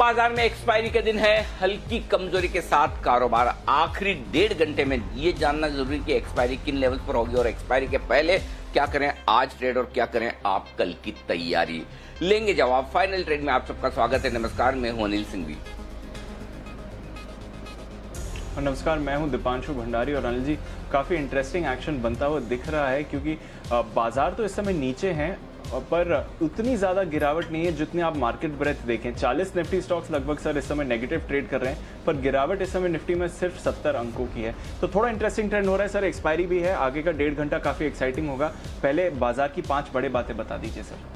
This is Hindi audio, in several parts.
बाजार में एक्सपायरी के दिन है, हल्की कमजोरी के साथ कारोबार। आखिरी 1.5 घंटे में ये जानना जरूरी कि एक्सपायरी किन लेवल पर होगी और एक्सपायरी के पहले क्या करें आज ट्रेड और क्या करें आप कल की तैयारी। लेंगे जवाब फाइनल ट्रेड में। आप सबका स्वागत है। नमस्कार, मैं हूं अनिल सिंघवी। नमस्कार, मैं हूं दीपांशु भंडारी। और अनिल जी, काफ़ी इंटरेस्टिंग एक्शन बनता हुआ दिख रहा है क्योंकि बाजार तो इस समय नीचे हैं पर उतनी ज़्यादा गिरावट नहीं है जितनी आप मार्केट ब्रेथ देखें। 40 निफ्टी स्टॉक्स लगभग सर इस समय नेगेटिव ट्रेड कर रहे हैं, पर गिरावट इस समय निफ्टी में सिर्फ 70 अंकों की है। तो थोड़ा इंटरेस्टिंग ट्रेंड हो रहा है सर। एक्सपायरी भी है, आगे का 1.5 घंटा काफ़ी एक्साइटिंग होगा। पहले बाजार की 5 बड़े बातें बता दीजिए सर।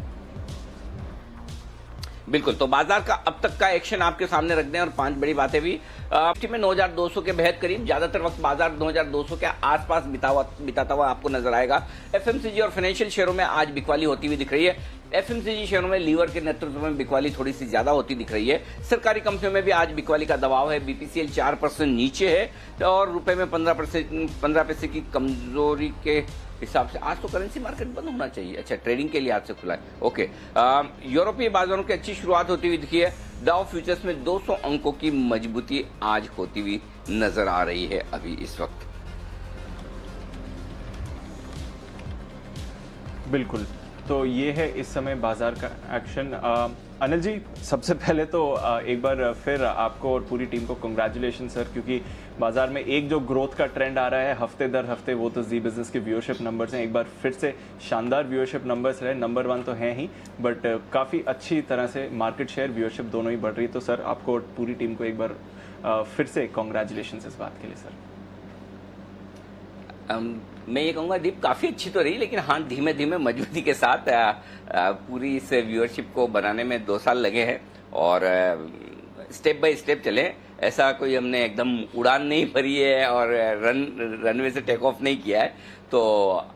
बिल्कुल, तो बाजार का अब तक का एक्शन आपके सामने रख दें और 5 बड़ी बातें भी। निफ्टी में 9200 के बेहद करीब, ज्यादातर वक्त बाजार 9200 के आसपास बिताता हुआ आपको नजर आएगा। एफएमसीजी और फाइनेंशियल शेयरों में आज बिकवाली होती हुई दिख रही है। एफएमसीजी शेयरों में लीवर के नेतृत्व में बिकवाली थोड़ी सी ज्यादा होती दिख रही है। सरकारी कंपनियों में भी आज बिकवाली का दबाव है। बीपीसीएल 4% नीचे है और रुपए में 15 पैसे की कमजोरी के हिसाब से आज तो करेंसी मार्केट बंद होना चाहिए। अच्छा, ट्रेडिंग के लिए आज से खुला है। ओके, यूरोपीय बाजारों की अच्छी शुरुआत होती हुई दिखी है। डाउ फ्यूचर्स में 200 अंकों की मजबूती आज होती हुई नजर आ रही है अभी इस वक्त। बिल्कुल, तो ये है इस समय बाजार का एक्शन। अनिल जी, सबसे पहले तो एक बार फिर आपको और पूरी टीम को कंग्रेचुलेशन सर, क्योंकि बाजार में एक जो ग्रोथ का ट्रेंड आ रहा है हफ्ते दर हफ्ते, वो तो जी बिजनेस के व्यूअरशिप नंबर्स हैं। एक बार फिर से शानदार व्यूअरशिप नंबर्स रहे। नंबर 1 तो है ही, बट काफ़ी अच्छी तरह से मार्केट शेयर व्यूअरशिप दोनों ही बढ़ रही। तो सर आपको और पूरी टीम को एक बार फिर से कॉन्ग्रेचुलेशन इस बात के लिए सर। मैं ये कहूँगा दीप काफ़ी अच्छी तो रही, लेकिन हाँ धीमे धीमे मजबूती के साथ पूरी इस व्यूअरशिप को बनाने में 2 साल लगे हैं और स्टेप बाय स्टेप चले। ऐसा कोई हमने एकदम उड़ान नहीं भरी है और रनवे से टेक ऑफ नहीं किया है। तो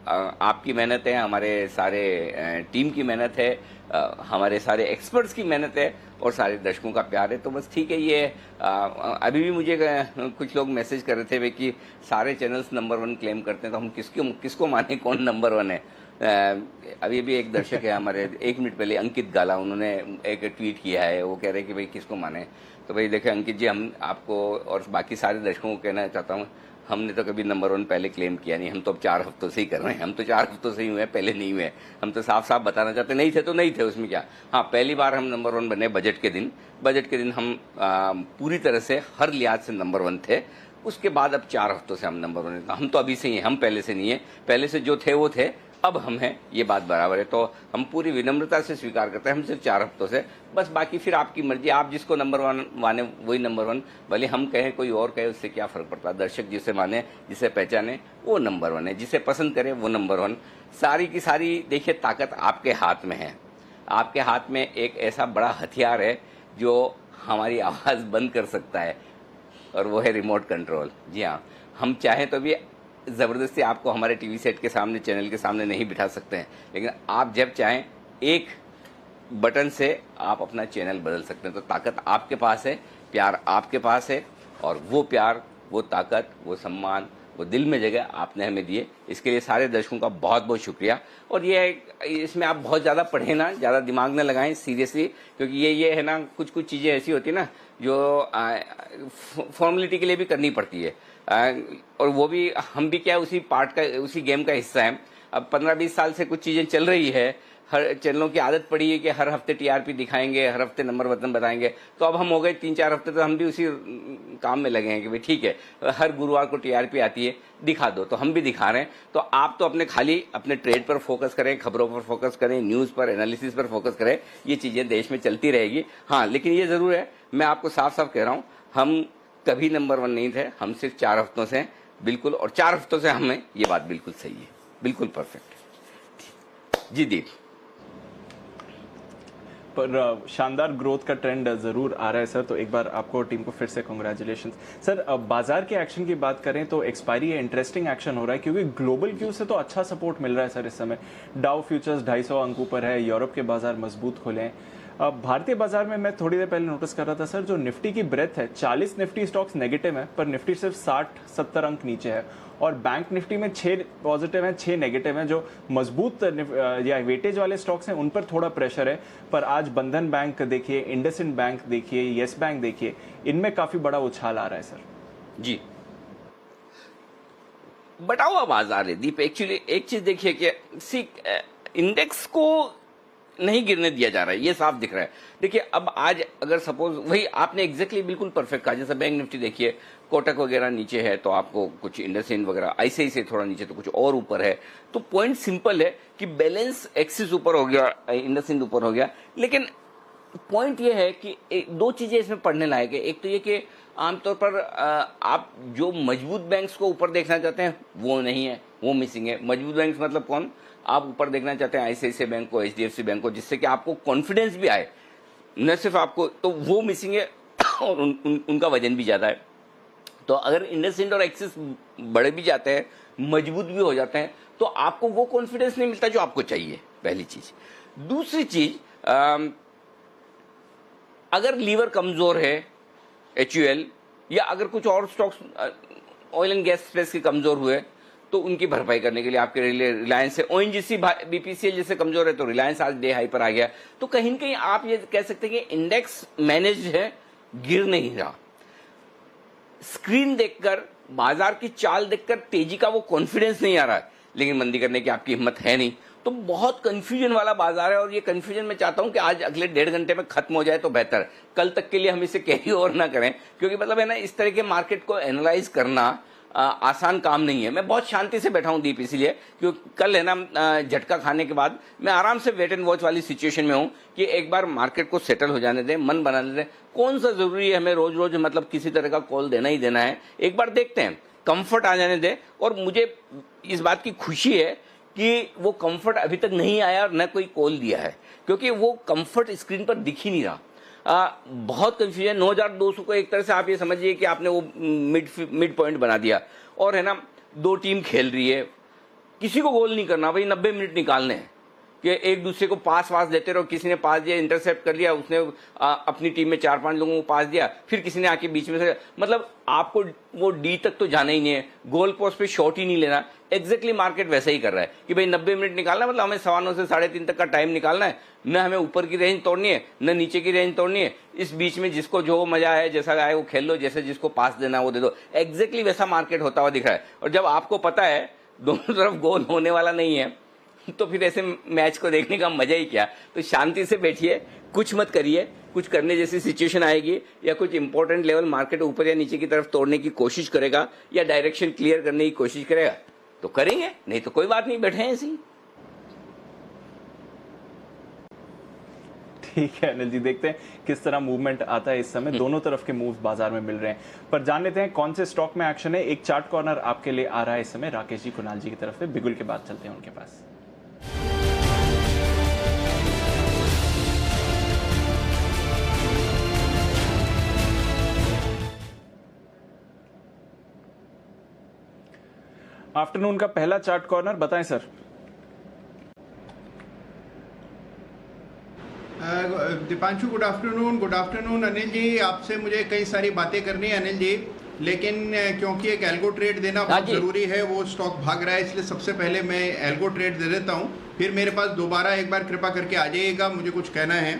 आपकी मेहनत है, हमारे सारे टीम की मेहनत है, हमारे सारे एक्सपर्ट्स की मेहनत है और सारे दर्शकों का प्यार है। तो बस ठीक है। ये अभी भी मुझे कुछ लोग मैसेज कर रहे थे वे कि सारे चैनल्स नंबर 1 क्लेम करते हैं, तो हम किसको माने कौन नंबर 1 है। अभी भी एक दर्शक है हमारे, 1 मिनट पहले अंकित गाला, उन्होंने एक ट्वीट किया है। वो कह रहे हैं कि भाई किसको माने। तो भाई देखिए अंकित जी, हम आपको और बाकी सारे दर्शकों को कहना चाहता हूँ, हमने तो कभी नंबर 1 पहले क्लेम किया नहीं। हम तो अब 4 हफ्तों से ही कर रहे हैं। हम तो 4 हफ्तों से ही हुए, पहले नहीं हुए। हम तो साफ साफ बताना चाहते, नहीं थे तो नहीं थे, उसमें क्या। हाँ, पहली बार हम नंबर 1 बने बजट के दिन। बजट के दिन हम पूरी तरह से हर लिहाज से नंबर 1 थे। उसके बाद अब 4 हफ्तों से हम नंबर 1 हैं। हम तो अभी से ही हैं, हम पहले से नहीं है। पहले से जो थे वो थे, अब हम हैं, ये बात बराबर है। तो हम पूरी विनम्रता से स्वीकार करते हैं, हम सिर्फ 4 हफ्तों से। बस बाकी फिर आपकी मर्जी, आप जिसको नंबर 1 माने वही नंबर 1, भले हम कहें कोई और कहे, उससे क्या फर्क पड़ता है। दर्शक जिसे माने, जिसे पहचाने, वो नंबर 1 है। जिसे पसंद करे वो नंबर 1। सारी की सारी देखिए ताकत आपके हाथ में है। आपके हाथ में एक ऐसा बड़ा हथियार है जो हमारी आवाज़ बंद कर सकता है, और वो है रिमोट कंट्रोल। जी हाँ, हम चाहें तो भी ज़बरदस्ती आपको हमारे टीवी सेट के सामने, चैनल के सामने नहीं बिठा सकते हैं, लेकिन आप जब चाहें एक बटन से आप अपना चैनल बदल सकते हैं। तो ताकत आपके पास है, प्यार आपके पास है, और वो प्यार, वो ताकत, वो सम्मान, वो दिल में जगह आपने हमें दिए। इसके लिए सारे दर्शकों का बहुत बहुत शुक्रिया। और ये इसमें आप बहुत ज़्यादा पढ़ें ना, ज़्यादा दिमाग न लगाएं सीरियसली, क्योंकि ये है ना, कुछ कुछ चीज़ें ऐसी होती है ना जो फॉर्मेलिटी के लिए भी करनी पड़ती है। और वो भी, हम भी क्या उसी पार्ट का, उसी गेम का हिस्सा है। अब 15-20 साल से कुछ चीज़ें चल रही है, हर चैनलों की आदत पड़ी है कि हर हफ्ते टीआरपी दिखाएंगे, हर हफ्ते नंबर वतन बताएंगे। तो अब हम हो गए 3-4 हफ्ते, तो हम भी उसी काम में लगे हैं कि भाई ठीक है, हर गुरुवार को टीआरपी आती है, दिखा दो। तो हम भी दिखा रहे हैं। तो आप तो अपने ट्रेड पर फोकस करें, खबरों पर फोकस करें, न्यूज़ पर, एनालिसिस पर फोकस करें। ये चीज़ें देश में चलती रहेगी। हाँ, लेकिन ये ज़रूर है, मैं आपको साफ साफ कह रहा हूँ, हम कभी नंबर 1 नहीं थे। हम सिर्फ 4 हफ्तों से, बिल्कुल, और 4 हफ्तों से हमें ये बात बिल्कुल सही है, बिल्कुल परफेक्ट। जी दीप, पर शानदार ग्रोथ का ट्रेंड जरूर आ रहा है सर। तो एक बार आपको और टीम को फिर से कॉन्ग्रेचुलेशन सर। बाजार के एक्शन की बात करें तो एक्सपायरी है, इंटरेस्टिंग एक्शन हो रहा है क्योंकि ग्लोबल क्यू से तो अच्छा सपोर्ट मिल रहा है सर इस समय। डाउ फ्यूचर्स 250 अंकों पर है, यूरोप के बाजार मजबूत खुले हैं। भारतीय बाजार में मैं थोड़ी देर पहले नोटिस कर रहा था सर, जो निफ्टी की ब्रेथ है, 40 निफ्टी स्टॉक्स नेगेटिव है, पर निफ्टी सिर्फ 60-70 अंक नीचे है, और बैंक निफ्टी में 6 पॉजिटिव हैं, 6 नेगेटिव हैं। जो मजबूत या वेटेज वाले स्टॉक्स हैं उन पर थोड़ा प्रेशर है, पर आज बंधन बैंक देखिए, इंडसइंड बैंक देखिए, येस बैंक देखिए, इनमें काफी बड़ा उछाल आ रहा है सर। जी, बटा हुआ बाजार है दीप। एक्चुअली एक चीज देखिए कि इंडेक्स को नहीं गिरने दिया जा रहा है, ये साफ दिख रहा है। देखिए अब आज अगर सपोज वही आपने एग्जैक्टली बिल्कुल परफेक्ट कहा, जैसे बैंक निफ्टी देखिए, कोटक वगैरह नीचे है तो आपको कुछ इंडसइंड वगैरह ऐसे थोड़ा नीचे तो कुछ और ऊपर है। तो पॉइंट सिंपल है कि बैलेंस एक्सिस ऊपर हो गया, इंडसइंड ऊपर हो गया। लेकिन पॉइंट ये है कि दो चीजें इसमें पढ़ने लायक है। एक तो ये कि आमतौर पर आप जो मजबूत बैंक्स को ऊपर देखना चाहते हैं वो नहीं है, वो मिसिंग है। मजबूत बैंक्स मतलब कौन? आप ऊपर देखना चाहते हैं आईसीआईसीआई बैंक को, एचडीएफसी बैंक को, जिससे कि आपको कॉन्फिडेंस भी आए, न सिर्फ आपको, तो वो मिसिंग है और उनका वजन भी ज्यादा है। तो अगर इंडसइंड और एक्सिस बड़े भी जाते हैं, मजबूत भी हो जाते हैं, तो आपको वो कॉन्फिडेंस नहीं मिलता जो आपको चाहिए, पहली चीज। दूसरी चीज, अगर लीवर कमजोर है एचयूएल या अगर कुछ और stocks oil and gas space के कमजोर हुए तो उनकी भरपाई करने के लिए आपके रिलायंस है, ओएनजीसी बीपीसीएल जैसे कमजोर है तो रिलायंस आज डे हाई पर आ गया। तो कहीं न कहीं आप ये कह सकते हैं कि इंडेक्स मैनेज्ड है, गिर नहीं रहा। स्क्रीन देखकर, बाजार की चाल देखकर तेजी का वो कॉन्फिडेंस नहीं आ रहा है, लेकिन मंदी करने की आपकी हिम्मत है नहीं। तो बहुत कंफ्यूजन वाला बाजार है, और ये कंफ्यूजन मैं चाहता हूं कि आज अगले 1.5 घंटे में खत्म हो जाए तो बेहतर। कल तक के लिए हम इसे कैरी ओवर ना करें, क्योंकि मतलब है ना, इस तरह के मार्केट को एनालाइज करना आसान काम नहीं है। मैं बहुत शांति से बैठा हूं दीप, इसीलिए क्योंकि कल है ना, झटका खाने के बाद मैं आराम से वेट एंड वॉच वाली सिचुएशन में हूं कि एक बार मार्केट को सेटल हो जाने दें, मन बनाने दें। कौन सा जरूरी है हमें रोज रोज मतलब किसी तरह का कॉल देना ही देना है, एक बार देखते हैं, कंफर्ट आ जाने दें। और मुझे इस बात की खुशी है कि वो कंफर्ट अभी तक नहीं आया और न कोई कॉल दिया है, क्योंकि वो कंफर्ट स्क्रीन पर दिख ही नहीं रहा। बहुत कंफ्यूजन। 9200 को एक तरह से आप ये समझिए कि आपने वो मिड पॉइंट बना दिया, और है ना, दो टीम खेल रही है, किसी को गोल नहीं करना भाई, 90 मिनट निकालने हैं कि एक दूसरे को पास वास देते रहो। किसी ने पास दिया, इंटरसेप्ट कर लिया, उसने अपनी टीम में 4-5 लोगों को पास दिया, फिर किसी ने आके बीच में से, मतलब आपको वो डी तक तो जाना ही नहीं है, गोल पोस्ट पे शॉट ही नहीं लेना। एग्जैक्टली मार्केट वैसा ही कर रहा है कि भाई 90 मिनट निकालना मतलब हमें 9:15 से 3:30 तक का टाइम निकालना है, न हमें ऊपर की रेंज तोड़नी है न नीचे की रेंज तोड़नी है। इस बीच में जिसको जो मजा है, जैसा आए वो खेल लो, जैसे जिसको पास देना है वो दे दो। एग्जैक्टली वैसा मार्केट होता हुआ दिख रहा है। और जब आपको पता है दोनों तरफ गोल होने वाला नहीं है, तो फिर ऐसे मैच को देखने का मजा ही क्या। तो शांति से बैठिए, कुछ मत करिए, कुछ करने जैसी सिचुएशन आएगी या कुछ इंपॉर्टेंट लेवल मार्केट ऊपर या नीचे की तरफ तोड़ने की कोशिश करेगा या डायरेक्शन क्लियर करने की कोशिश करेगा तो करेंगे, नहीं तो कोई बात नहीं, बैठे हैं ऐसे ही। ठीक है अनिल जी, देखते हैं किस तरह मूवमेंट आता है। इस समय दोनों तरफ के मूव्स बाजार में मिल रहे हैं, पर जान लेते हैं कौन से स्टॉक में एक्शन है। एक चार्ट कॉर्नर आपके लिए आ रहा है इस समय राकेश जी कुणाल जी की तरफ से। बिगुल के बाद चलते हैं उनके पास। आफ्टरनून का पहला चार्ट कॉर्नर बताएं sir. Deepanshu, good afternoon Anil ji. आपसे मुझे कई सारी बातें करनी है अनिल जी, लेकिन क्योंकि एक एल्गो ट्रेड देना बहुत जरूरी है, वो स्टॉक भाग रहा है, इसलिए सबसे पहले मैं एल्गो ट्रेड दे देता हूँ, फिर मेरे पास दोबारा एक बार कृपा करके आ जाइएगा, मुझे कुछ कहना है।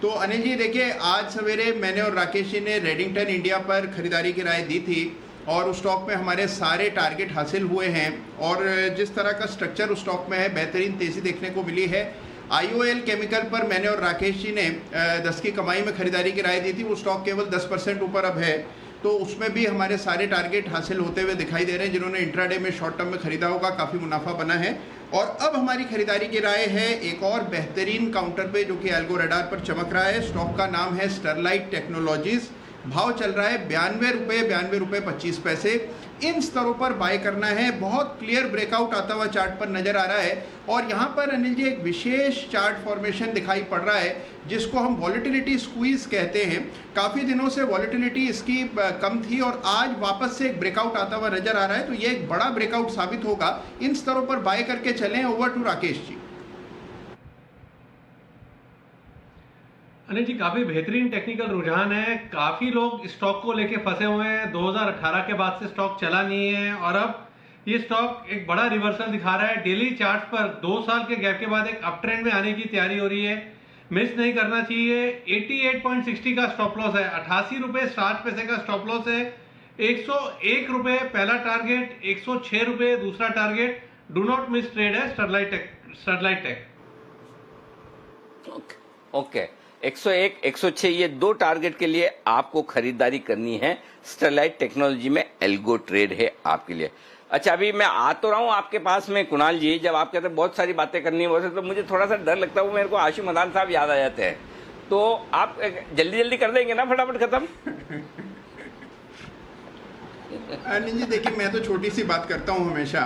तो अनिल जी देखिए, आज सवेरे मैंने और राकेश जी ने रेडिंगटन इंडिया पर खरीदारी की राय दी थी और उस स्टॉक में हमारे सारे टारगेट हासिल हुए हैं, और जिस तरह का स्ट्रक्चर उस स्टॉक में है, बेहतरीन तेज़ी देखने को मिली है। IOL केमिकल पर मैंने और राकेश जी ने 10 की कमाई में खरीदारी की राय दी थी, वो स्टॉक केवल 10% ऊपर अब है, तो उसमें भी हमारे सारे टारगेट हासिल होते हुए दिखाई दे रहे हैं। जिन्होंने इंट्राडे में शॉर्ट टर्म में खरीदा होगा, काफ़ी मुनाफा बना है। और अब हमारी खरीदारी की राय है एक और बेहतरीन काउंटर पे जो कि एल्गो रडार पर चमक रहा है। स्टॉक का नाम है स्टरलाइट टेक्नोलॉजीज, भाव चल रहा है 92 रुपये 25 पैसे। इन स्तरों पर बाय करना है। बहुत क्लियर ब्रेकआउट आता हुआ चार्ट पर नजर आ रहा है, और यहाँ पर अनिल जी एक विशेष चार्ट फॉर्मेशन दिखाई पड़ रहा है जिसको हम वॉलेटिलिटी स्क्वीज कहते हैं। काफ़ी दिनों से वॉलेटिलिटी इसकी कम थी और आज वापस से एक ब्रेकआउट आता हुआ नजर आ रहा है, तो ये एक बड़ा ब्रेकआउट साबित होगा। इन स्तरों पर बाय करके चलें। Over to Rakesh ji. अनिल जी, काफी बेहतरीन टेक्निकल रुझान है। काफी लोग स्टॉक को लेके फंसे हुए हैं। 2018 के बाद से स्टॉक चला नहीं है और अब ये स्टॉक एक बड़ा रिवर्सल दिखा रहा है। डेली चार्ट पर 2 साल के गैप के बाद एक अप ट्रेंड में आने की तैयारी हो रही है। मिस नहीं करना चाहिए। 88.60 का स्टॉप लॉस है, 88 रुपए 60 पैसे का स्टॉप लॉस है, 101 रुपए पहला टारगेट, 106 रुपए दूसरा target. Do not miss trade है स्टरलाइट टेक। ओके 101, 106 ये दो टारगेट के लिए आपको खरीदारी करनी है। स्टरलाइट टेक्नोलॉजी में एल्गो ट्रेड है आपके लिए। अच्छा, अभी मैं आ तो रहा हूं आपके पास में कुणाल जी। जब आप कहते हैं बहुत सारी बातें करनी है वैसे तो मुझे थोड़ा सा डर लगता है, मेरे को आशु मदान साहब याद आ जाते हैं। तो आप जल्दी जल्दी कर देंगे ना फटाफट खत्म? अनिल जी देखिए, मैं तो छोटी सी बात करता हूँ हमेशा।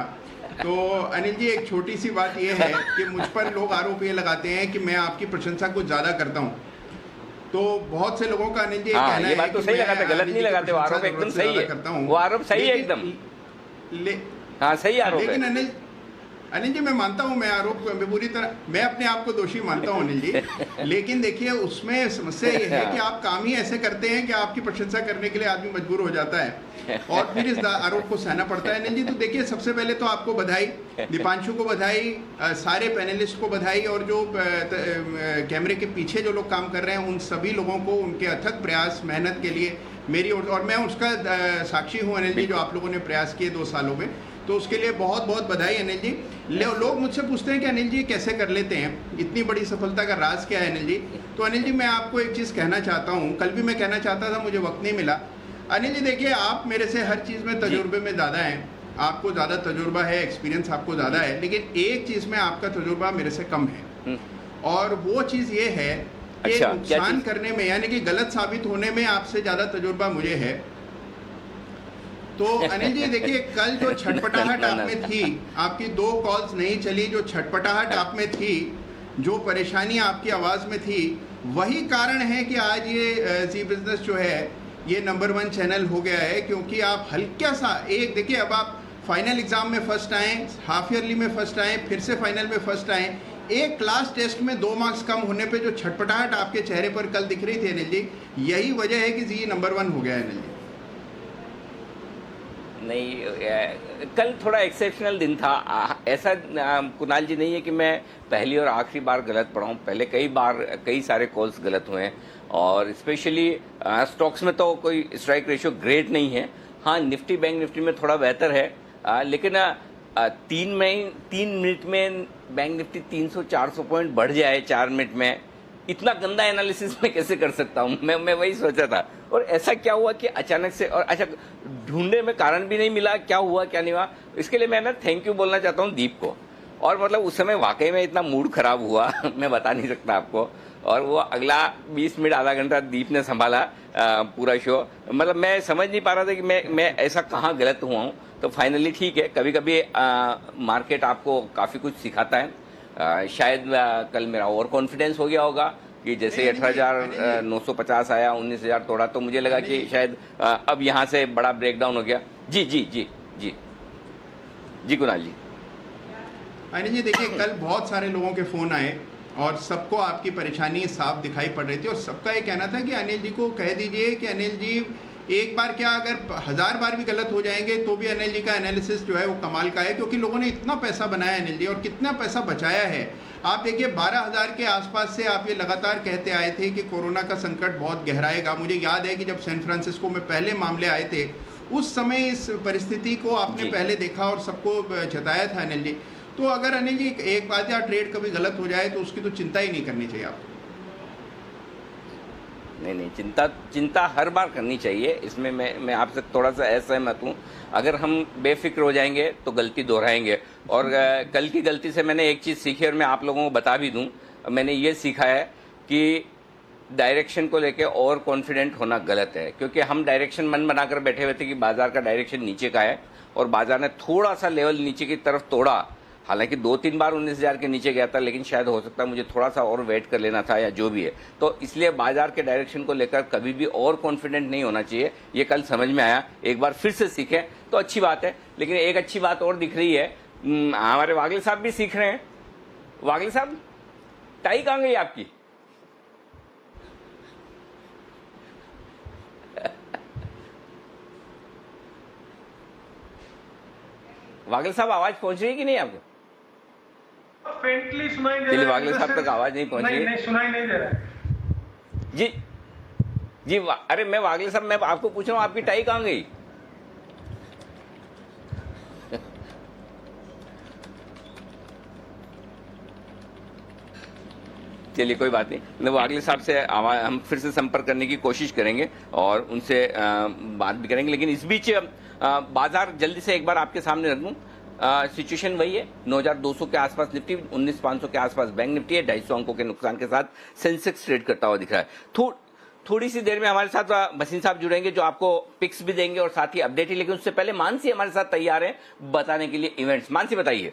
तो अनिल जी एक छोटी सी बात यह है कि मुझ पर लोग आरोप ये लगाते हैं कि मैं आपकी प्रशंसा कुछ ज्यादा करता हूँ। तो बहुत से लोगों का अनिल जी हाँ, कहना ये है बात तो कि सही मैं लगाते, गलत अनिल नहीं जी की लगाते, वो प्रशंसा आरोप एकदम जरूरत से सही ज्यादा है। करता हूँ। वो आरोप सही है एकदम। हाँ सही आरोप है। लेकिन अनिल जी मैं मानता हूं, मैं आरोप पूरी तरह मैं अपने आप को दोषी मानता हूं अनिल जी। लेकिन देखिए उसमें समस्या ये है कि आप काम ही ऐसे करते हैं कि आपकी प्रशंसा करने के लिए आदमी मजबूर हो जाता है और फिर इस आरोप को सहना पड़ता है। अनिल जी तो देखिए, सबसे पहले तो आपको बधाई, दीपांशु को बधाई, सारे पैनलिस्ट को बधाई, और जो कैमरे के पीछे जो लोग काम कर रहे हैं उन सभी लोगों को उनके अथक प्रयास मेहनत के लिए मेरी और मैं उसका साक्षी हूँ अनिल जी, जो आप लोगों ने प्रयास किए 2 सालों में, तो उसके लिए बहुत बहुत बधाई अनिल जी। लोग मुझसे पूछते हैं कि अनिल जी कैसे कर लेते हैं, इतनी बड़ी सफलता का राज क्या है अनिल जी? तो अनिल जी मैं आपको एक चीज़ कहना चाहता हूँ, कल भी मैं कहना चाहता था, मुझे वक्त नहीं मिला। अनिल जी देखिए, आप मेरे से हर चीज़ में तजुर्बे में ज़्यादा हैं, आपको ज़्यादा तजुर्बा है, एक्सपीरियंस आपको ज़्यादा है, लेकिन एक चीज़ में आपका तजुर्बा मेरे से कम है, और वो चीज़ ये है कि अच्छा, नुकसान करने में यानी कि गलत साबित होने में आपसे ज़्यादा तजुर्बा मुझे है। तो अनिल जी देखिए, कल जो छटपटाहट आप में थी, आपकी 2 कॉल्स नहीं चली, जो छटपटाहट आप में थी, जो परेशानी आपकी आवाज़ में थी, वही कारण है कि आज ये जी बिजनेस जो है ये नंबर 1 चैनल हो गया है। क्योंकि आप हल्का सा एक देखिए, अब आप फाइनल एग्जाम में फर्स्ट आए, हाफ ईयरली में फर्स्ट आए, फिर से फाइनल में फर्स्ट आए, एक क्लास टेस्ट में 2 मार्क्स कम होने पे जो छटपटाहट आपके चेहरे पर कल दिख रही थी अनिल जी, यही वजह है कि जी नंबर 1 हो गया है अनिल जी। नहीं, कल थोड़ा एक्सेप्शनल दिन था। ऐसा कुणाल जी नहीं है कि मैं पहली और आखिरी बार गलत पड़ा हूँ। पहले कई सारे कॉल्स गलत हुए हैं, और स्पेशली स्टॉक्स में तो कोई स्ट्राइक रेशियो ग्रेट नहीं है। हाँ, निफ्टी बैंक निफ्टी में थोड़ा बेहतर है, लेकिन 3 मिनट में बैंक निफ्टी 300-400 पॉइंट बढ़ जाए 4 मिनट में, इतना गंदा एनालिसिस मैं कैसे कर सकता हूँ? मैं वही सोचा था। और ऐसा क्या हुआ कि अचानक से, और अच्छा ढूंढने में कारण भी नहीं मिला, क्या हुआ क्या नहीं हुआ। इसके लिए मैं ना थैंक यू बोलना चाहता हूँ दीप को। और मतलब उस समय वाकई में इतना मूड खराब हुआ मैं बता नहीं सकता आपको। और वो अगला 20 मिनट आधा घंटा दीप ने संभाला पूरा शो। मतलब मैं समझ नहीं पा रहा था कि मैं ऐसा कहाँ गलत हुआ हूँ। तो फाइनली ठीक है, कभी कभी मार्केट आपको काफ़ी कुछ सिखाता है। शायद कल मेरा ओवर कॉन्फिडेंस हो गया होगा कि जैसे 18,950 आया, 19,000 तोड़ा, तो मुझे लगा कि शायद अब यहाँ से बड़ा ब्रेकडाउन हो गया। जी जी जी जी जी कुणाल जी। अनिल जी देखिए, कल बहुत सारे लोगों के फ़ोन आए और सबको आपकी परेशानी साफ दिखाई पड़ रही थी, और सबका ये कहना था कि अनिल जी को कह दीजिए कि अनिल जी एक बार क्या, अगर 1000 बार भी गलत हो जाएंगे तो भी अनिल जी का एनालिसिस जो है वो कमाल का है। क्योंकि लोगों ने इतना पैसा बनाया अनिल जी, और कितना पैसा बचाया है। आप देखिए 12,000 के आसपास से आप ये लगातार कहते आए थे कि कोरोना का संकट बहुत गहराएगा। मुझे याद है कि जब सैन फ्रांसिस्को में पहले मामले आए थे, उस समय इस परिस्थिति को आपने पहले देखा और सबको जताया था अनिल जी। तो अगर अनिल जी एक बार या ट्रेड कभी गलत हो जाए तो उसकी तो चिंता ही नहीं करनी चाहिए आपको। नहीं, चिंता हर बार करनी चाहिए। इसमें मैं आपसे थोड़ा सा असहमत हूँ। अगर हम बेफिक्र हो जाएंगे तो गलती दोहराएंगे। और कल की गलती से मैंने एक चीज़ सीखी, और मैं आप लोगों को बता भी दूँ। मैंने ये सीखा है कि डायरेक्शन को लेके ओवर कॉन्फिडेंट होना गलत है। क्योंकि हम डायरेक्शन मन बनाकर बैठे हुए थे कि बाजार का डायरेक्शन नीचे का है, और बाजार ने थोड़ा सा लेवल नीचे की तरफ तोड़ा। हालांकि 2-3 बार 19,000 के नीचे गया था, लेकिन शायद हो सकता है मुझे थोड़ा सा और वेट कर लेना था, या जो भी है। तो इसलिए बाजार के डायरेक्शन को लेकर कभी भी और कॉन्फिडेंट नहीं होना चाहिए। ये कल समझ में आया, एक बार फिर से सीखें तो अच्छी बात है। लेकिन एक अच्छी बात और दिख रही है, हमारे वागले साहब भी सीख रहे हैं। वागले साहब, टाई कहाँ गई आपकी? वागले साहब आवाज पहुंच रही है कि नहीं आपको? फेंटली सुनाई दे रहा है। चलिए, वागले साहब तक आवाज नहीं पहुंच रही। नहीं, सुनाई नहीं दे रहा है। जी जी, अरे मैं वागले साहब, मैं आपको पूछ रहा हूँ आपकी टाई कहाँ गई? चलिए, कोई बात नहीं, वागले साहब से हम फिर से संपर्क करने की कोशिश करेंगे और उनसे बात भी करेंगे। लेकिन इस बीच बाजार जल्दी से एक बार आपके सामने रख दूं। सिचुएशन वही है, 9,200 के आसपास निफ्टी, 19,500 के आसपास बैंक निफ्टी है। 250 अंकों के नुकसान के साथ सेंसेक्स ट्रेड करता हुआ दिख रहा है। थोड़ी सी देर में हमारे साथ भसीन साहब जुड़ेंगे, जो आपको पिक्स भी देंगे और साथ ही अपडेट ही। लेकिन उससे पहले मानसी हमारे साथ तैयार है बताने के लिए इवेंट्स। मानसी, बताइए।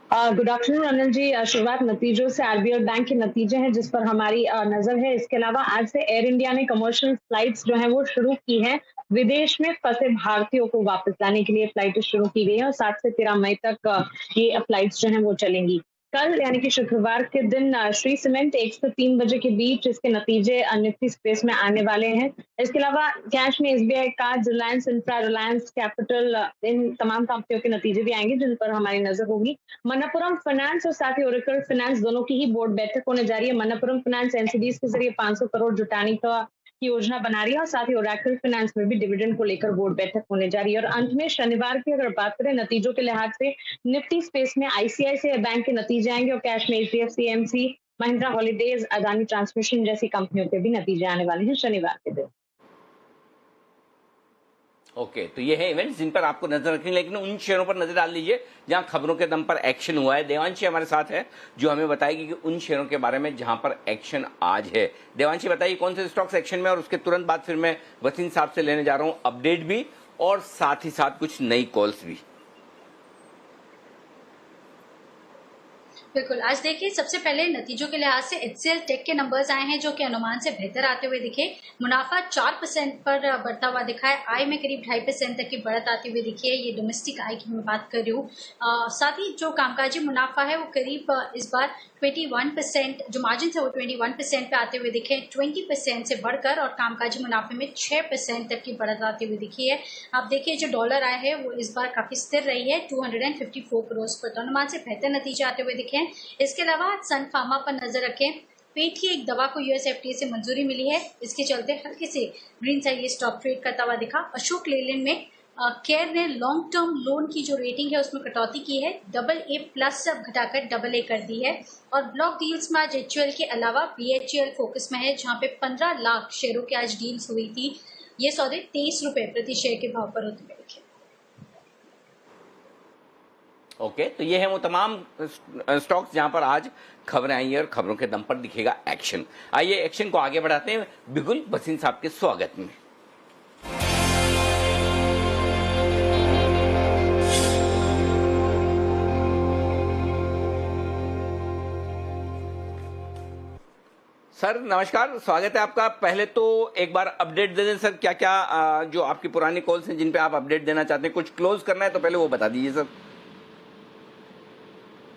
गुड आफ्टरनून अनिल जी। शुरुआत नतीजों से आरबीएल बैंक के नतीजे हैं जिस पर हमारी नजर है। इसके अलावा आज से एयर इंडिया ने कमर्शियल फ्लाइट्स जो है वो शुरू की हैं। विदेश में फंसे भारतीयों को वापस लाने के लिए फ्लाइट शुरू की गई है और 7 से 13 मई तक ये फ्लाइट्स जो है वो चलेंगी। कल यानी कि शुक्रवार के दिन श्री सीमेंट 1 से 3 बजे के बीच इसके नतीजे निफ्टी स्पेस में आने वाले हैं। इसके अलावा कैश में SBI card, Reliance Infra, Reliance Capital, इन तमाम कंपनियों के नतीजे भी आएंगे जिन पर हमारी नजर होगी। मनप्पुरम फाइनेंस और साथ ही ओरेकल फाइनेंस दोनों की ही बोर्ड बैठक होने जा रही है। मनप्पुरम फाइनेंस एनसीडीज के जरिए 500 करोड़ जुटाने की योजना बना रही है और साथ ही ओरेकल फाइनेंस में भी डिविडेंड को लेकर बोर्ड बैठक होने जा रही है। और अंत में शनिवार की अगर बात करें नतीजों के लिहाज से, निफ्टी स्पेस में आईसीआईसीआई बैंक के नतीजे आएंगे और कैश में HDFC, MC, Mahindra holidays, Adani transmission जैसी कंपनियों के भी नतीजे आने वाले हैं शनिवार के दिन। ओके, तो ये है इवेंट्स जिन पर आपको नजर रखनी, लेकिन उन शेयरों पर नजर डाल लीजिए जहां खबरों के दम पर एक्शन हुआ है। देवांशी हमारे साथ है जो हमें बताएगी कि उन शेयरों के बारे में जहां पर एक्शन आज है। देवांशी, बताइए कौन से स्टॉक्स एक्शन में, और उसके तुरंत बाद फिर मैं वसीम साहब से लेने जा रहा हूं अपडेट भी और साथ ही साथ कुछ नई कॉल्स भी। बिल्कुल, आज देखिए सबसे पहले नतीजों के लिहाज से एचसीएल टेक के नंबर्स आए हैं जो कि अनुमान से बेहतर आते हुए दिखे। मुनाफा 4% पर बढ़ता हुआ दिखा है। आय में करीब 2.5% तक की बढ़त आती हुई दिखी है। ये डोमेस्टिक आय की मैं बात कर रही हूँ। साथ ही जो कामकाजी मुनाफा है वो करीब इस बार 21%, जो मार्जिन है वो 21% पे आते हुए दिखे, 20% से बढ़कर, और कामकाजी मुनाफे में 6% तक की बढ़त आती हुई दिखी है। आप देखिए जो डॉलर आय है वो इस बार काफी स्थिर रही है, 254 करोड़ पर, तो अनुमान से बेहतर नतीजे आते हुए दिखे। इसके अलावा सन फार्मा पर नजर रखें। पेट की एक दवा को यूएसएफडीए से मंजूरी मिली है, इसके चलते हल्के से ग्रीन साइड ये स्टॉक ट्रेड करता हुआ दिखा। अशोक लेलैंड में केयर ने लॉन्ग टर्म लोन की जो रेटिंग है उसमें कटौती की है, AA+ घटाकर AA कर दी है। और ब्लॉक डील्स में आज एचयूएल के अलावा बीएचईएल फोकस में है, जहां पे 15 लाख शेयरों की आज डील्स हुई थी। ये सौदे 23 रुपए प्रति शेयर के भाव पर होते हुए दिखे। ओके, तो ये है वो तमाम स्टॉक्स जहां पर आज खबरें आई है और खबरों के दम पर दिखेगा एक्शन। आइए एक्शन को आगे बढ़ाते हैं बिगुल भसीन साहब के स्वागत में। सर नमस्कार, स्वागत है आपका। पहले तो एक बार अपडेट दे दें सर, क्या क्या जो आपकी पुरानी कॉल्स हैं जिन पे आप अपडेट देना चाहते हैं, कुछ क्लोज करना है तो पहले वो बता दीजिए सर।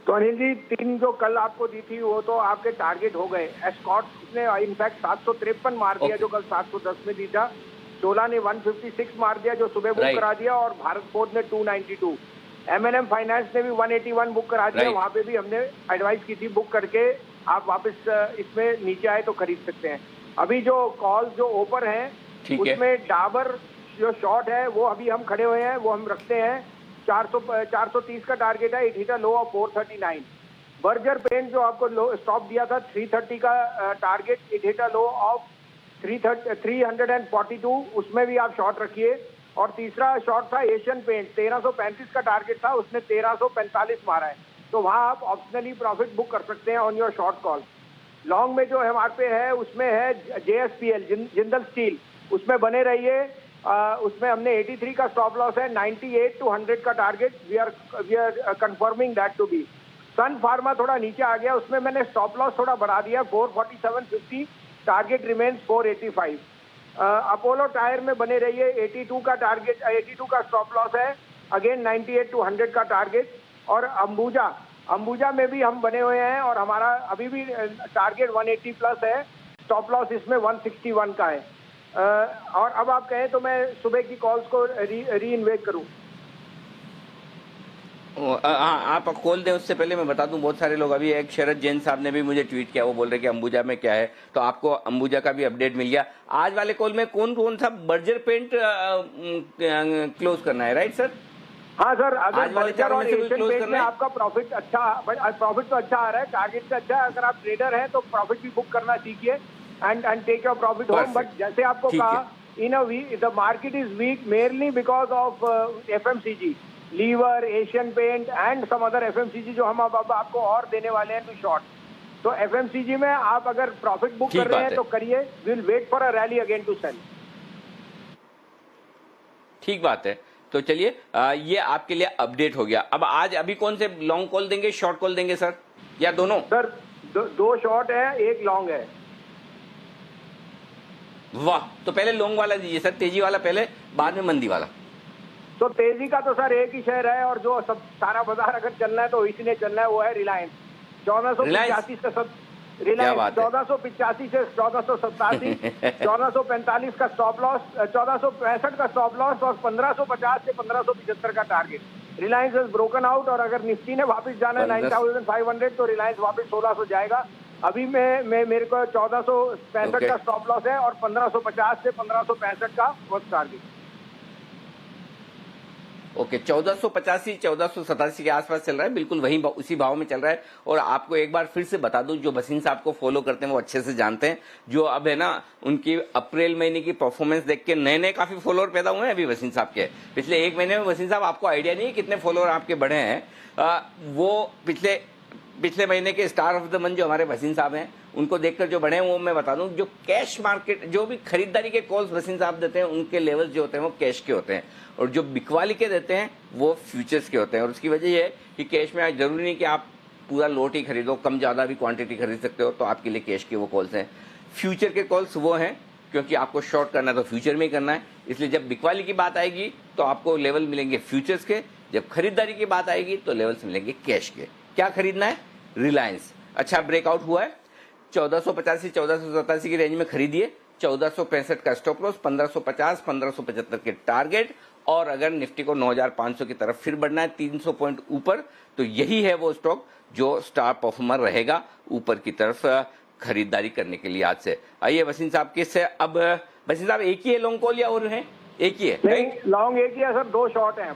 तो अनिल जी, 3 जो कल आपको दी थी वो तो आपके टारगेट हो गए। एस्कॉर्ट्स ने इनफैक्ट 753 मार दिया जो कल 710 में दी था। चोला ने 156 मार दिया जो सुबह बुक करा दिया, और भारत फोर्ज ने 292। एमएनएम फाइनेंस ने भी 181 बुक करा दिया। वहां पे भी हमने एडवाइस की थी बुक करके आप वापस इसमें नीचे आए तो खरीद सकते हैं। अभी जो कॉल जो ओपर हैं उसमें डाबर जो शॉर्ट है वो अभी हम खड़े हुए हैं, वो हम रखते हैं। 430 का टारगेट है। It hit a low of 439। Berger Paint जो आपको लो स्टॉप दिया था 330 का target, it hit a low of 342, उसमें भी आप शॉर्ट रखिए। और तीसरा शॉर्ट था एशियन पेंट, 1335 का टारगेट था, उसने 1345 मारा है, तो वहां आप ऑप्शनली प्रॉफिट बुक कर सकते हैं on your short call. Long में जो हमारे पे है उसमें है JSPL, जिंदल स्टील, उसमें बने रहिए। उसमें हमने 83 का स्टॉप लॉस है, 98 to 100 का target we are confirming that to be. Sun Pharma थोड़ा नीचे आ गया, उसमें मैंने स्टॉप लॉस थोड़ा बढ़ा दिया, 447.50, टारगेट रिमेन्स 485। अपोलो टायर में बने रहिए, 82 का टारगेट, 82 का स्टॉप लॉस है, अगेन 98 to 100 का टारगेट। और अंबुजा में भी हम बने हुए हैं और हमारा अभी भी टारगेट 180+ है, स्टॉप लॉस इसमें 161 का है। और अब आप कहें तो मैं सुबह की कॉल्स को री इन्वेस्ट करूं। हाँ, आप खोल दें उससे पहले मैं बता दूं, बहुत सारे लोग, अभी एक शरद जैन साहब ने भी मुझे ट्वीट किया, वो बोल रहे कि अंबुजा में क्या है, तो आपको अंबुजा का भी अपडेट मिल गया। आज वाले कॉल में कौन कौन सा बर्जर पेंट क्लोज करना है, राइट सर? हाँ सर, अगर बर्जर और एशियन पेंट में आपका प्रॉफिट तो अच्छा आ रहा है, टारगेट का अच्छा है, अगर आप ट्रेडर हैं तो प्रॉफिट भी बुक करना सीखिए and take your profit home. But जैसे आपको कहा, in a week the market is weak mainly because of FMCG, Lever, Asian Paint and some other FMCG जो हम अब आपको और देने वाले हैं टू शॉर्ट। तो FMCG में आप अगर प्रॉफिट बुक कर रहे हैं तो करिए, will wait for a rally again to sell. ठीक बात है। तो चलिए, ये आपके लिए अपडेट हो गया। अब आज अभी कौन से लॉन्ग कॉल देंगे, शॉर्ट कॉल देंगे सर, या दोनों? सर दो शॉर्ट है, एक लॉन्ग है। वाह, तो पहले लॉन्ग वाला दीजिए सर, तेजी वाला पहले, बाद में मंदी वाला। तो तेजी का तो सर एक ही शेयर है, और जो सब सारा बाजार अगर चलना है तो इसी ने चलना है, वो है रिलायंस। 1485 से 1485 से 1487, 1445 का स्टॉप लॉस, 1465 का स्टॉप लॉस और 1550 से 1575 का target. Reliance is broken out, और अगर निफ्टी ने वापस जाना है 9500 तो रिलायंस वापस 1600 जाएगा। अभी मेरे को 1465 का स्टॉप लॉस है और 1550 से 1565 का फर्स्ट टारगेट। ओके, 1485 1487 के आसपास चल रहा है, बिल्कुल वही उसी भाव में चल रहा है। और आपको एक बार फिर से बता दूं, जो भसीन साहब को फॉलो करते हैं वो अच्छे से जानते हैं, जो अब है ना, उनकी अप्रैल महीने की परफॉर्मेंस देख के नए काफी फॉलोअर पैदा हुए हैं अभी भसीन साहब के। पिछले एक महीने में भसीन साहब, आपको आइडिया नहीं है कितने फॉलोअर आपके बढ़े हैं। वो पिछले महीने के स्टार ऑफ द मंथ जो हमारे भसीन साहब हैं, उनको देखकर जो बढ़े हैं, वो मैं बता दूं, जो कैश मार्केट, जो भी खरीदारी के कॉल्स भसीन साहब देते हैं, उनके लेवल्स जो होते हैं वो कैश के होते हैं, और जो बिकवाली के देते हैं वो फ्यूचर्स के होते हैं। और उसकी वजह यह है कि कैश में आज जरूरी नहीं कि आप पूरा लोट ही खरीदो, कम ज्यादा भी क्वांटिटी खरीद सकते हो, तो आपके लिए कैश के वो कॉल्स हैं। फ्यूचर के कॉल्स वो हैं क्योंकि आपको शॉर्ट करना है तो फ्यूचर में ही करना है, इसलिए जब बिकवाली की बात आएगी तो आपको लेवल मिलेंगे फ्यूचर्स के, जब खरीदारी की बात आएगी तो लेवल्स मिलेंगे कैश के। क्या खरीदना है? रिलायंस अच्छा ब्रेकआउट हुआ है, 1450 से 1487 की रेंज में खरीदिए, 1465 का स्टॉप लॉस, 1550 1575 के टारगेट। और अगर निफ्टी को 9500 की तरफ फिर बढ़ना है 300 पॉइंट ऊपर, तो यही है वो स्टॉक जो स्टार परफॉर्मर रहेगा ऊपर की तरफ खरीदारी करने के लिए आज से। आइए वसीम साहब के से, अब वसीम साहब एक ही है लॉन्ग कॉल या और है? एक ही है? नहीं, लॉन्ग एक ही है सर, दो शॉर्ट हैं।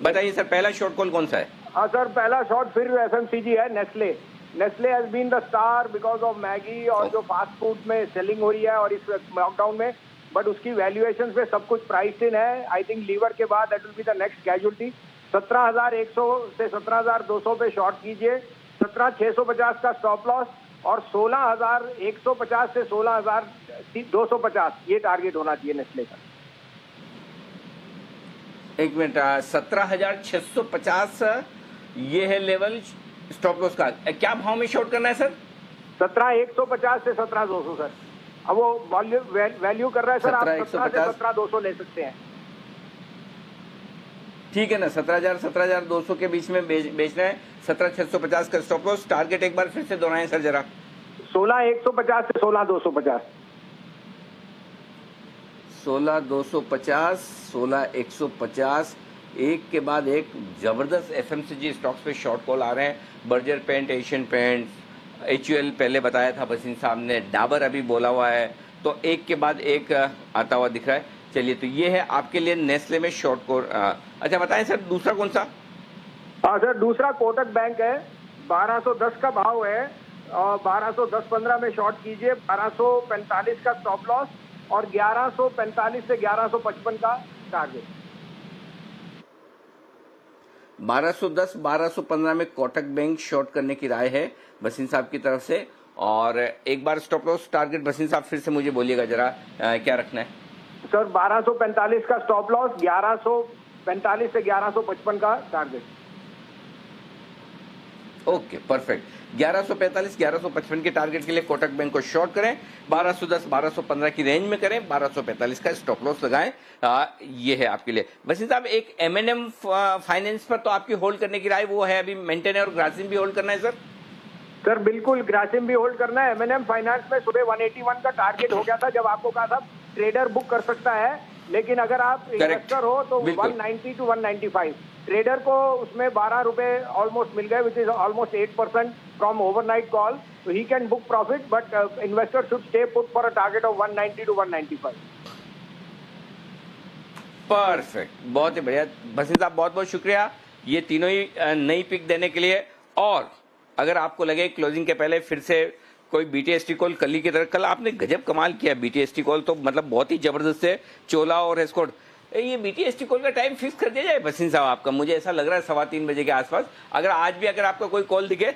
बताइए सर, पहला शॉर्ट कॉल कौन सा है? हाँ सर, पहला शॉर्ट फिर FMCG है, Nestle. Nestle has been the star because of Maggi और जो फास्ट फूड में सेलिंग हो रही है और इस लॉकडाउन में, बट उसकी वैल्यूएशन पे सब कुछ प्राइस इन है। आई थिंक लीवर के बाद that will be the next casualty. 17100 से 17200 पे शॉर्ट कीजिए, 17650 का स्टॉप लॉस और 16150 से 16250 ये टारगेट होना चाहिए नेस्ले का। एक मिनट, 17650 ये है लेवल स्टॉप लॉस का। क्या भाव में शॉर्ट करना है सर? 17150 से 17200 सर। अब वो वैल्यू कर रहा है सर, आप 17 से 17200 ले सकते हैं। ठीक है ना, 17200 के बीच में बेचना है। 17650 का स्टॉप लॉस, टारगेट एक बार फिर से दोहराएं सर जरा। 16150 से 16250। 16250 16150, एक के बाद एक जबरदस्त FMCG स्टॉक्स पे शॉर्ट कॉल आ रहे हैं। Berger Paint, Asian Paint, HUL पहले बताया था भसीन साहब ने, डाबर अभी बोला हुआ है, तो एक के बाद एक आता हुआ दिख रहा है। चलिए, तो ये है आपके लिए नेस्ले में शॉर्ट कॉल। अच्छा बताएं सर, दूसरा कौन सा? हाँ सर, दूसरा कोटक बैंक है, 1210 का भाव है और 1210-15 में शॉर्ट कीजिए, 1245 का स्टॉप लॉस और 1145 से 1155 का टारगेट। 1210 1215 में कोटक बैंक शॉर्ट करने की राय है भसीन साहब की तरफ से। और एक बार स्टॉप लॉस टारगेट भसीन साहब फिर से मुझे बोलिएगा जरा, क्या रखना है सर? 1245 का स्टॉप लॉस, 1145 से 1155 का टारगेट। Okay, perfect. 1145 1155 के टारगेट के लिए कोटक बैंक को शॉर्ट करें, 1210 1215 की रेंज में करें, 1245 का स्टॉप लॉस लगाएं। ये है आपके लिए। वसीम साहब, एक M&M फाइनेंस पर तो आपकी होल्ड करने की राय वो है, अभी मेंटेन है, और ग्रासिम भी होल्ड करना है सर? सर बिल्कुल, ग्रासिम भी होल्ड करना है। M&M फाइनेंस में सुबह 181 का टारगेट हो गया था, जब आपको कहा था ट्रेडर बुक कर सकता है लेकिन अगर आप इन्वेस्टर हो तो 190 to 195। ट्रेडर को उसमें 12 रुपए ऑलमोस्ट मिल गए, which is almost 8% from overnight call, तो he can book profit, but investor should stay put for a target of 190 to 195। Perfect, बहुत ही बढ़िया बसीर साहब, बहुत बहुत शुक्रिया ये तीनों ही नई पिक देने के लिए। और अगर आपको लगे क्लोजिंग के पहले फिर से कोई बीटीएसटी कॉल कल की तरह, कल आपने गजब कमाल किया, बीटीएसटी कॉल तो मतलब बहुत ही जबरदस्त है, चोला और एस्कॉर्ट। ये बीटीएसटी कॉल का टाइम फिक्स कर दिया जाए बसीर साहब आपका, मुझे ऐसा लग रहा है 3:15 बजे के आसपास। अगर आज भी अगर आपका कोई कॉल दिखे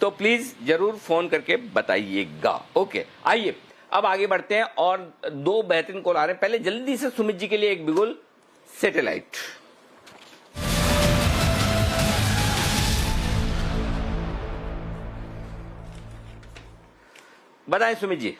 तो प्लीज जरूर फोन करके बताइएगा। ओके, आइए अब आगे बढ़ते हैं और दो बेहतरीन कॉल आ रहे हैं। पहले जल्दी से सुमित जी के लिए एक बिगुल सैटेलाइट। बताएं सुमित जी।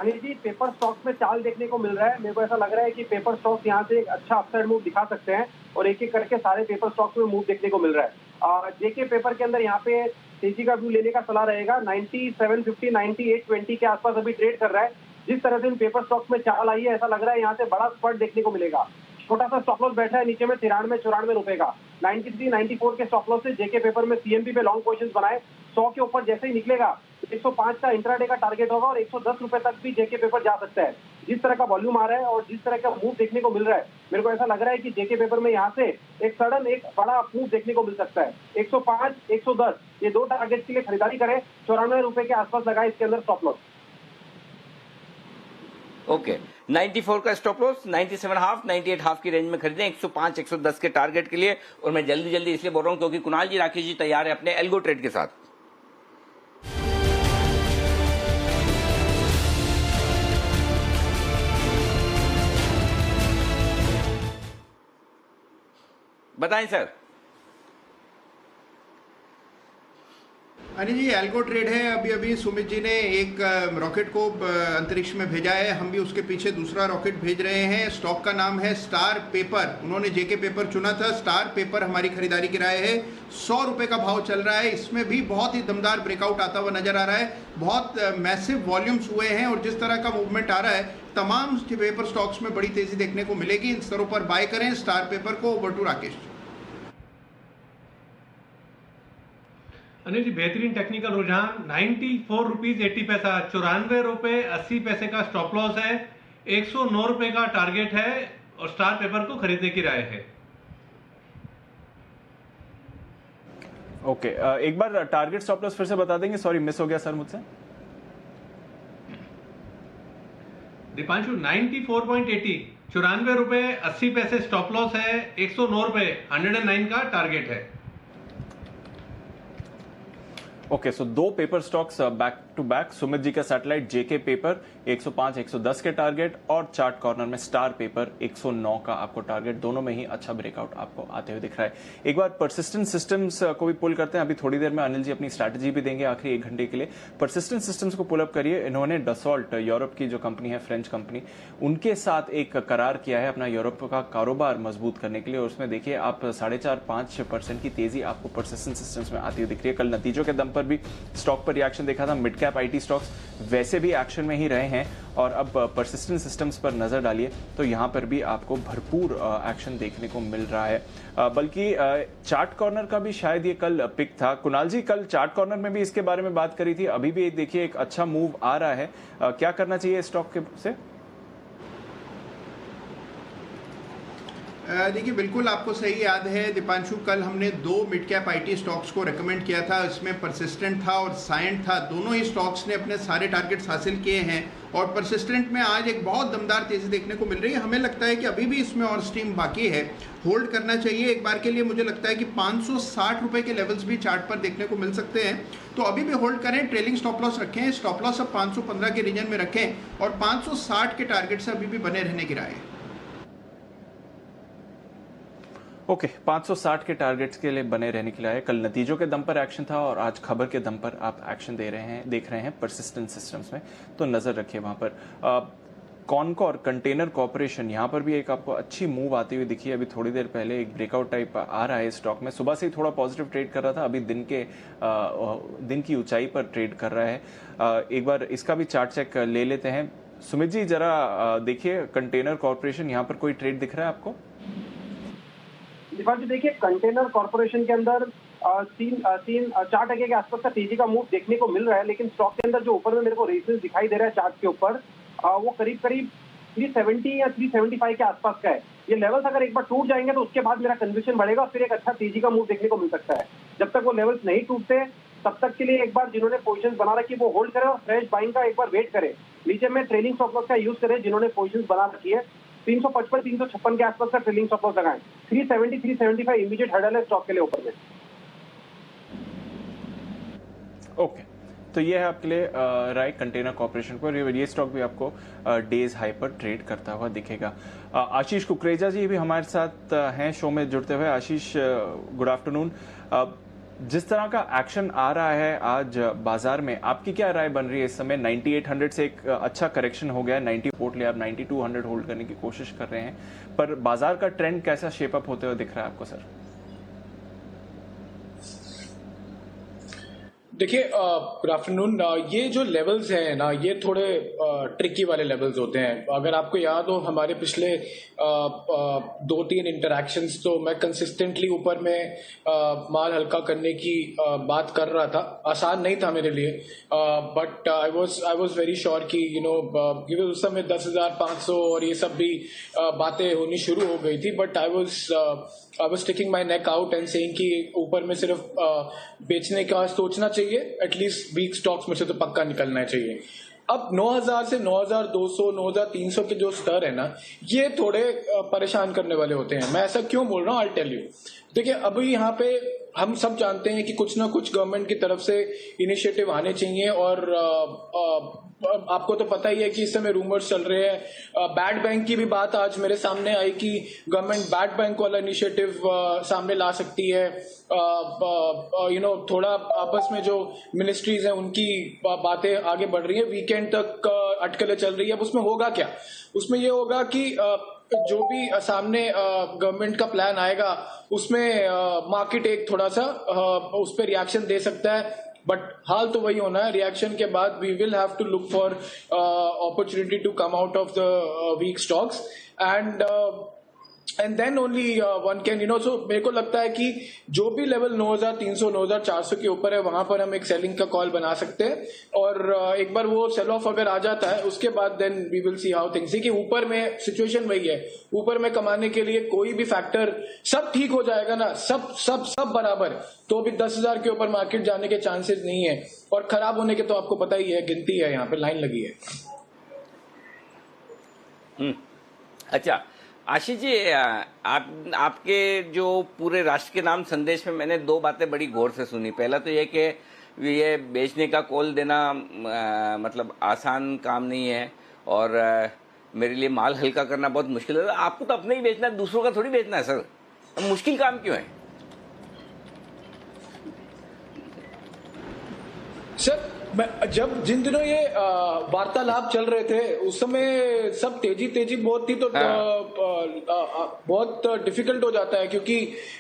अनिल जी, पेपर स्टॉक्स में चाल देखने को मिल रहा है। मेरे को ऐसा लग रहा है कि पेपर स्टॉक्स यहाँ से एक अच्छा अपसाइड मूव दिखा सकते हैं और एक एक करके सारे पेपर स्टॉक्स में मूव देखने को मिल रहा है। जेके पेपर के अंदर यहाँ पे तेजी का व्यू लेने का सलाह रहेगा। 9750 9820 के आसपास अभी ट्रेड कर रहा है। जिस तरह से इन पेपर स्टॉक्स में चाल आई है, ऐसा लग रहा है यहाँ से बड़ा स्पर्ट देखने को मिलेगा। छोटा सा स्टॉप लॉस बैठा है नीचे में 93-94 रुपए का। 93-94 के स्टॉप लॉस से जेके पेपर में सीएमपी पे लॉन्ग पोजीशंस बनाए। 100 के ऊपर जैसे ही निकलेगा 105 का इंट्राडे का टारगेट होगा और 110 रुपए तक भी जेके पेपर जा सकता है। जिस तरह का वॉल्यूम आ रहा है और जिस तरह का मूव देखने को मिल रहा है, मेरे को ऐसा लग रहा है कि जेके पेपर में यहाँ से एक सडन एक बड़ा मूव देखने को मिल सकता है। 105, 110 ये दो टारगेट के लिए खरीदारी करें। 94 रुपए के आसपास लगाए इसके अंदर स्टॉप लॉस। ओके, 94 का स्टॉप लॉस, 97 हाफ, 98 हाफ की रेंज में खरीदें 105, 110 के टारगेट के लिए। और मैं जल्दी जल्दी इसलिए बोल रहा हूं क्योंकि कुणाल जी राकेश जी तैयार है अपने एल्गो ट्रेड के साथ। बताएं sir. Anil ji, algo trade है। अभी अभी सुमित जी ने एक रॉकेट को अंतरिक्ष में भेजा है, हम भी उसके पीछे दूसरा रॉकेट भेज रहे हैं। स्टॉक का नाम है स्टार पेपर। उन्होंने जेके पेपर चुना था। स्टार पेपर हमारी खरीदारी की राय है। 100 रुपए का भाव चल रहा है। इसमें भी बहुत ही दमदार ब्रेकआउट आता हुआ नजर आ रहा है। बहुत मैसिव वॉल्यूम्स हुए हैं और जिस तरह का मूवमेंट आ रहा है, तमाम पेपर स्टॉक्स में बड़ी तेजी देखने को मिलेगी। इन स्तरों पर बाय करें स्टार पेपर को। Over to Rakesh. अनिल जी, बेहतरीन टेक्निकल रुझान 94 रुपीज 80 पैसा, 94 रुपए 80 पैसे का स्टॉप लॉस है, 109 रुपए का टारगेट है और स्टार पेपर को खरीदने की राय है। ओके, एक बार टारगेट स्टॉप लॉस फिर से बता देंगे, सॉरी मिस हो गया सर मुझसे। दीपांशु 94.80, 94 रुपए 80 पैसे स्टॉप लॉस है, 109 रुपए 109 का टारगेट है। ओके, सो दो paper stocks back to back. Sumit ji का सैटेलाइट जेके पेपर 105, 110 के टारगेट और चार्ट कॉर्नर में स्टार पेपर 109 का आपको टारगेट। दोनों में ही अच्छा ब्रेकआउट आपको आते हुए दिख रहा है। एक बार परसिस्टेंट सिस्टम्स को भी पुल करते हैं। अभी थोड़ी देर में अनिल जी अपनी स्ट्रैटेजी भी देंगे आखिरी 1 घंटे के लिए। परसिस्टेंट सिस्टम्स को पुल अप करिए। इन्होंने डसॉल्ट, यूरोप की जो कंपनी है, फ्रेंच कंपनी, उनके साथ एक करार किया है अपना यूरोप का कारोबार मजबूत करने के लिए। और उसमें देखिए आप 4.5-5% की तेजी आपको परसिस्टेंट सिस्टम्स में आती हुई दिख रही है। कल नतीजों के दम पर भी स्टॉक पर रिएक्शन देखा था। मिड कैप आईटी स्टॉक्स वैसे भी एक्शन में ही रहे हैं और अब परसिस्टेंट सिस्टम्स पर नजर डालिए तो यहां पर भी आपको भरपूर एक्शन देखने को मिल रहा है। बल्कि चार्ट कॉर्नर का भी शायद ये कल पिक था। कुणाल जी कल चार्ट कॉर्नर में भी इसके बारे में बात करी थी। अभी भी देखिए एक अच्छा मूव आ रहा है। क्या करना चाहिए स्टॉक के से? देखिए, बिल्कुल आपको सही याद है दीपांशु, कल हमने 2 मिड कैप आईटी स्टॉक्स को रेकमेंड किया था। इसमें परसिस्टेंट था और साइंट था। दोनों ही स्टॉक्स ने अपने सारे टारगेट्स हासिल किए हैं और परसिस्टेंट में आज एक बहुत दमदार तेजी देखने को मिल रही है। हमें लगता है कि अभी भी इसमें और स्टीम बाकी है, होल्ड करना चाहिए एक बार के लिए। मुझे लगता है कि 560 रुपए के लेवल्स भी चार्ट पर देखने को मिल सकते हैं, तो अभी भी होल्ड करें। ट्रेलिंग स्टॉप लॉस रखें। स्टॉप लॉस अब 515 के रीजन में रखें और 560 के टारगेट से अभी भी बने रहने की राय है। ओके, 560 के टारगेट्स के लिए बने रहने के लिए। कल नतीजों के दम पर एक्शन था और आज खबर के दम पर आप एक्शन देख रहे हैं परसिस्टेंट सिस्टम्स में, तो नजर रखिए वहां पर। कॉनकॉर कंटेनर कॉर्पोरेशन, यहां पर भी एक आपको अच्छी मूव आती हुई दिखी है। अभी थोड़ी देर पहले एक ब्रेकआउट टाइप आ रहा है स्टॉक में। सुबह से ही थोड़ा पॉजिटिव ट्रेड कर रहा था, अभी दिन की ऊंचाई पर ट्रेड कर रहा है। एक बार इसका भी चार्ट चेक ले लेते हैं। सुमित जी जरा देखिए, कंटेनर कॉर्पोरेशन यहाँ पर कोई ट्रेड दिख रहा है आपको? दीपांशु देखिए, कंटेनर कॉर्पोरेशन के अंदर 4% के आसपास का तेजी का मूव देखने को मिल रहा है, लेकिन स्टॉक के अंदर जो ऊपर में मेरे को रेसेस दिखाई दे रहा है चार्ट के ऊपर, वो करीब 370 या 375 के आसपास का है। ये लेवल्स अगर एक बार टूट जाएंगे तो उसके बाद मेरा कन्विक्शन बढ़ेगा और फिर एक अच्छा तेजी का मूव देखने को मिल सकता है। जब तक वो लेवल्स नहीं टूटते तब तक के लिए एक बार जिन्होंने पोजीशंस बना रखी है वो होल्ड करें और फ्रेश बाइंग का एक बार वेट करें। नीचे में ट्रेलिंग स्टॉप लॉस का यूज करें जिन्होंने पोजीशंस बना रखी है। 355 356 के आसपास का ट्रेलिंग स्टॉप लॉस लगाएं। 370 375 इमीडिएट हर्डल है स्टॉक के लिए ऊपर में। ओके, तो ये है आपके लिए राय कंटेनर कॉर्पोरेशन पर। ये स्टॉक भी आपको डेज हाई पर ट्रेड करता हुआ दिखेगा। आशीष कुकरेजा जी भी हमारे साथ हैं शो में जुड़ते हुए। आशीष, गुड आफ्टरनून। जिस तरह का एक्शन आ रहा है आज बाजार में, आपकी क्या राय बन रही है इस समय? 9800 से एक अच्छा करेक्शन हो गया है, 90 पोर्ट ले आप 9200 होल्ड करने की कोशिश कर रहे हैं, पर बाजार का ट्रेंड कैसा शेप अप होते हुए दिख रहा है आपको सर? देखिए, गुड आफ्टरनून। ये जो लेवल्स हैं ना, ये थोड़े ट्रिकी वाले लेवल्स होते हैं। अगर आपको याद हो हमारे पिछले 2-3 इंटरैक्शंस, तो मैं कंसिस्टेंटली ऊपर में माल हल्का करने की बात कर रहा था। आसान नहीं था मेरे लिए, but I was very sure कि क्योंकि उस समय 10,500 और ये सब भी बातें होनी शुरू हो गई थी, but I was sticking my neck out and saying कि ऊपर में सिर्फ बेचने का सोचना चाहिए, एटलीस्ट वीक स्टॉक्स में से तो पक्का निकलना चाहिए। अब 9,000 से 9,200 9,300 के जो स्तर है ना, ये थोड़े परेशान करने वाले होते हैं। मैं ऐसा क्यों बोल रहा हूँ, आई टेल यू। देखिए, अभी यहाँ पे हम सब जानते हैं कि कुछ ना कुछ गवर्नमेंट की तरफ से इनिशिएटिव आने चाहिए, और आपको तो पता ही है कि इस समय रूमर्स चल रहे हैं। बैड बैंक की भी बात आज मेरे सामने आई कि गवर्नमेंट बैड बैंक वाला इनिशिएटिव सामने ला सकती है। थोड़ा आपस में जो मिनिस्ट्रीज हैं उनकी बातें आगे बढ़ रही है, वीकेंड तक अटकलें चल रही है। अब उसमें होगा क्या? उसमें ये होगा कि जो भी सामने गवर्नमेंट का प्लान आएगा उसमें मार्केट एक थोड़ा सा उस पर रिएक्शन दे सकता है, बट हाल तो वही होना है। रिएक्शन के बाद we will have to look for opportunity to come out of the weak stocks and then only one can so मेरे को लगता है कि जो भी लेवल 9,300 9,400 के ऊपर है वहां पर हम एक सेलिंग का कॉल बना सकते हैं, और एक बार वो सेल ऑफ अगर आ जाता है उसके बाद then we will see how things. कि ऊपर में सिचुएशन वही है, ऊपर में कमाने के लिए कोई भी फैक्टर सब ठीक हो जाएगा ना, सब बराबर, तो भी 10,000 के ऊपर मार्केट जाने के चांसेस नहीं है, और खराब होने के तो आपको पता ही है, गिनती है, यहाँ पे लाइन लगी है। अच्छा आशीष जी, आपके जो पूरे राष्ट्र के नाम संदेश में मैंने 2 बातें बड़ी गौर से सुनी। पहला तो ये कि ये बेचने का कॉल देना मतलब आसान काम नहीं है, और मेरे लिए माल हल्का करना बहुत मुश्किल है। आपको तो अपने ही बेचना है, दूसरों का थोड़ी बेचना है सर, तो मुश्किल काम क्यों है सर? जब जिन दिनों ये वार्तालाप चल रहे थे उस समय सब तेजी बहुत थी, तो बहुत डिफिकल्ट हो जाता है, क्योंकि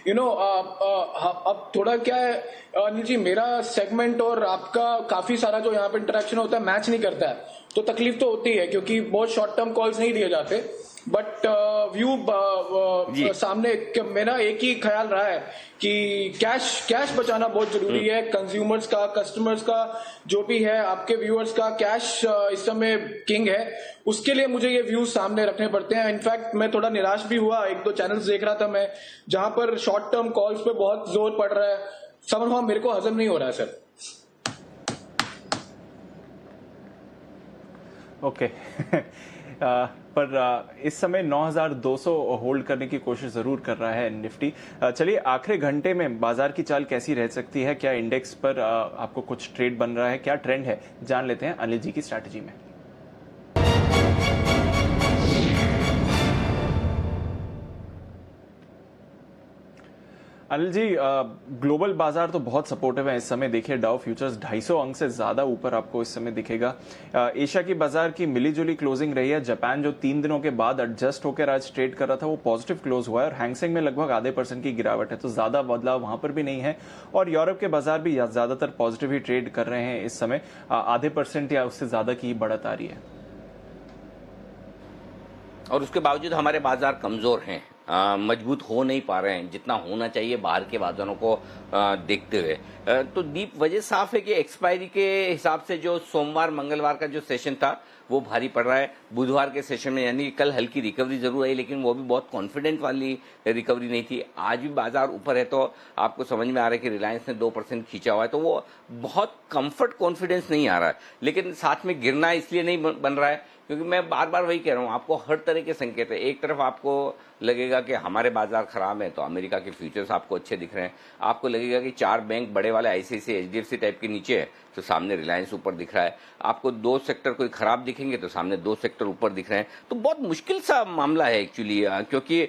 अब थोड़ा क्या है अनिल जी, मेरा सेगमेंट और आपका काफी सारा जो यहाँ पे इंटरेक्शन होता है मैच नहीं करता है, तो तकलीफ तो होती है, क्योंकि बहुत शॉर्ट टर्म कॉल्स नहीं दिए जाते। बट व्यू सामने मेरा एक ही ख्याल रहा है कि कैश बचाना बहुत जरूरी है। कंज्यूमर्स का, कस्टमर्स का, जो भी है आपके व्यूअर्स का, कैश इस समय किंग है। उसके लिए मुझे ये व्यूज सामने रखने पड़ते हैं। इनफैक्ट मैं थोड़ा निराश भी हुआ, 1-2 चैनल्स देख रहा था मैं जहां पर शॉर्ट टर्म कॉल्स पे बहुत जोर पड़ रहा है, समझ मेरे को हजम नहीं हो रहा है सर। ओके पर इस समय 9,200 होल्ड करने की कोशिश जरूर कर रहा है निफ्टी। चलिए, आखिरी घंटे में बाजार की चाल कैसी रह सकती है? क्या इंडेक्स पर आपको कुछ ट्रेड बन रहा है? क्या ट्रेंड है, जान लेते हैं अनिल जी की स्ट्रैटेजी में। अनिल जी, ग्लोबल बाजार तो बहुत सपोर्टिव है इस समय। देखिए, डाउ फ्यूचर्स 250 अंक से ज्यादा ऊपर आपको इस समय दिखेगा। एशिया की बाजार की मिलीजुली क्लोजिंग रही है। जापान जो 3 दिनों के बाद एडजस्ट होकर आज ट्रेड कर रहा था, वो पॉजिटिव क्लोज हुआ है, और हैंगसेंग में लगभग ½ % की गिरावट है, तो ज्यादा बदलाव वहां पर भी नहीं है। और यूरोप के बाजार भी ज्यादातर पॉजिटिव ही ट्रेड कर रहे हैं इस समय, ½ % या उससे ज्यादा की बढ़त आ रही है। और उसके बावजूद हमारे बाजार कमजोर हैं, मजबूत हो नहीं पा रहे हैं जितना होना चाहिए बाहर के बाजारों को देखते हुए। तो दीप वजह साफ है कि एक्सपायरी के हिसाब से जो सोमवार मंगलवार का जो सेशन था वो भारी पड़ रहा है। बुधवार के सेशन में यानी कल हल्की रिकवरी जरूर आई, लेकिन वो भी बहुत कॉन्फिडेंट वाली रिकवरी नहीं थी। आज भी बाजार ऊपर है, तो आपको समझ में आ रहा है कि रिलायंस ने 2% खींचा हुआ है, तो वो बहुत कंफर्ट कॉन्फिडेंस नहीं आ रहा है। लेकिन साथ में गिरना इसलिए नहीं बन रहा है क्योंकि मैं बार बार वही कह रहा हूँ, आपको हर तरह के संकेत है। एक तरफ आपको लगेगा कि हमारे बाजार खराब है तो अमेरिका के फ्यूचर्स आपको अच्छे दिख रहे हैं, आपको लगेगा कि 4 बैंक बड़े वाले आईसीआईसीआई एचडीएफसी टाइप के नीचे है तो सामने रिलायंस ऊपर दिख रहा है, आपको 2 सेक्टर कोई खराब दिखेंगे तो सामने 2 सेक्टर ऊपर दिख रहे हैं। तो बहुत मुश्किल सा मामला है एक्चुअली, क्योंकि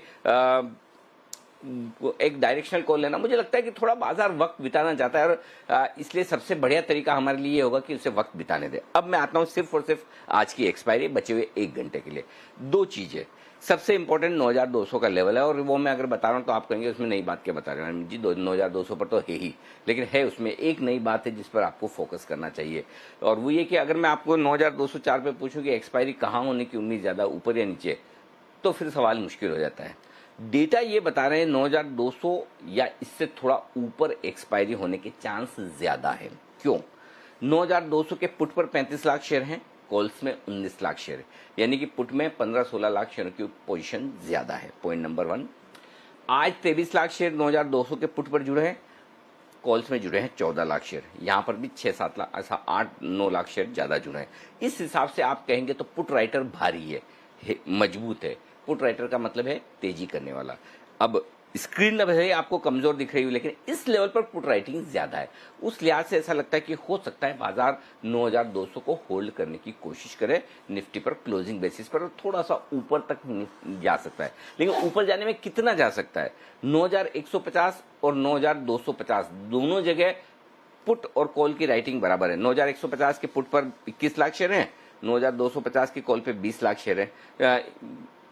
एक डायरेक्शनल कॉल लेना, मुझे लगता है कि थोड़ा बाजार वक्त बिताना चाहता है और इसलिए सबसे बढ़िया तरीका हमारे लिए होगा कि उसे वक्त बिताने दे। अब मैं आता हूं सिर्फ और सिर्फ आज की एक्सपायरी बचे हुए 1 घंटे के लिए। 2 चीजें, सबसे इंपॉर्टेंट 9200 का लेवल है और वो मैं अगर बता रहा हूं तो आप कहेंगे उसमें नई बात क्या बता रहे हैं जी, 9200 पर तो है ही, लेकिन है उसमें एक नई बात है जिस पर आपको फोकस करना चाहिए। और वो ये कि अगर मैं आपको 9204 पे पूछूं कि एक्सपायरी कहां होने की उम्मीद ज्यादा, ऊपर या नीचे, तो फिर सवाल मुश्किल हो जाता है। डेटा ये बता रहे हैं 9200 या इससे थोड़ा ऊपर एक्सपायरी होने के चांस ज्यादा है। क्यों? 9200 के पुट पर 35 लाख शेयर हैं, कॉल्स में 19 लाख शेयर है, यानी कि पुट में 15-16 लाख शेयर की पोजीशन ज्यादा है। Point number 1। आज 23 लाख शेयर 9200 के पुट पर जुड़े हैं, कॉल्स में जुड़े हैं 14 लाख शेयर, यहां पर भी 6-7 लाख, ऐसा 8-9 लाख शेयर ज्यादा जुड़े हैं। इस हिसाब से आप कहेंगे तो पुट राइटर भारी है, मजबूत है। पुट राइटर का मतलब है तेजी करने वाला। अब स्क्रीन लेवल है आपको कमजोर दिख रही है, लेकिन इस लेवल पर पुट राइटिंग ज्यादा है। उस लिहाज से ऐसा लगता है कि हो सकता है बाजार 9200 को होल्ड करने की कोशिश करे निफ्टी पर क्लोजिंग बेसिस पर, और थोड़ा सा ऊपर तक जा सकता है। लेकिन ऊपर जाने में कितना जा सकता है? 9150 और 9250 दोनों जगह पुट और कॉल की राइटिंग बराबर है। 9150 के पुट पर 21 लाख शेयर हैं, 9250 की कॉल पे 20 लाख शेयर है,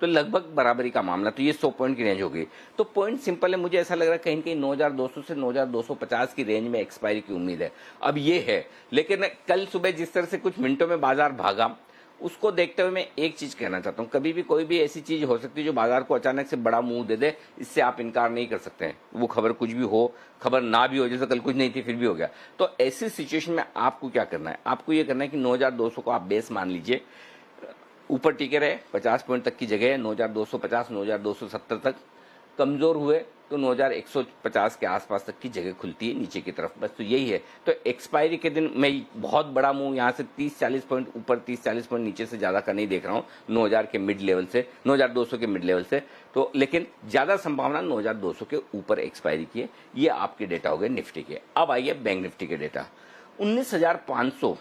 तो लगभग बराबरी का मामला। तो ये 100 पॉइंट की रेंज होगी। तो पॉइंट सिंपल है, मुझे ऐसा लग रहा है कहीं न कहीं 9200 से 9250 की रेंज में एक्सपायरी की उम्मीद है। अब ये है, लेकिन कल सुबह जिस तरह से कुछ मिनटों में बाजार भागा, उसको देखते हुए मैं एक चीज कहना चाहता हूं, कभी भी कोई भी ऐसी चीज हो सकती है जो बाजार को अचानक से बड़ा मुंह दे दे, इससे आप इनकार नहीं कर सकते हैं। वो खबर कुछ भी हो, खबर ना भी हो, जैसे कल कुछ नहीं थी फिर भी हो गया। तो ऐसी सिचुएशन में आपको क्या करना है? आपको ये करना है कि 9200 को आप बेस मान लीजिए, ऊपर टिके रहे, 50 पॉइंट तक की जगह है, 9250 9270 तक। कमजोर हुए तो 9150 के आसपास तक की जगह खुलती है नीचे की तरफ, बस तो यही है। तो एक्सपायरी के दिन मैं बहुत बड़ा मूव यहाँ से 30-40 पॉइंट ऊपर, 30-40 पॉइंट नीचे से ज्यादा का नहीं देख रहा हूँ 9000 के मिड लेवल से, 9200 के मिड लेवल से। तो लेकिन ज्यादा संभावना 9200 के ऊपर एक्सपायरी की है। ये आपके डेटा हो गए निफ्टी के। अब आइए बैंक निफ्टी के डेटा। 19,500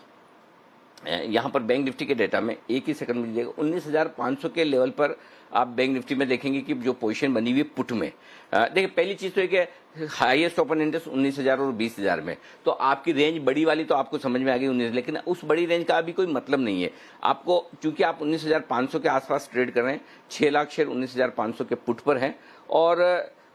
यहां पर बैंक निफ्टी के डेटा में, एक ही सेकंड में लीजिएगा, 19,500 के लेवल पर आप बैंक निफ्टी में देखेंगे कि जो पोजीशन बनी हुई पुट में, देखिए पहली चीज तो है कि हाईएस्ट ओपन इंडेक्स 19,000 और 20,000 में, तो आपकी रेंज बड़ी वाली तो आपको समझ में आ गई 19, लेकिन उस बड़ी रेंज का अभी कोई मतलब नहीं है आपको, क्योंकि आप 19,500 के आसपास ट्रेड कर रहे हैं। 6 लाख शेयर 19,500 के पुट पर हैं और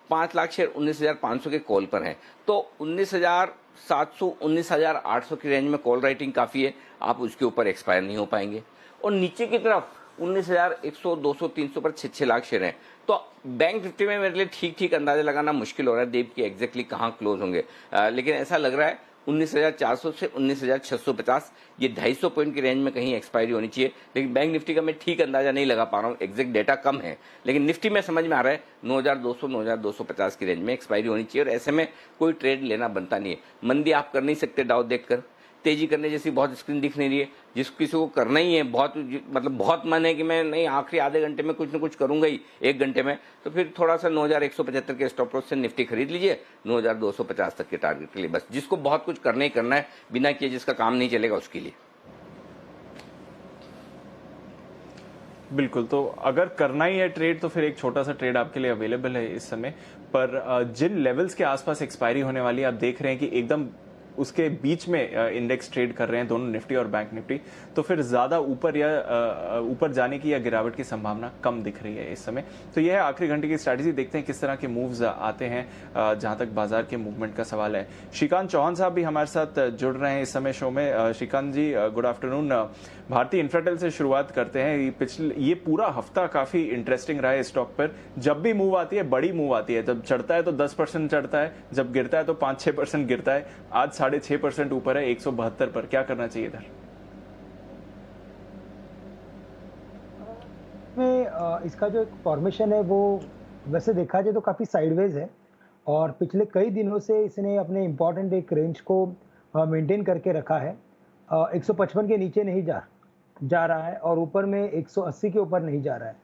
5 लाख शेयर 19,500 के कॉल पर हैं। तो 19,700 19,800 की रेंज में कॉल राइटिंग काफी है, आप उसके ऊपर एक्सपायर नहीं हो पाएंगे। और नीचे की तरफ 19,100 200 300 पर 6 लाख शेयर हैं। तो बैंक निफ्टी में मेरे लिए ठीक ठीक अंदाजा लगाना मुश्किल हो रहा है देव की एग्जैक्टली कहां क्लोज होंगे, लेकिन ऐसा लग रहा है 19,400 से 19,650, ये 250 पॉइंट की रेंज में कहीं एक्सपायरी होनी चाहिए। लेकिन बैंक निफ्टी का मैं ठीक अंदाजा नहीं लगा पा रहा हूँ, एग्जैक्ट डेटा कम है, लेकिन निफ्टी में समझ में आ रहा है 9,200 9,250 की रेंज में एक्सपायरी होनी चाहिए। और ऐसे में कोई ट्रेड लेना बनता नहीं है। मंदी आप कर नहीं सकते डाउ देखकर, तेजी करने जैसी बहुत स्क्रीन दिख नहीं रही है। जिस किसी को करना ही है, बहुत मन है कि मैं नहीं आखिरी आधे घंटे में कुछ न कुछ करूंगा ही, 1 घंटे में, तो फिर थोड़ा सा 9,175 के स्टॉप लॉस से निफ्टी खरीद लीजिए 9,250 तक के टारगेट के लिए। बस जिसको बहुत कुछ करना ही करना है, बिना किए जिसका काम नहीं चलेगा उसके लिए। बिल्कुल, तो अगर करना ही है ट्रेड तो फिर एक छोटा सा ट्रेड आपके लिए अवेलेबल है इस समय पर। जिन लेवल्स के आसपास एक्सपायरी होने वाली आप देख रहे हैं कि एकदम उसके बीच में इंडेक्स ट्रेड कर रहे हैं दोनों, निफ्टी और बैंक निफ्टी, तो फिर ज्यादा ऊपर जाने की या गिरावट की संभावना कम दिख रही है इस समय। तो यह है आखिरी घंटे की स्ट्रैटेजी। देखते हैं किस तरह के मूव्स आते हैं जहां तक बाजार के मूवमेंट का सवाल है। श्रीकांत चौहान साहब भी हमारे साथ जुड़ रहे हैं इस समय शो में। श्रीकांत जी गुड आफ्टरनून। भारतीय इंफ्राटेल से शुरुआत करते हैं। ये पूरा हफ्ता काफी इंटरेस्टिंग रहा है स्टॉक पर। जब भी मूव आती है, बड़ी मूव आती है, जब चढ़ता है तो 10% चढ़ता है, जब गिरता है तो 5-6% गिरता है। आज 6.5% ऊपर है 172 पर। क्या करना चाहिए इधर? इसका जो एक फॉर्मेशन है वो वैसे देखा जाए तो काफी साइडवेज है और पिछले कई दिनों से इसने अपने इम्पोर्टेंट एक रेंज को मेंटेन करके रखा है। 155 के नीचे नहीं जा रहा है और ऊपर में 180 के ऊपर नहीं जा रहा है।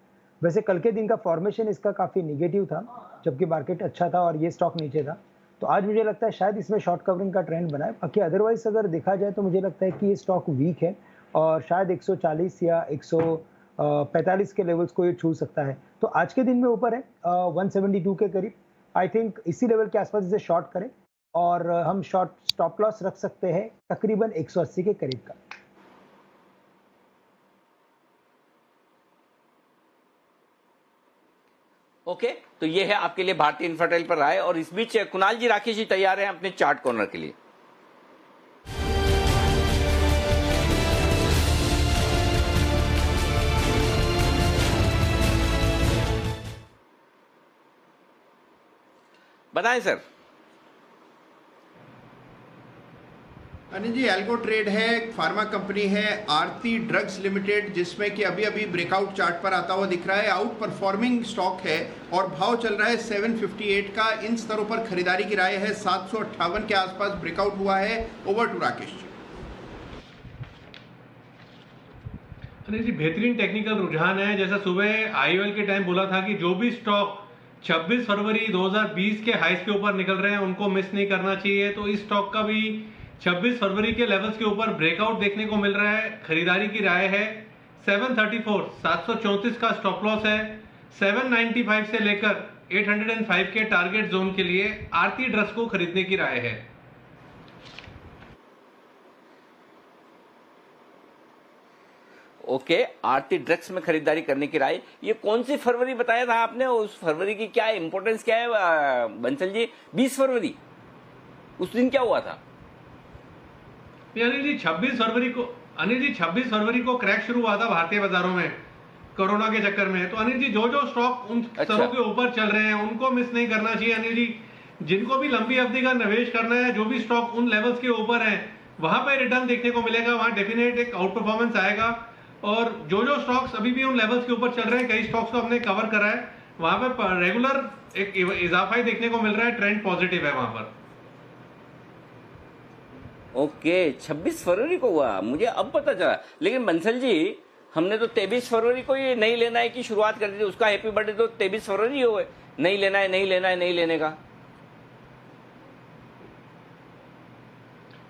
वैसे कल के दिन का फॉर्मेशन इसका काफ़ी निगेटिव था, जबकि मार्केट अच्छा था और ये स्टॉक नीचे था। तो आज मुझे लगता है शायद इसमें शॉर्ट कवरिंग का ट्रेंड बना है। बाकी अदरवाइज अगर देखा जाए तो मुझे लगता है कि ये स्टॉक वीक है और शायद 140 या 145 के लेवल्स को ये छू सकता है। तो आज के दिन में ऊपर है 172 के करीब। आई थिंक इसी लेवल के आसपास इसे शॉर्ट करें और हम शॉर्ट स्टॉप लॉस रख सकते हैं तकरीबन 180 के करीब का। ओके, तो ये है आपके लिए भारतीय इंफ्राटेल पर राय। और इस बीच कुणाल जी राकेश जी तैयार हैं अपने चार्ट कॉर्नर के लिए। बताएं sir. Anil ji, algo trade है, फार्मा कंपनी है आरती ड्रग्स लिमिटेड, जिसमें कि अभी अभी ब्रेकआउट चार्ट पर आता हुआ दिख रहा है। आउट परफॉर्मिंग स्टॉक है और भाव चल रहा है 758 का। इन स्तरों पर खरीदारी की राय है। 758 के आसपास ब्रेकआउट हुआ है। Over to Rakesh ji. अनिल जी, बेहतरीन टेक्निकल रुझान है। जैसा सुबह आईओएल के टाइम बोला था कि जो भी स्टॉक 26 फरवरी 2020 के हाइस के ऊपर निकल रहे हैं उनको मिस नहीं करना चाहिए। तो इस स्टॉक का भी 26 फरवरी के लेवल्स के ऊपर ब्रेकआउट देखने को मिल रहा है। खरीदारी की राय है 734, 734 का स्टॉप लॉस है। 795 से लेकर 805 के टारगेट जोन के लिए आरती ड्रग्स को खरीदने की राय है। ओके, आरती ड्रग्स में खरीदारी करने की राय। ये कौन सी फरवरी बताया था आपने? उस फरवरी की क्या इंपॉर्टेंस क्या है बंसल जी? 20 फरवरी, उस दिन क्या हुआ था? अनिल जी 26 फरवरी को क्रैश शुरू हुआ था भारतीय बाजारों में कोरोना के चक्कर में। तो अनिल जी जो स्टॉक उन स्तरों के ऊपर चल रहे हैं उनको मिस नहीं करना चाहिए। अनिल जी, जिनको भी लंबी अवधि का निवेश करना है, जो भी स्टॉक उन लेवल्स के ऊपर है वहां पर रिटर्न देखने को मिलेगा, वहां डेफिनेट एक आउट परफॉर्मेंस आएगा। और जो स्टॉक्स अभी भी उन लेवल्स के ऊपर चल रहे हैं, कई स्टॉक्स को हमने कवर करा है, वहां पर रेगुलर एक इजाफा ही देखने को मिल रहा है। ट्रेंड पॉजिटिव है वहां पर। ओके, 26 फरवरी को हुआ, मुझे अब पता चला। लेकिन बंसल जी, हमने तो 23 फरवरी को ये नहीं लेना है की शुरुआत कर दी थी। उसका हैप्पी बर्थडे तो 23 फरवरी हो गए। नहीं लेना है, नहीं लेना है, नहीं लेने का।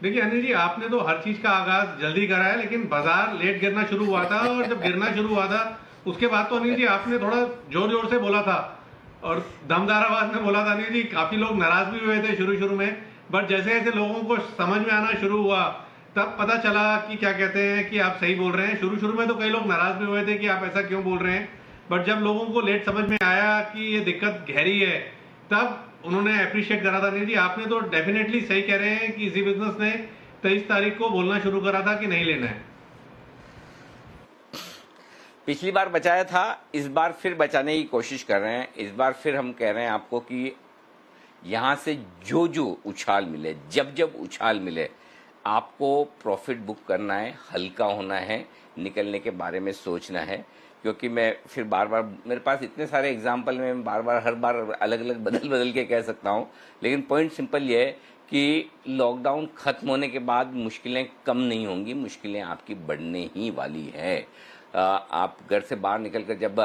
देखिए अनिल जी, आपने तो हर चीज का आगाज जल्दी करा है, लेकिन बाजार लेट गिरना शुरू हुआ था और जब गिरना शुरू हुआ था उसके बाद तो अनिल जी आपने थोड़ा जोर जोर से बोला था और दमदार आवाज में बोला था। अनिल जी, काफी लोग नाराज भी हुए थे शुरू में, बट जैसे जैसे लोगों को समझ में आना शुरू हुआ तब पता चला कि क्या कहते हैं कि आप सही बोल रहे हैं। शुरू में तो कई लोग नाराज भी हुए थे कि आप ऐसा क्यों बोल रहे हैं, बट जब लोगों को लेट समझ में आया कि ये दिक्कत गहरी है तब उन्होंने अप्रिशिएट करा था। नहीं जी, आपने तो डेफिनेटली सही कह रहे हैं कि इसी बिजनेस ने 23 तारीख को बोलना शुरू करा था कि नहीं लेना है। पिछली बार बचाया था, इस बार फिर बचाने की कोशिश कर रहे हैं। इस बार फिर हम कह रहे हैं आपको कि यहां से जो उछाल मिले, जब उछाल मिले, आपको प्रॉफिट बुक करना है, हल्का होना है, निकलने के बारे में सोचना है। क्योंकि मैं फिर बार बार, मेरे पास इतने सारे एग्जाम्पल में हर बार अलग अलग बदल के कह सकता हूं, लेकिन पॉइंट सिंपल ये है कि लॉकडाउन खत्म होने के बाद मुश्किलें कम नहीं होंगी, मुश्किलें आपकी बढ़ने ही वाली है। आप घर से बाहर निकलकर जब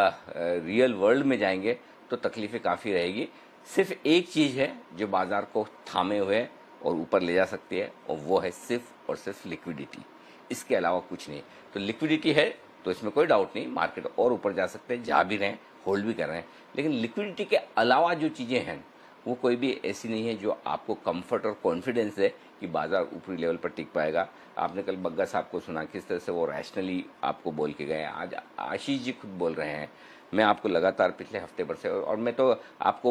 रियल वर्ल्ड में जाएंगे तो तकलीफें काफ़ी रहेगी। सिर्फ एक चीज़ है जो बाजार को थामे हुए और ऊपर ले जा सकती है, और वो है सिर्फ और सिर्फ लिक्विडिटी। इसके अलावा कुछ नहीं। तो लिक्विडिटी है तो इसमें कोई डाउट नहीं, मार्केट और ऊपर जा सकते हैं, जा भी रहे हैं, होल्ड भी कर रहे हैं। लेकिन लिक्विडिटी के अलावा जो चीज़ें हैं वो कोई भी ऐसी नहीं है जो आपको कंफर्ट और कॉन्फिडेंस है कि बाजार ऊपरी लेवल पर टिक पाएगा। आपने कल बग्गा साहब को सुना किस तरह से वो रैशनली आपको बोल के गए, आज आशीष जी खुद बोल रहे हैं। मैं आपको लगातार पिछले हफ्ते भर से, और मैं तो आपको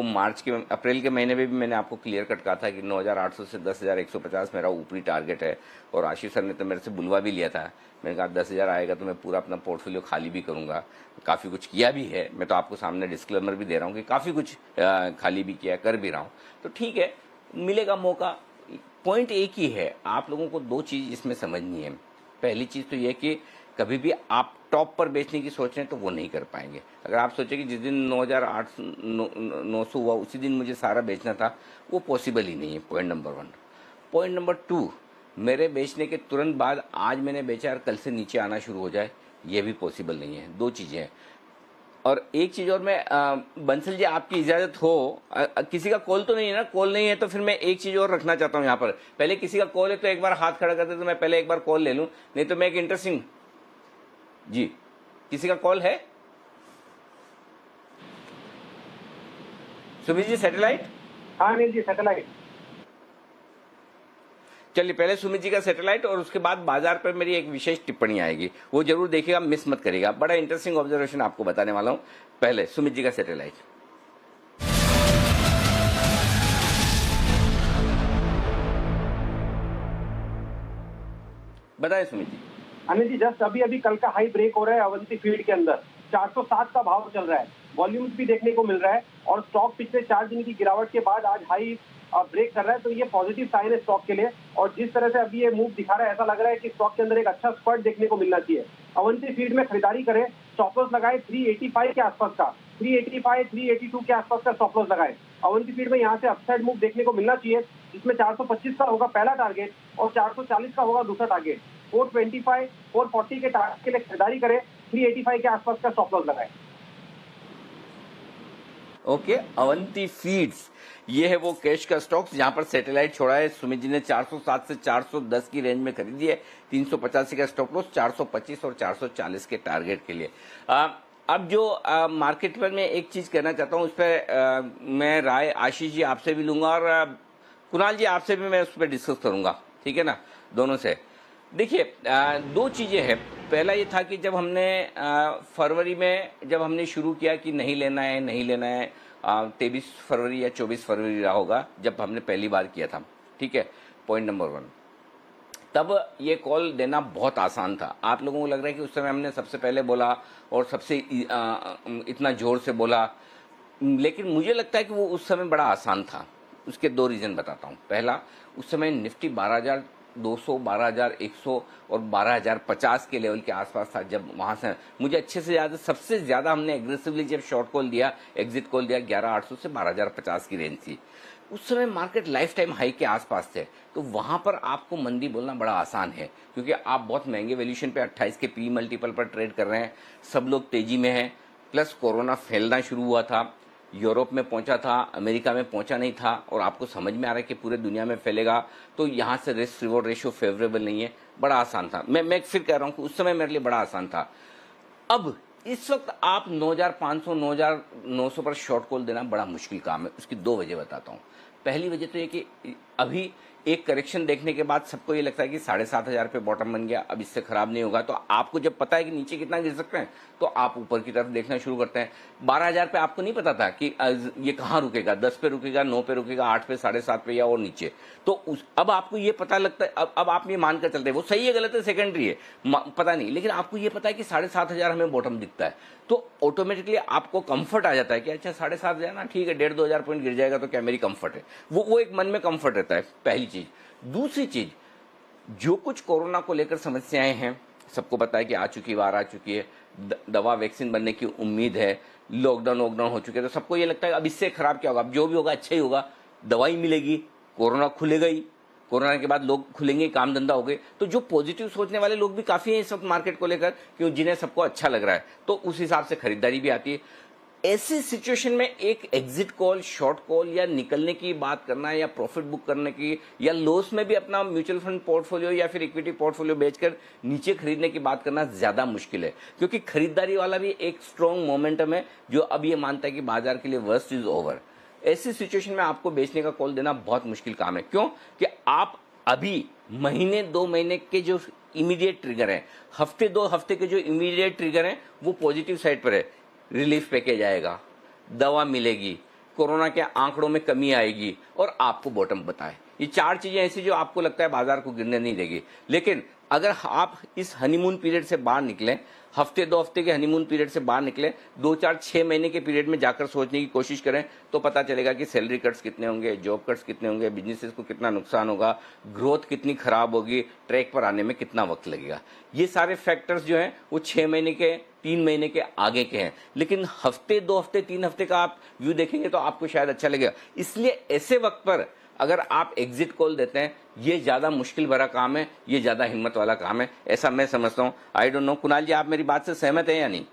अप्रैल के महीने में भी मैंने आपको क्लियर कट कहा था कि 9,800 से 10,150 मेरा ऊपरी टारगेट है, और आशीष सर ने तो मेरे से बुलवा भी लिया था। मैंने कहा 10,000 आएगा तो मैं पूरा अपना पोर्टफोलियो खाली भी करूंगा। काफ़ी कुछ किया भी है, मैं तो आपको सामने डिस्क्लेमर भी दे रहा हूँ कि काफ़ी कुछ खाली भी किया, कर भी रहा हूँ। तो ठीक है, मिलेगा मौका। पॉइंट एक ही है, आप लोगों को दो चीज़ इसमें समझनी है। पहली चीज़ तो यह कि कभी भी आप टॉप पर बेचने की सोच रहे हैं तो वो नहीं कर पाएंगे। अगर आप सोचें कि जिस दिन 9,900 हुआ उसी दिन मुझे सारा बेचना था, वो पॉसिबल ही नहीं है। Point number 1। पॉइंट नंबर 2, मेरे बेचने के तुरंत बाद आज मैंने बेचा और कल से नीचे आना शुरू हो जाए, ये भी पॉसिबल नहीं है। दो चीज़ें हैं। और एक चीज़ और, मैं बंसल जी आपकी इजाज़त हो, किसी का कॉल तो नहीं है ना? कॉल नहीं है तो फिर मैं एक चीज़ और रखना चाहता हूँ यहाँ पर। पहले किसी का कॉल है तो एक बार हाथ खड़ा कर दे तो मैं पहले एक बार कॉल ले लूँ, नहीं तो मैं एक इंटरेस्टिंग जी, किसी का कॉल है? सुमित जी सैटेलाइट? हाँ नहीं जी, सैटेलाइट। चलिए पहले सुमित जी का सैटेलाइट और उसके बाद बाजार पर मेरी एक विशेष टिप्पणी आएगी, वो जरूर देखिएगा, मिस मत करिएगा। बड़ा इंटरेस्टिंग ऑब्जर्वेशन आपको बताने वाला हूं। पहले सुमित जी का सैटेलाइट। बताएं सुमित जी। अनिल जी, जस्ट अभी कल का हाई ब्रेक हो रहा है अवंती फीड के अंदर, 407 का भाव चल रहा है, वॉल्यूम्स भी देखने को मिल रहा है, और स्टॉक पिछले 4 दिन की गिरावट के बाद आज हाई ब्रेक कर रहा है, तो ये पॉजिटिव साइन है स्टॉक के लिए। और जिस तरह से अभी ये मूव दिखा रहा है, ऐसा लग रहा है कि स्टॉक के अंदर एक अच्छा स्पर्ट देखने को मिलना चाहिए। अवंती फीड में खरीदारी करें, स्टॉप लॉस लगाए 385 के आसपास का, 385 382 के आसपास का स्टॉप लॉस लगाए। अवंती फीड में यहाँ से अपसाइड मूव देखने को मिलना चाहिए, जिसमें 425 का होगा पहला टारगेट और 440 का होगा दूसरा टारगेट। 425 440 के टारगेट के लिए खरीदारी करें, 385 के आसपास का स्टॉप लॉस लगाए। ओके, अवंती फीड्स ये है वो कैश का स्टॉक्स जहां पर सैटेलाइट छोड़ा है। सुमित जी ने 407 से 410 की रेंज में खरीदी है, 385 का स्टॉप लॉस, 425 और 440 के टारगेट के लिए। अब जो मार्केट पर मैं एक चीज कहना चाहता हूं, उस पर मैं राय आशीष जी आपसे भी लूंगा और कुणाल जी आपसे भी मैं उस पर डिस्कस करूंगा, ठीक है ना, दोनों से। देखिए, दो चीजें हैं। पहला ये था कि जब हमने फरवरी में जब हमने शुरू किया कि नहीं लेना है 23 फरवरी या 24 फरवरी रहा होगा जब हमने पहली बार किया था, ठीक है। पॉइंट नंबर 1, तब ये कॉल देना बहुत आसान था। आप लोगों को लग रहा है कि उस समय हमने सबसे पहले बोला और सबसे इतना जोर से बोला, लेकिन मुझे लगता है कि वो उस समय बड़ा आसान था। उसके दो रीजन बताता हूँ। पहला, उस समय निफ्टी 12,200, 12,100 और 12,050 के लेवल के आसपास था। जब वहां से मुझे अच्छे से याद है, सबसे ज्यादा हमने एग्रेसिवली जब शॉर्ट कॉल दिया, एग्जिट कॉल दिया, 11,800 से 12,050 की रेंज थी। उस समय मार्केट लाइफ टाइम हाई के आसपास थे, तो वहां पर आपको मंदी बोलना बड़ा आसान है, क्योंकि आप बहुत महंगे वैल्यूएशन पे 28 के पी मल्टीपल पर ट्रेड कर रहे हैं। सब लोग तेजी में हैं, प्लस कोरोना फैलना शुरू हुआ था, यूरोप में पहुंचा था, अमेरिका में पहुंचा नहीं था, और आपको समझ में आ रहा है कि पूरे दुनिया में फैलेगा, तो यहाँ से रिस्क रिवॉर्ड रेशियो फेवरेबल नहीं है। बड़ा आसान था। मैं फिर कह रहा हूँ कि उस समय मेरे लिए बड़ा आसान था। अब इस वक्त आप 9,500 9,900 पर शॉर्ट कॉल देना बड़ा मुश्किल काम है। उसकी दो वजह बताता हूँ। पहली वजह तो ये कि अभी एक करेक्शन देखने के बाद सबको ये लगता है कि 7,500 पे बॉटम बन गया, अब इससे खराब नहीं होगा। तो आपको जब पता है कि नीचे कितना गिर सकते हैं, तो आप ऊपर की तरफ देखना शुरू करते हैं। 12,000 पे आपको नहीं पता था कि ये कहाँ रुकेगा, 10 पे रुकेगा, 9 पे रुकेगा, 8 पे, 7.5 पे या और नीचे। तो अब आपको ये पता लगता है, अब आप ये मानकर चलते हैं, वो सही है गलत है सेकेंडरी है, पता नहीं, लेकिन आपको ये पता है कि 7,500 हमें बॉटम दिखता है, तो ऑटोमेटिकली आपको कंफर्ट आ जाता है कि अच्छा 7,500 ना, ठीक है, 1,500-2,000 पॉइंट गिर जाएगा तो क्या मेरी कंफर्ट है। वो एक मन में कंफर्ट रहता है, पहली चीज। दूसरी चीज, जो कुछ कोरोना को लेकर समस्याएं हैं, सबको पता है कि आ चुकी बार आ चुकी है, दवा वैक्सीन बनने की उम्मीद है, लॉकडाउन हो चुके हैं, तो सबको ये लगता है अब इससे खराब क्या होगा, अब जो भी होगा अच्छा ही होगा, दवाई मिलेगी, कोरोना खुलेगा ही, कोरोना के बाद लोग खुलेंगे, काम धंधा हो गए। तो जो पॉजिटिव सोचने वाले लोग भी काफी हैं इस वक्त मार्केट को लेकर, कि जिन्हें सबको अच्छा लग रहा है, तो उस हिसाब से खरीदारी भी आती है। ऐसी सिचुएशन में एक एग्जिट कॉल, शॉर्ट कॉल या निकलने की बात करना, या प्रॉफिट बुक करने की, या लॉस में भी अपना म्यूचुअल फंड पोर्टफोलियो या फिर इक्विटी पोर्टफोलियो बेचकर नीचे खरीदने की बात करना ज्यादा मुश्किल है, क्योंकि खरीदारी वाला भी एक स्ट्रॉन्ग मोमेंटम है जो अब ये मानता है कि बाजार के लिए वर्स्ट इज ओवर। ऐसी सिचुएशन में आपको बेचने का कॉल देना बहुत मुश्किल काम है। क्यों कि आप अभी महीने 2 महीने के जो इमीडिएट ट्रिगर हैं, हफ्ते 2 हफ्ते के जो इमीडिएट ट्रिगर हैं, वो पॉजिटिव साइड पर है। रिलीफ पैकेज आएगा, दवा मिलेगी, कोरोना के आंकड़ों में कमी आएगी और आपको बॉटम बताए। ये 4 चीजें ऐसी जो आपको लगता है बाजार को गिरने नहीं देगी। लेकिन अगर आप इस हनीमून पीरियड से बाहर निकले, हफ्ते 2 हफ्ते के हनीमून पीरियड से बाहर निकले, 2 4 6 महीने के पीरियड में जाकर सोचने की कोशिश करें, तो पता चलेगा कि सैलरी कट्स कितने होंगे, जॉब कट्स कितने होंगे, बिजनेसेस को कितना नुकसान होगा, ग्रोथ कितनी खराब होगी, ट्रैक पर आने में कितना वक्त लगेगा। ये सारे फैक्टर्स जो हैं वो 6 महीने के 3 महीने के आगे के हैं। लेकिन हफ्ते 2 हफ्ते 3 हफ्ते का आप व्यू देखेंगे तो आपको शायद अच्छा लगेगा। इसलिए ऐसे वक्त पर अगर आप एग्जिट कॉल देते हैं, ये ज्यादा मुश्किल भरा काम है, ये ज्यादा हिम्मत वाला काम है, ऐसा मैं समझता हूं। आई डोंट नो कुणाल जी, आप मेरी बात से सहमत हैं या नहीं?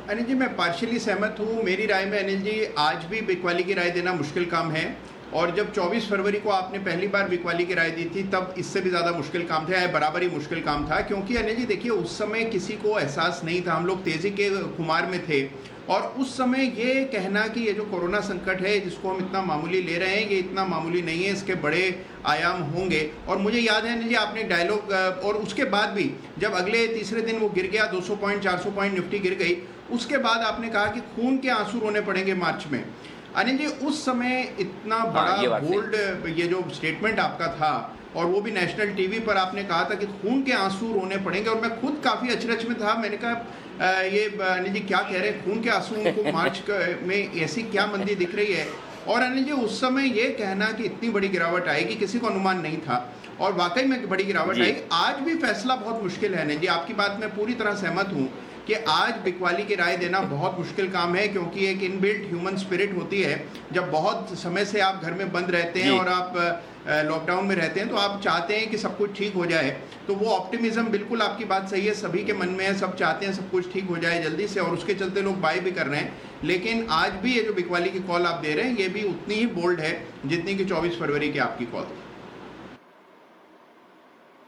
अनिल जी, मैं पार्शियली सहमत हूँ। मेरी राय में अनिल जी आज भी बिकवाली की राय देना मुश्किल काम है, और जब 24 फरवरी को आपने पहली बार बिकवाली की राय दी थी तब इससे भी ज़्यादा मुश्किल काम था, या बराबर ही मुश्किल काम था। क्योंकि अनिल जी देखिए, उस समय किसी को एहसास नहीं था, हम लोग तेज़ी के खुमार में थे, और उस समय ये कहना कि ये जो कोरोना संकट है जिसको हम इतना मामूली ले रहे हैं, ये इतना मामूली नहीं है, इसके बड़े आयाम होंगे। और मुझे याद है अनिल जी, आपने डायलॉग, और उसके बाद भी जब अगले तीसरे दिन वो गिर गया, 200 पॉइंट 400 पॉइंट निफ्टी गिर गई, उसके बाद आपने कहा कि खून के आंसू रोने पड़ेंगे मार्च में। अनिल जी उस समय इतना बड़ा बोल्ड ये जो स्टेटमेंट आपका था, और वो भी नेशनल टीवी पर आपने कहा था कि खून के आंसू रोने पड़ेंगे, और मैं खुद काफ़ी अचरज में था। मैंने कहा ये अनिल जी क्या कह रहे हैं, खून के आंसू उनको मार्च में ऐसी क्या मंदी दिख रही है। और अनिल जी उस समय ये कहना कि इतनी बड़ी गिरावट आएगी, किसी को अनुमान नहीं था, और वाकई में बड़ी गिरावट आई। आज भी फैसला बहुत मुश्किल है अनिल जी, आपकी बात में पूरी तरह सहमत हूँ कि आज बिकवाली की राय देना बहुत मुश्किल काम है, क्योंकि एक इनबिल्ट ह्यूमन स्पिरिट होती है। जब बहुत समय से आप घर में बंद रहते हैं और आप लॉकडाउन में रहते हैं, तो आप चाहते हैं कि सब कुछ ठीक हो जाए। तो वो ऑप्टिमिज्म, बिल्कुल आपकी बात सही है, सभी के मन में है, सब चाहते हैं सब कुछ ठीक हो जाए जल्दी से, और उसके चलते लोग बाय भी कर रहे हैं। लेकिन आज भी ये जो बिकवाली की कॉल आप दे रहे हैं, ये भी उतनी ही बोल्ड है जितनी कि 24 फरवरी की आपकी कॉल।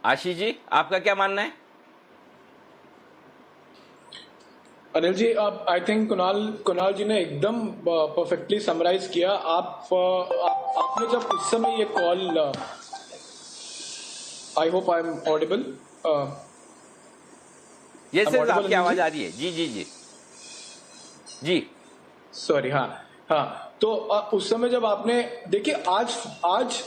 आशीष जी, आपका क्या मानना है? अनिल जी, आई थिंक कुणाल जी ने एकदम परफेक्टली समराइज किया। आपने जब उस समय ये call, I hope I am audible. ये सिर्फ आपकी आवाज आ रही है। जी जी जी जी, सॉरी। हाँ, तो उस समय जब आपने, देखिए आज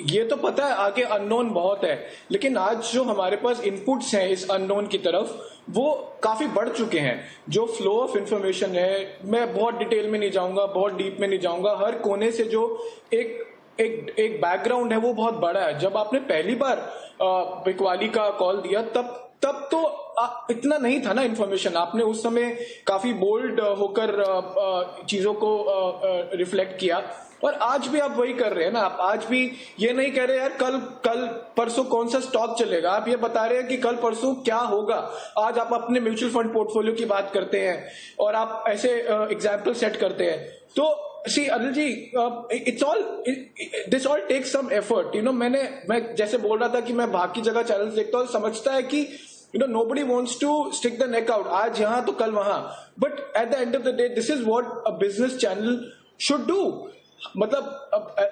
ये तो पता है आगे अननोन बहुत है, लेकिन आज जो हमारे पास इनपुट्स हैं इस अननोन की तरफ, वो काफी बढ़ चुके हैं। जो फ्लो ऑफ इंफॉर्मेशन है, मैं बहुत डिटेल में नहीं जाऊंगा, बहुत डीप में नहीं जाऊंगा, हर कोने से जो एक बैकग्राउंड है वो बहुत बड़ा है। जब आपने पहली बार बिकवाली का कॉल दिया तब तो इतना नहीं था ना इन्फॉर्मेशन। आपने उस समय काफी बोल्ड होकर चीजों को रिफ्लेक्ट किया, और आज भी आप वही कर रहे हैं ना। आप आज भी ये नहीं कह रहे यार कल परसों कौन सा स्टॉक चलेगा, आप ये बता रहे हैं कि कल परसों क्या होगा। आज आप अपने म्यूचुअल फंड पोर्टफोलियो की बात करते हैं और आप ऐसे एग्जाम्पल सेट करते हैं। तो see Anil ji, this all takes some effort, you know. मैं जैसे बोल रहा था कि मैं बाकी जगह चैनल देखता हूँ, समझता है कि nobody wants to stick the neck out, आज यहां तो कल वहां, but at the end of the day this is what a business channel should do. मतलब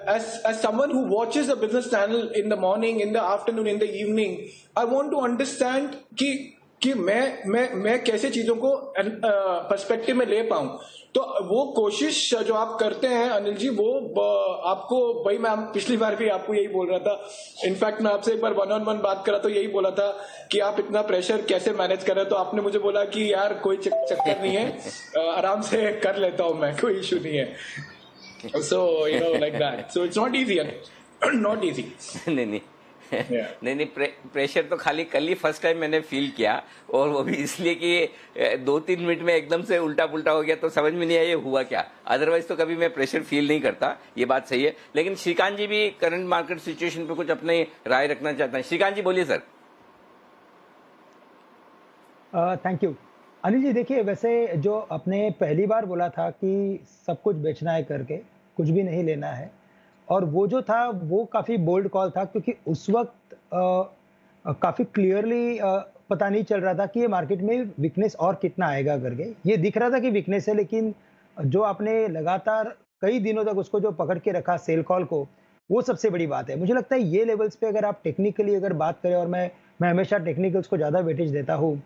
as someone who watches a business channel in the morning, in the afternoon, in the evening, I want to understand कि मैं कैसे चीजों को पर्सपेक्टिव में ले पाऊं। तो वो कोशिश जो आप करते हैं अनिल जी, वो आपको, भाई मैं पिछली बार भी आपको यही बोल रहा था, इनफैक्ट मैं आपसे एक बार 1-on-1 बात करा तो यही बोला था कि आप इतना प्रेशर कैसे मैनेज कर रहे हैं। तो आपने मुझे बोला कि यार कोई चक्कर नहीं है, आराम से कर लेता हूं मैं, कोई इशू नहीं है। So you know like that, so it's not easy, not easy. नहीं नहीं, प्रेशर तो खाली कल ही फर्स्ट टाइम मैंने फील किया, और वो भी इसलिए कि 2-3 मिनट में एकदम से उल्टा पुल्टा हो गया, तो समझ में नहीं आया ये हुआ क्या। अदरवाइज तो कभी मैं प्रेशर फील नहीं करता, ये बात सही है। लेकिन श्रीकांत जी भी करंट मार्केट सिचुएशन पे कुछ अपनी राय रखना चाहते हैं। श्रीकांत जी बोलिए sir. Thank you Anil ji. देखिए, वैसे जो आपने पहली बार बोला था कि सब कुछ बेचना है करके, कुछ भी नहीं लेना है, और वो जो था वो काफी बोल्ड कॉल था, क्योंकि उस वक्त काफी क्लियरली पता नहीं चल रहा था कि ये मार्केट में वीकनेस और कितना आएगा करके। ये दिख रहा था कि वीकनेस है, लेकिन जो आपने लगातार कई दिनों तक उसको जो पकड़ के रखा सेल कॉल को, वो सबसे बड़ी बात है। मुझे लगता है ये लेवल्स पे अगर आप टेक्निकली अगर बात करें, और मैं हमेशा टेक्निकल्स को ज़्यादा वेटेज देता हूँ,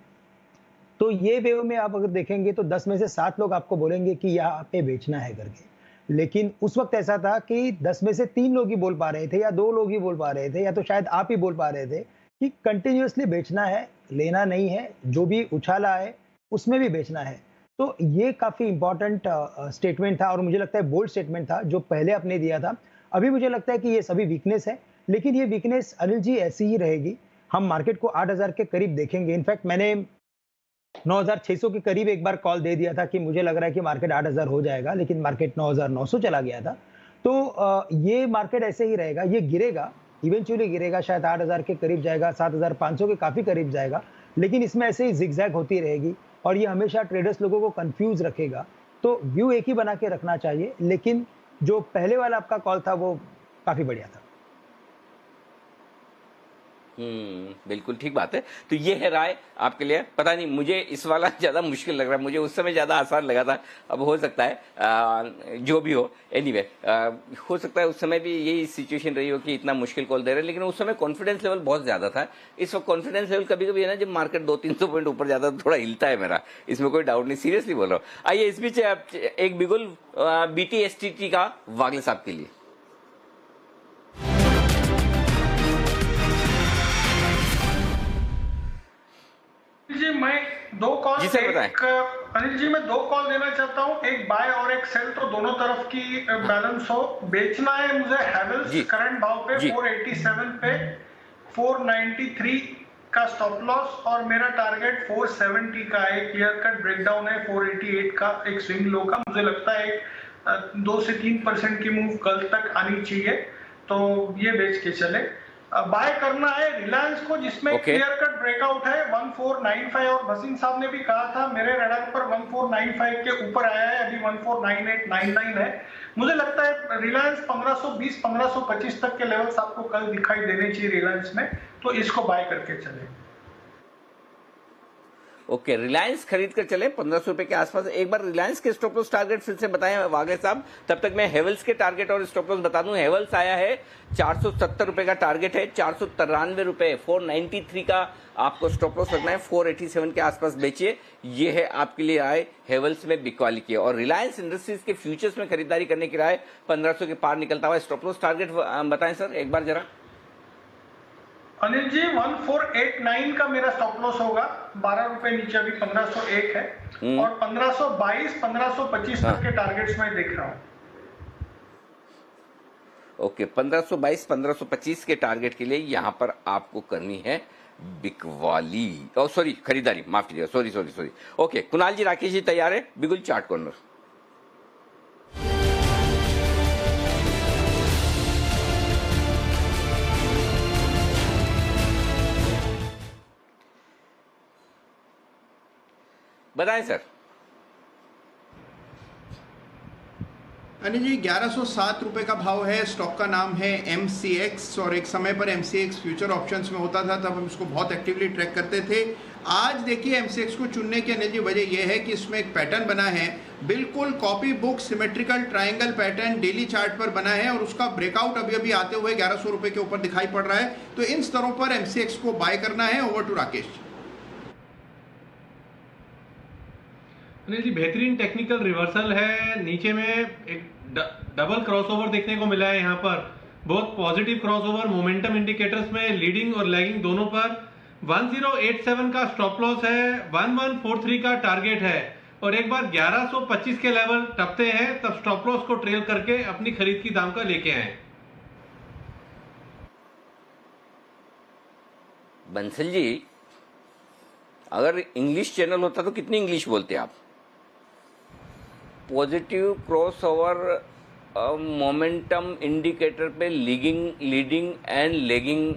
तो ये वेव में आप अगर देखेंगे तो 10 में से 7 लोग आपको बोलेंगे कि यहाँ पे बेचना है करके। लेकिन उस वक्त ऐसा था कि 10 में से 3 लोग ही बोल पा रहे थे, या 2 लोग ही बोल पा रहे थे, या तो शायद आप ही बोल पा रहे थे कि कंटिन्यूअसली बेचना है, लेना नहीं है, जो भी उछाला है उसमें भी बेचना है। तो ये काफ़ी इंपॉर्टेंट स्टेटमेंट था, और मुझे लगता है बोल्ड स्टेटमेंट था जो पहले आपने दिया था। अभी मुझे लगता है कि ये सभी वीकनेस है, लेकिन ये वीकनेस अनिल जी ऐसी ही रहेगी। हम मार्केट को 8,000 के करीब देखेंगे। इनफैक्ट मैंने 9,600 के करीब एक बार कॉल दे दिया था कि मुझे लग रहा है कि मार्केट 8,000 हो जाएगा, लेकिन मार्केट 9,900 चला गया था। तो ये मार्केट ऐसे ही रहेगा, ये गिरेगा, इवेंचुअली गिरेगा, शायद 8,000 के करीब जाएगा, 7,500 के काफ़ी करीब जाएगा, लेकिन इसमें ऐसे ही जिगजैग होती रहेगी, और ये हमेशा ट्रेडर्स लोगों को कंफ्यूज रखेगा। तो व्यू एक ही बना के रखना चाहिए, लेकिन जो पहले वाला आपका कॉल था वो काफ़ी बढ़िया था। बिल्कुल ठीक बात है। तो ये है राय आपके लिए। पता नहीं, मुझे इस वाला ज्यादा मुश्किल लग रहा है, मुझे उस समय ज्यादा आसान लगा था। अब हो सकता है जो भी हो, एनीवे हो सकता है उस समय भी यही सिचुएशन रही हो कि इतना मुश्किल कॉल दे रहे हैं, लेकिन उस समय कॉन्फिडेंस लेवल बहुत ज्यादा था। इस वक्त कॉन्फिडेंस लेवल कभी कभी है ना, जब मार्केट 200-300 पॉइंट ऊपर जाता है तो थोड़ा हिलता है मेरा, इसमें कोई डाउट नहीं, सीरियसली बोल रहा हूँ। आइए इस बीच एक बिगुल BTSTT का वागले साहब के लिए। जी मैं 2 कॉल, जी सर बताएं। अनिल जी मैं 2 कॉल देना चाहता हूँ, एक बाय और एक सेल, तो दोनों तरफ की बैलेंस हो। बेचना है मुझे हैवेल्स करंट भाव पे 487 पे, 493 का स्टॉप लॉस, और मेरा टारगेट 470 का है। क्लियर कट ब्रेकडाउन है 488 का एक स्विंग लो का। मुझे लगता है 2 से 3% की मूव कल तक आनी चाहिए, तो ये बेच के चले। बाय करना है रिलायंस को, जिसमें क्लियर कट ब्रेकआउट है 1495, और भसीन साहब ने भी कहा था मेरे रडार पर 1495 के ऊपर आया है, अभी 149899 है। मुझे लगता है रिलायंस 1520 1525 तक के लेवल्स आपको कल दिखाई देने चाहिए रिलायंस में, तो इसको बाय करके चले। ओके, रिलायंस खरीद कर चले 1500 रुपए के आसपास। एक बार रिलायंस के स्टॉप लॉस टारगेट फिर से बताएं वागले साहब, तब तक मैं हेवल्स के टारगेट और स्टॉप लॉस बता दूं। हेवल्स आया है 470 रुपए का टारगेट है, 493 रुपए, 493 का आपको स्टॉप लॉस रखना है, 487 के आसपास बेचिए। ये है आपके लिए राय हेवल्स में बिकवाली की। और रिलायंस इंडस्ट्रीज के फ्यूचर्स में खरीदारी करने की राय 1500 के पार निकलता हुआ। स्टॉप लॉस टारगेट बताएं सर एक बार जरा। अनिल जी 1489 का मेरा स्टॉप लॉस होगा, 12 रुपए नीचे, अभी 1501 है, और 1522 1525 तक के टारगेट्स में देख रहा हूं। ओके, 1522 1525 के टारगेट के लिए यहां पर आपको करनी है बिकवाली, सॉरी खरीदारी, माफ कीजिएगा, सॉरी। ओके, कुणाल जी राकेश जी तैयार है, बिगुल चार्ट कॉर्नर। बताएं सर। अनिल जी 1107 रुपए का भाव है, स्टॉक का नाम है MCX, और एक समय पर MCX फ्यूचर ऑप्शंस में होता था, तब हम इसको बहुत एक्टिवली ट्रैक करते थे। आज देखिए MCX को चुनने की अनिल जी वजह यह है कि इसमें एक पैटर्न बना है, बिल्कुल copy book symmetrical triangle pattern daily chart पर बना है, और उसका ब्रेकआउट अभी अभी आते हुए 1100 रुपए के ऊपर दिखाई पड़ रहा है। तो इन स्तरों पर MCX को बाय करना है। Over to Rakesh. अनिल जी बेहतरीन टेक्निकल रिवर्सल है, नीचे में एक डबल क्रॉसओवर देखने को मिला है। यहाँ पर बहुत पॉजिटिव क्रॉसओवर, मोमेंटम इंडिकेटर्स में लीडिंग और लैगिंग दोनों पर। 1087 का स्टॉप लॉस है, 1143 का टारगेट है, और एक बार 1125 के लेवल टपते हैं तब स्टॉप लॉस को ट्रेल करके अपनी खरीद की दाम का लेके आए। बंसल जी, अगर इंग्लिश चैनल होता तो कितनी इंग्लिश बोलते आप? Positive cross over momentum indicator पे लीडिंग एंड लेगिंग,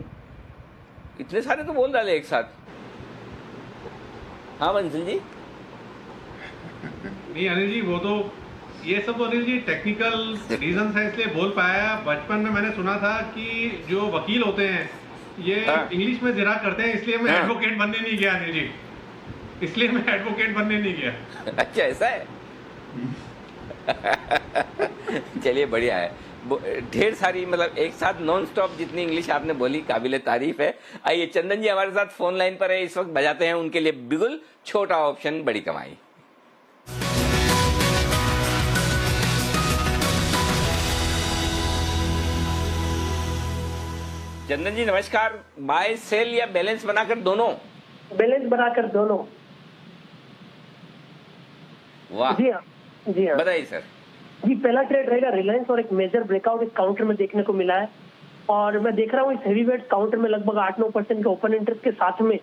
इतने सारे तो बोल डाले एक साथ। हाँ बंसल जी। नहीं अनिल जी, वो तो ये सब तो अनिल जी टेक्निकल रीजन है इसलिए बोल पाया। बचपन में मैंने सुना था कि जो वकील होते हैं ये इंग्लिश में ज़रा करते हैं, इसलिए मैं एडवोकेट बनने नहीं गया अनिल जी, इसलिए मैं एडवोकेट बनने नहीं गया। अच्छा ऐसा है। चलिए बढ़िया है, ढेर सारी मतलब एक साथ नॉन स्टॉप जितनी इंग्लिश आपने बोली काबिले तारीफ है। आइए चंदन जी हमारे साथ फोन लाइन पर है, इस वक्त बजाते हैं उनके लिए बिगुल, छोटा ऑप्शन बड़ी कमाई। चंदन जी नमस्कार, बाय सेल या बैलेंस बनाकर दोनों? बैलेंस बनाकर दोनों। वाह, जी हाँ, जी हाँ, बताइए सर। जी पहला ट्रेड रहेगा रिलायंस और एक मेजर ब्रेकआउट इस काउंटर में देखने को मिला है, और मैं देख रहा हूँ इस हेवीवेट काउंटर में लगभग 8-9% के ओपन इंटरेस्ट के साथ में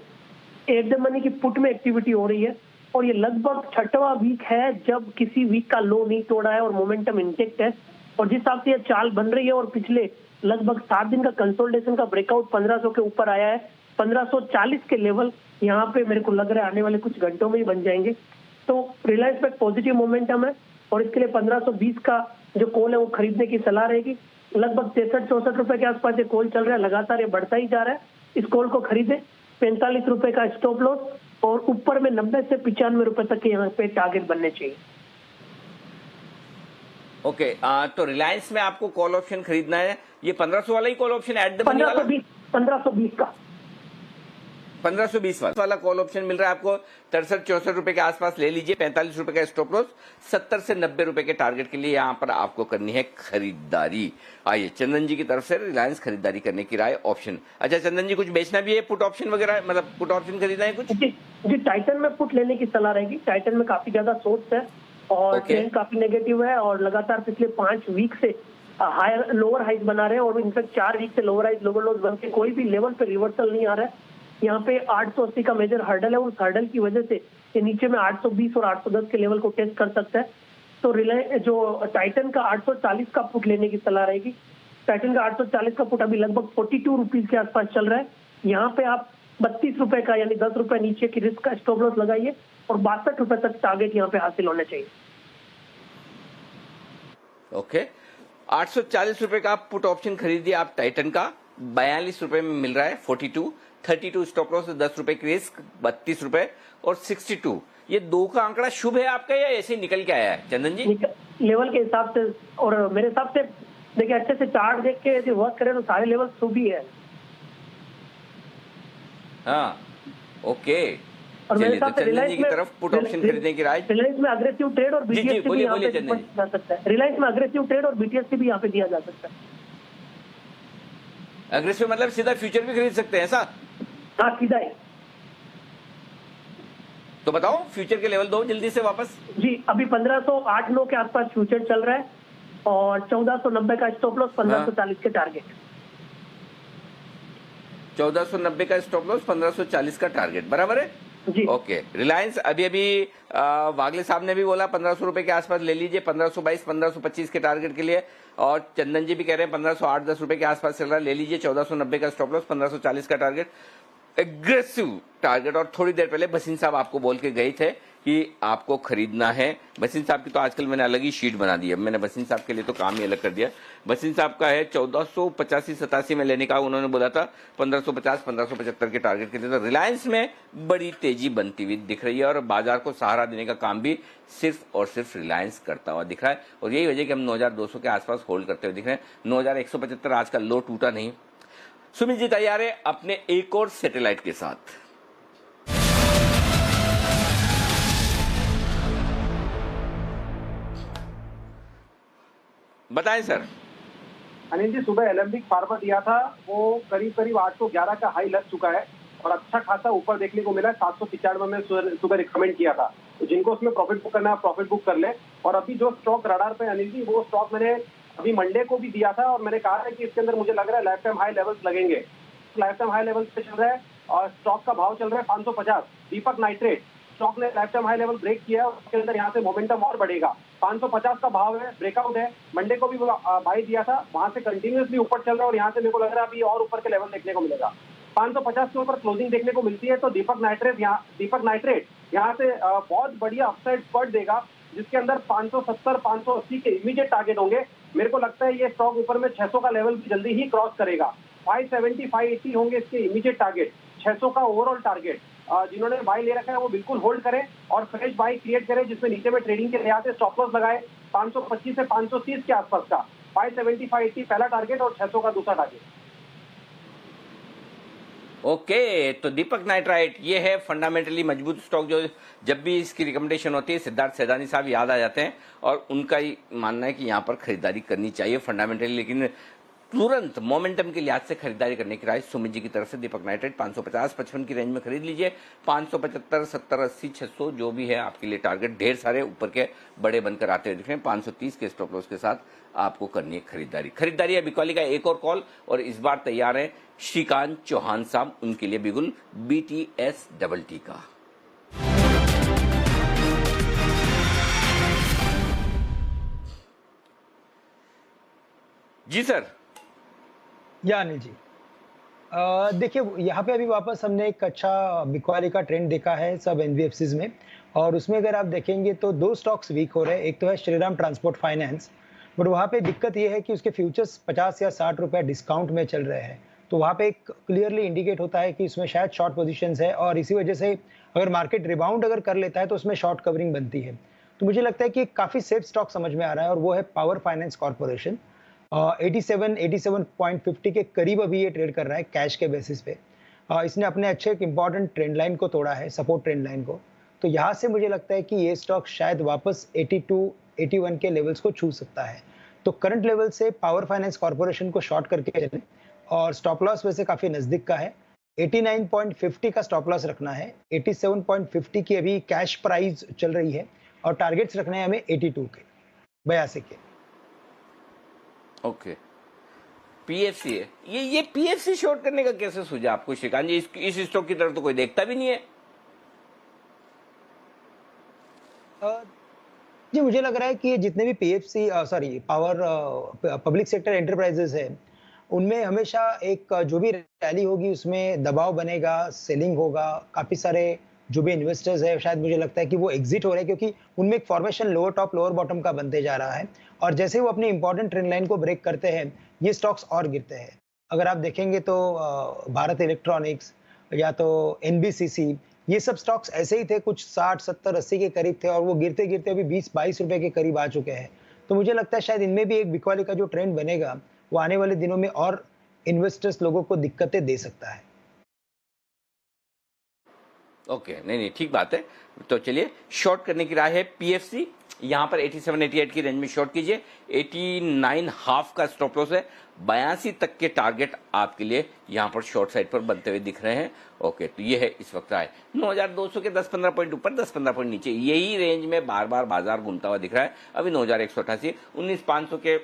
एट द मनी की पुट में एक्टिविटी हो रही है, और ये लगभग 6वां वीक है जब किसी वीक का लो नहीं तोड़ा है और मोमेंटम इंटेक्ट है, और जिस हिसाब से ये चाल बन रही है और पिछले लगभग 7 दिन का कंसोलिडेशन का ब्रेकआउट 1500 के ऊपर आया है, 1540 के लेवल यहाँ पे मेरे को लग रहा है आने वाले कुछ घंटों में ही बन जाएंगे। तो रिलायंस पे पॉजिटिव मोमेंटम है और इसके लिए 1520 का जो कॉल है वो खरीदने की सलाह रहेगी। लगभग 63-64 रुपए के आसपास ये कॉल चल रहा है, लगातार ये बढ़ता ही जा रहा है, इस कॉल को खरीदे। 45 रुपए का स्टॉप लॉस और ऊपर में 90 से 95 रुपए तक के यहाँ पे टारगेट बनने चाहिए। ओके, तो रिलायंस में आपको कॉल ऑप्शन खरीदना है, ये 1500 वाला ही call option at the money वाला? 1520 का 1520 वाला कॉल ऑप्शन मिल रहा है आपको 63-64 रुपए के आसपास ले लीजिए। 45 रुपए का स्टॉप लॉस, 70 से 90 रुपए के टारगेट के लिए यहाँ पर आपको करनी है खरीदारी। आइए चंदन जी की तरफ से रिलायंस खरीदारी करने की राय ऑप्शन। अच्छा चंदन जी कुछ बेचना भी है, पुट ऑप्शन वगैरह, मतलब पुट ऑप्शन खरीदना है कुछ? जी टाइटन में पुट लेने की सलाह रहेगी। टाइटन में काफी ज्यादा सोर्स है और ट्रेंड काफी नेगेटिव है, और लगातार पिछले 5 वीक से हायर लोअर हाइज बना रहे हैं, और इनफैक्ट 4 वीक से लोअर हाइज लोअर लोज बन के कोई भी लेवल पे रिवर्सल नहीं आ रहा है। यहाँ पे 880 का मेजर हर्डल है, उस हर्डल की वजह से ये नीचे में 820 और 810 के लेवल को टेस्ट कर सकता है। तो रिलायंस जो टाइटन का 840 का पुट लेने की सलाह रहेगी। टाइटन का 840 का पुट अभी लगभग 42 रुपीज के आसपास चल रहा है। यहाँ पे आप 32 रुपए का यानी 10 रुपए नीचे की रिस्क का स्टॉप लॉस लगाइए और 62 रुपए तक टारगेट यहाँ पे हासिल होना चाहिए। ओके, 840 रुपए का पुट ऑप्शन खरीदिए आप टाइटन का, 42 रुपए में मिल रहा है 42, 32 स्टॉप लॉस, 10 रुपए की रिस्क, 32 रुपए और 62। ये 2 का आंकड़ा शुभ है आपका या ऐसे ही निकल के आया है चंदन जी? लेवल के हिसाब से और मेरे हिसाब से देखिए अच्छे से चार्ट देख के यदि वर्क करें तो सारे लेवल शुभ ही है। हाँ ओके, और मेरे हिसाब से चंदन जी की तरफ पुट ऑप्शन खरीदने की राय। रिलायंस में अग्रेसिव ट्रेड और बीटीएस भी यहाँ पे जा सकता है। रिलायंस में अग्रेसिव ट्रेड और बीटीएस भी यहाँ पे दिया जा सकता है। अग्रेसिव मतलब सीधा फ्यूचर भी खरीद सकते हैं ऐसा? हाँ सीधा ही। तो बताओ फ्यूचर के लेवल दो जल्दी से वापस। जी अभी 1508-9 के आसपास फ्यूचर चल रहा है और 1490 का स्टॉप लॉस, 1540 के टारगेट। 1490 का स्टॉप लॉस, 1540 का टारगेट, बराबर है जी। ओके, रिलायंस अभी वागले साहब ने भी बोला 1500 रुपए के आसपास ले लीजिए, 1522 1525 के टारगेट के लिए, और चंदन जी भी कह रहे हैं 1508-10 रुपए के आसपास चल रहा है, ले लीजिए 1490 का स्टॉप लॉस, 1540 का टारगेट, एग्रेसिव टारगेट। और थोड़ी देर पहले भसीन साहब आपको बोल के गए थे कि आपको खरीदना है। भसीन साहब की तो आजकल मैंने अलग ही शीट बना दी है, मैंने भसीन साहब के लिए तो काम ही अलग कर दिया। भसीन साहब का है 1485-87 में लेने का, उन्होंने बोला था 1550-1575 के टारगेट के लिए। तो रिलायंस में बड़ी तेजी बनती हुई दिख रही है और बाजार को सहारा देने का काम भी सिर्फ और सिर्फ रिलायंस करता हुआ दिख रहा है, और यही वजह कि हम 9200 के आसपास होल्ड करते हुए दिख रहे हैं। 9175 आज का लो टूटा नहीं। सुमित जी तैयार है अपने एक और सैटेलाइट के साथ। बताएं सर। अनिल जी सुबह एलेम्बिक फार्मा दिया था, वो करीब करीब 811 का हाई लग चुका है और अच्छा खासा ऊपर देखने को मिला है। 795 में सुबह रिकमेंड किया था, तो जिनको उसमें प्रॉफिट बुक करना है प्रॉफिट बुक कर ले। और अभी जो स्टॉक रडार पे अनिल जी, वो स्टॉक मैंने अभी मंडे को भी दिया था और मैंने कहा है कि इसके अंदर मुझे लग रहा है लाइफ टाइम हाई लेवल्स लगेंगे। लाइफ टाइम हाई लेवल्स पे चल रहा है और स्टॉक का भाव चल रहा है 550। दीपक नाइट्रेट स्टॉक ने lifetime high level break किया है और उसके अंदर यहाँ से मोमेंटम और बढ़ेगा। 550 का भाव है, ब्रेकआउट है। मंडे को भी बाई दिया था, वहां से कंटिन्यूसली ऊपर चल रहा है और यहाँ से मेरे को लग रहा है अभी और ऊपर के लेवल देखने को मिलेगा। 550 के ऊपर क्लोजिंग देखने को मिलती है तो दीपक नाइट्रेट यहाँ से बहुत बढ़िया अपसाइड स्पर्ट देगा, जिसके अंदर 570-580 के इमीडिएट टारगेट होंगे। मेरे को लगता है ये स्टॉक ऊपर में 600 का लेवल भी जल्दी ही क्रॉस करेगा। 570 580 होंगे इसके इमीडिएट टारगेट। 600 का ओवरऑल टारगेट जिन्होंने बाय ले रखा है वो बिल्कुल होल्ड करें और फ्रेश बाय क्रिएट करें, जिसमें नीचे में ट्रेडिंग के लिहाज से स्टॉप लॉस लगाए 525 से 530 के आसपास का। 570 580 पहला टारगेट और 600 का दूसरा टारगेट। ओके, तो दीपक नाइट्राइट ये है फंडामेंटली मजबूत स्टॉक जो जब भी इसकी रिकमेंडेशन होती है सिद्धार्थ सैदानी साहब याद आ जाते हैं और उनका ही मानना है कि यहाँ पर खरीदारी करनी चाहिए फंडामेंटली, लेकिन तुरंत मोमेंटम के लिहाज से खरीदारी करने की राय सुमित जी की तरफ से। दीपक नाइट्राइट 550-55 की रेंज में खरीद लीजिए। 575 70 80 600 जो भी है आपके लिए टारगेट, ढेर सारे ऊपर के बड़े बनकर आते हुए दिख रहे हैं। 530 के स्टॉप लॉस के साथ आपको करनी है खरीदारी है। बिकॉली का एक और कॉल और इस बार तैयार है श्रीकांत चौहान साहब, उनके लिए बिगुल BTS का। जी सर। या अनिल जी, देखिए यहाँ पे अभी वापस हमने एक अच्छा बिकवाली का ट्रेंड देखा है सब एनबीएफसीज में, और उसमें अगर आप देखेंगे तो दो स्टॉक्स वीक हो रहे हैं। एक तो है श्रीराम ट्रांसपोर्ट फाइनेंस, बट वहाँ पे दिक्कत ये है कि उसके फ्यूचर्स 50 या 60 रुपए डिस्काउंट में चल रहे हैं, तो वहाँ पे एक क्लियरली इंडिकेट होता है कि उसमें शायद शॉर्ट पोजीशंस है, और इसी वजह से अगर मार्केट रिबाउंड अगर कर लेता है तो उसमें शॉर्ट कवरिंग बनती है। तो मुझे लगता है कि काफ़ी सेफ स्टॉक समझ में आ रहा है, और वो है पावर फाइनेंस कॉर्पोरेशन। 87.50 के करीब अभी ये ट्रेड कर रहा है कैश के बेसिस पे। इसने अपने अच्छे एक इंपॉर्टेंट ट्रेंड लाइन को तोड़ा है, सपोर्ट ट्रेंड लाइन को, तो यहाँ से मुझे लगता है कि ये स्टॉक शायद वापस 82-81 के लेवल्स को छू सकता है। तो करंट लेवल से पावर फाइनेंस कॉर्पोरेशन को शॉर्ट करके चलें, और स्टॉप लॉस वैसे काफ़ी नज़दीक का है। 89.50 का स्टॉप लॉस रखना है। 87.50 की अभी कैश प्राइस चल रही है, और टारगेट्स रखने हैं हमें 82 के, 82 के। ओके, पीएफसी है ये पीएफसी शॉर्ट करने का कैसे सूझा आपको श्रीकांत जी? इस स्टॉक की तरफ तो कोई देखता भी नहीं है। जी मुझे लग रहा है कि जितने भी PFC power public sector enterprises है, उनमें हमेशा एक जो भी रैली होगी उसमें दबाव बनेगा, सेलिंग होगा, काफी सारे जो भी इन्वेस्टर्स है शायद मुझे लगता है कि वो एग्जिट हो रहे हैं, क्योंकि उनमें एक formation lower top lower bottom का बनते जा रहा है, और जैसे वो अपनी इंपॉर्टेंट ट्रेंड लाइन को ब्रेक करते हैं ये स्टॉक्स और गिरते हैं। अगर आप देखेंगे तो भारत इलेक्ट्रॉनिक्स या तो एनबीसीसी, ये सब स्टॉक्स ऐसे ही थे, कुछ 60 70 80 के करीब थे, और वो गिरते गिरते अभी 20-22 रुपए के करीब आ चुके हैं। तो मुझे लगता है शायद इनमें भी एक बिकवाली का जो ट्रेंड बनेगा वो आने वाले दिनों में और इन्वेस्टर्स लोगों को दिक्कतें दे सकता है। ओके, नहीं ठीक बात है। तो चलिए, शॉर्ट करने की राय है पीएफसी, यहां पर 87-88 की रेंज में शॉर्ट कीजिए। 89.5 का स्टॉप लॉस है। 82 तक के टारगेट आपके लिए यहां पर शॉर्ट साइड पर बनते हुए दिख रहे हैं। ओके, तो ये है इस वक्त राय। 9200 के 10-15 पॉइंट ऊपर, 10-15 पॉइंट नीचे, यही रेंज में बार बार बाजार घूमता हुआ दिख रहा है। अभी 9188, 19500 के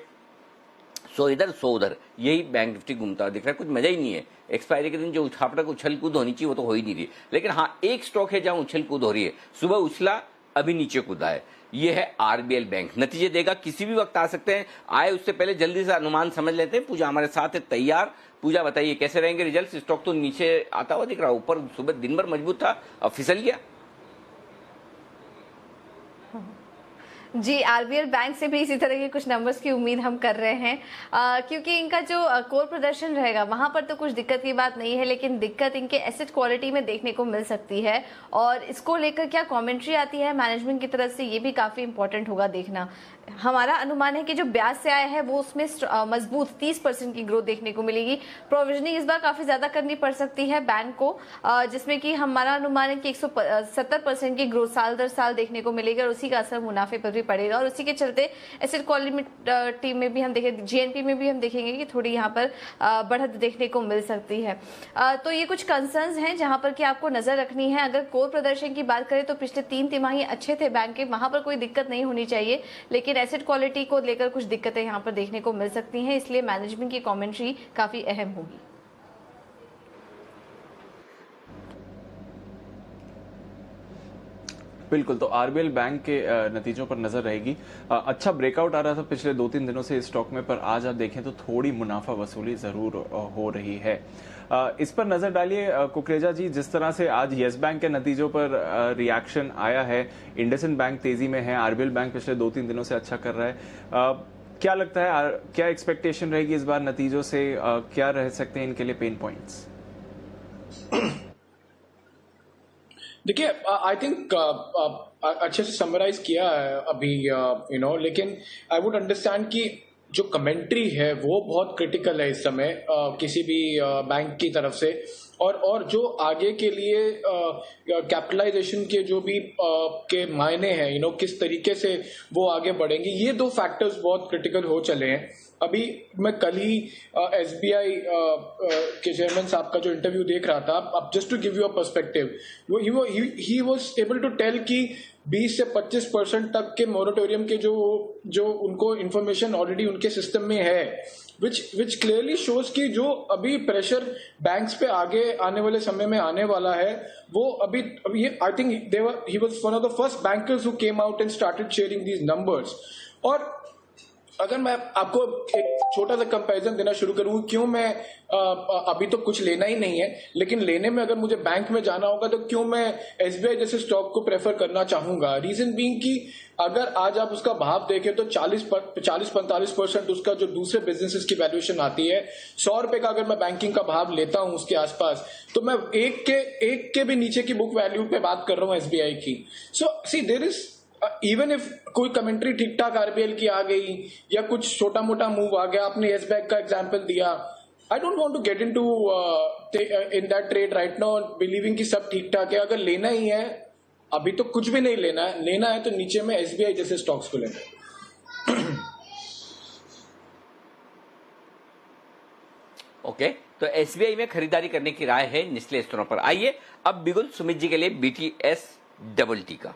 100 इधर 100 उधर, यही बैंक निफ्टी घूमता हुआ दिख रहा है। कुछ मजा ही नहीं है। एक्सपायरी के दिन जो उठापटक उछल कूद होनी चाहिए वो तो हो ही नहीं रही। लेकिन हाँ, एक स्टॉक है जहां उछल कूद हो रही है। सुबह उछला, अभी नीचे कूदा है। ये है आरबीएल बैंक। नतीजे देगा, किसी भी वक्त आ सकते हैं। आए उससे पहले जल्दी से अनुमान समझ लेते हैं। पूजा हमारे साथ है तैयार। पूजा बताइए कैसे रहेंगे रिजल्ट? स्टॉक तो नीचे आता हुआ दिख रहा है, ऊपर सुबह दिन भर मजबूत था, अब फिसल गया। जी, आरबीएल बैंक से भी इसी तरह के कुछ नंबर्स की उम्मीद हम कर रहे हैं, क्योंकि इनका जो कोर प्रदर्शन रहेगा वहां पर तो कुछ दिक्कत की बात नहीं है, लेकिन दिक्कत इनके एसेट क्वालिटी में देखने को मिल सकती है, और इसको लेकर क्या कमेंट्री आती है मैनेजमेंट की तरफ से, ये भी काफी इंपॉर्टेंट होगा देखना। हमारा अनुमान है कि जो ब्याज से आया है वो उसमें मजबूत 30% की ग्रोथ देखने को मिलेगी। प्रोविजनिंग इस बार काफी ज्यादा करनी पड़ सकती है बैंक को, जिसमें कि हमारा अनुमान है कि 170% की ग्रोथ साल दर साल देखने को मिलेगी, और उसी का असर मुनाफे पर भी पड़ेगा, और उसी के चलते एसेट क्वालिटी में भी हम देखेंगे, जीएनपी में भी हम देखेंगे कि थोड़ी यहाँ पर बढ़त देखने को मिल सकती है। तो ये कुछ कंसर्न्स हैं जहां पर कि आपको नजर रखनी है। अगर कोर प्रदर्शन की बात करें तो पिछले 3 तिमाही अच्छे थे बैंक के, वहां पर कोई दिक्कत नहीं होनी चाहिए, लेकिन एसेट क्वालिटी को लेकर कुछ दिक्कतें यहां पर देखने को मिल सकती हैं, इसलिए मैनेजमेंट की कमेंट्री काफी अहम होगी। बिल्कुल, तो आरबीएल बैंक के नतीजों पर नजर रहेगी। अच्छा ब्रेकआउट आ रहा था पिछले 2-3 दिनों से इस स्टॉक में, पर आज आप देखें तो थोड़ी मुनाफा वसूली जरूर हो रही है। इस पर नजर डालिए कुकरेजा जी, जिस तरह से आज येस बैंक के नतीजों पर रिएक्शन आया है, इंडसइंड बैंक तेजी में है, आरबीएल बैंक पिछले 2-3 दिनों से अच्छा कर रहा है। क्या लगता है, क्या एक्सपेक्टेशन रहेगी इस बार नतीजों से, क्या रह सकते हैं इनके लिए पेन पॉइंट्स? देखिए, आई थिंक अच्छे से समराइज किया है अभी, लेकिन आई वुड अंडरस्टैंड कि जो कमेंट्री है वो बहुत क्रिटिकल है इस समय किसी भी बैंक की तरफ से, और जो आगे के लिए कैपिटलाइजेशन के जो भी के मायने हैं, किस तरीके से वो आगे बढ़ेंगे, ये दो फैक्टर्स बहुत क्रिटिकल हो चले हैं। अभी मैं कल ही एसबीआई के चेयरमैन साहब का जो इंटरव्यू देख रहा था, अब just to give you a perspective, he was able to tell कि 20 से 25% तक के मोरेटोरियम के जो उनको इंफॉर्मेशन ऑलरेडी उनके सिस्टम में है, विच क्लियरली शोज कि जो अभी प्रेशर बैंक्स पे आगे आने वाले समय में आने वाला है, वो अभी I think he was one of the first bankers who came out and started sharing these numbers. और अगर मैं आपको एक छोटा सा कंपैरिजन देना शुरू करूं, क्यों मैं अभी तो कुछ लेना ही नहीं है, लेकिन लेने में अगर मुझे बैंक में जाना होगा तो क्यों मैं एसबीआई जैसे स्टॉक को प्रेफर करना चाहूंगा। रीजन बीइंग कि अगर आज आप उसका भाव देखें तो 40-45% उसका जो दूसरे बिजनेसेस की वैल्यूएशन आती है। 100 रुपए का अगर मैं बैंकिंग का भाव लेता हूं उसके आसपास, तो मैं एक के भी नीचे की बुक वैल्यू पे बात कर रहा हूं एसबीआई की। सो सी देयर इज इवन इफ कोई कमेंट्री ठीक ठाक आरबीएल की आ गई या कुछ छोटा मोटा मूव आ गया, आपने येस बैंक का एग्जांपल दिया, I don't want to get into in that trade right now believing कि सब ठीक ठाक है। अगर लेना ही है, अभी तो कुछ भी नहीं लेना है तो नीचे में एसबीआई जैसे स्टॉक्स को लेना। ओके, तो एसबीआई में खरीदारी करने की राय है निचले स्तरों पर। आइए अब बिगुल सुमित जी के लिए बीटीएस डबल टी का।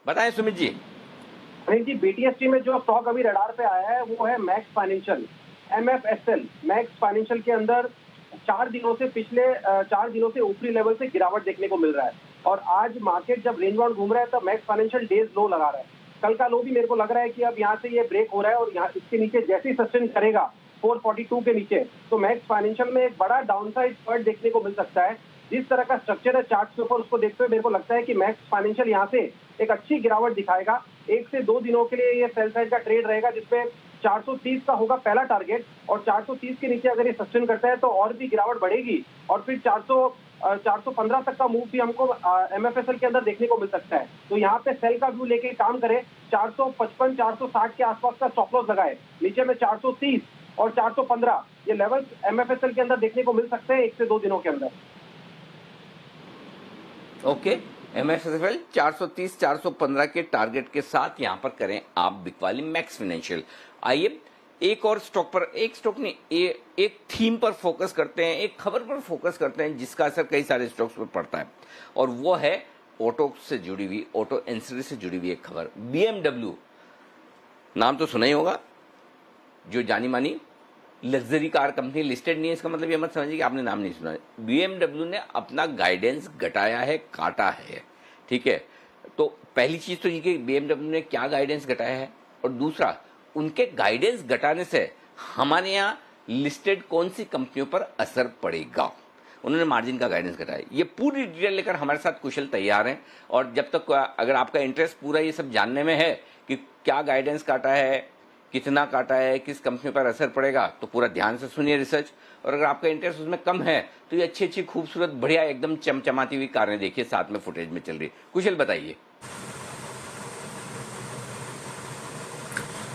बताएं सुमित जी। नहीं जी, बीटीएसटी में जो स्टॉक अभी रडार पे आया है वो है max financial, MFSL। Max financial के अंदर 4 दिनों से पिछले 4 दिनों से ऊपरी लेवल से गिरावट देखने को मिल रहा है, और आज मार्केट जब रेंज बाउंड घूम रहा है तब मैक्स फाइनेंशियल डेज लो लगा रहा है। कल का लो भी मेरे को लग रहा है कि अब यहाँ से ये ब्रेक हो रहा है, और यहाँ इसके नीचे जैसे ही सस्टेन करेगा 442 के नीचे, तो मैक्स फाइनेंशियल में एक बड़ा डाउनसाइड स्पर्ट देखने को मिल सकता है। जिस तरह का स्ट्रक्चर है चार्ट के ऊपर, उसको देखते हुए मेरे को लगता है कि मैक्स फाइनेंशियल यहाँ से एक अच्छी गिरावट दिखाएगा। 1 से 2 दिनों के लिए ये सेल साइड का ट्रेड रहेगा, जिसपे 430 का होगा पहला टारगेट, और 430 के नीचे अगर ये सस्टेन करता है तो और भी गिरावट बढ़ेगी, और फिर 415 तक का मूव भी हमको MFSL के अंदर देखने को मिल सकता है। तो यहाँ पे सेल का व्यू लेके काम करें, 455 460 के आसपास का स्टॉप लॉस लगाए, नीचे में 430 और 415 ये लेवल MFSL के अंदर देखने को मिल सकते हैं 1 से 2 दिनों के अंदर। ओके, MFSL 430 415 के टारगेट के साथ यहां पर करें आप बिकवाली मैक्स फाइनेंशियल। आइए एक और स्टॉक पर, एक स्टॉक नहीं, एक थीम पर फोकस करते हैं, एक खबर पर फोकस करते हैं जिसका असर कई सारे स्टॉक्स पर पड़ता है, और वो है ऑटो से जुड़ी हुई, ऑटो एंसिलरी से जुड़ी हुई एक खबर। BMW नाम तो सुना ही होगा, जो जानी मानी लग्जरी कार कंपनी, लिस्टेड नहीं है, इसका मतलब ये मत समझिए कि आपने नाम नहीं सुना। BMW ने अपना गाइडेंस घटाया है, काटा है, ठीक है। तो पहली चीज तो ये कि BMW ने क्या गाइडेंस घटाया है, और दूसरा उनके गाइडेंस घटाने से हमारे यहाँ लिस्टेड कौन सी कंपनियों पर असर पड़ेगा। उन्होंने मार्जिन का गाइडेंस घटाया। ये पूरी डिटेल लेकर हमारे साथ कुशल तैयार हैं, और जब तक अगर आपका इंटरेस्ट पूरा ये सब जानने में है कि क्या गाइडेंस काटा है, कितना काटा है, किस कंपनी पर असर पड़ेगा, तो पूरा ध्यान से सुनिए रिसर्च। और अगर आपका इंटरेस्ट उसमें कम है तो ये अच्छी अच्छी खूबसूरत बढ़िया एकदम चमचमाती हुई कारें देखिए साथ में फुटेज में चल रही। कुशल बताइए।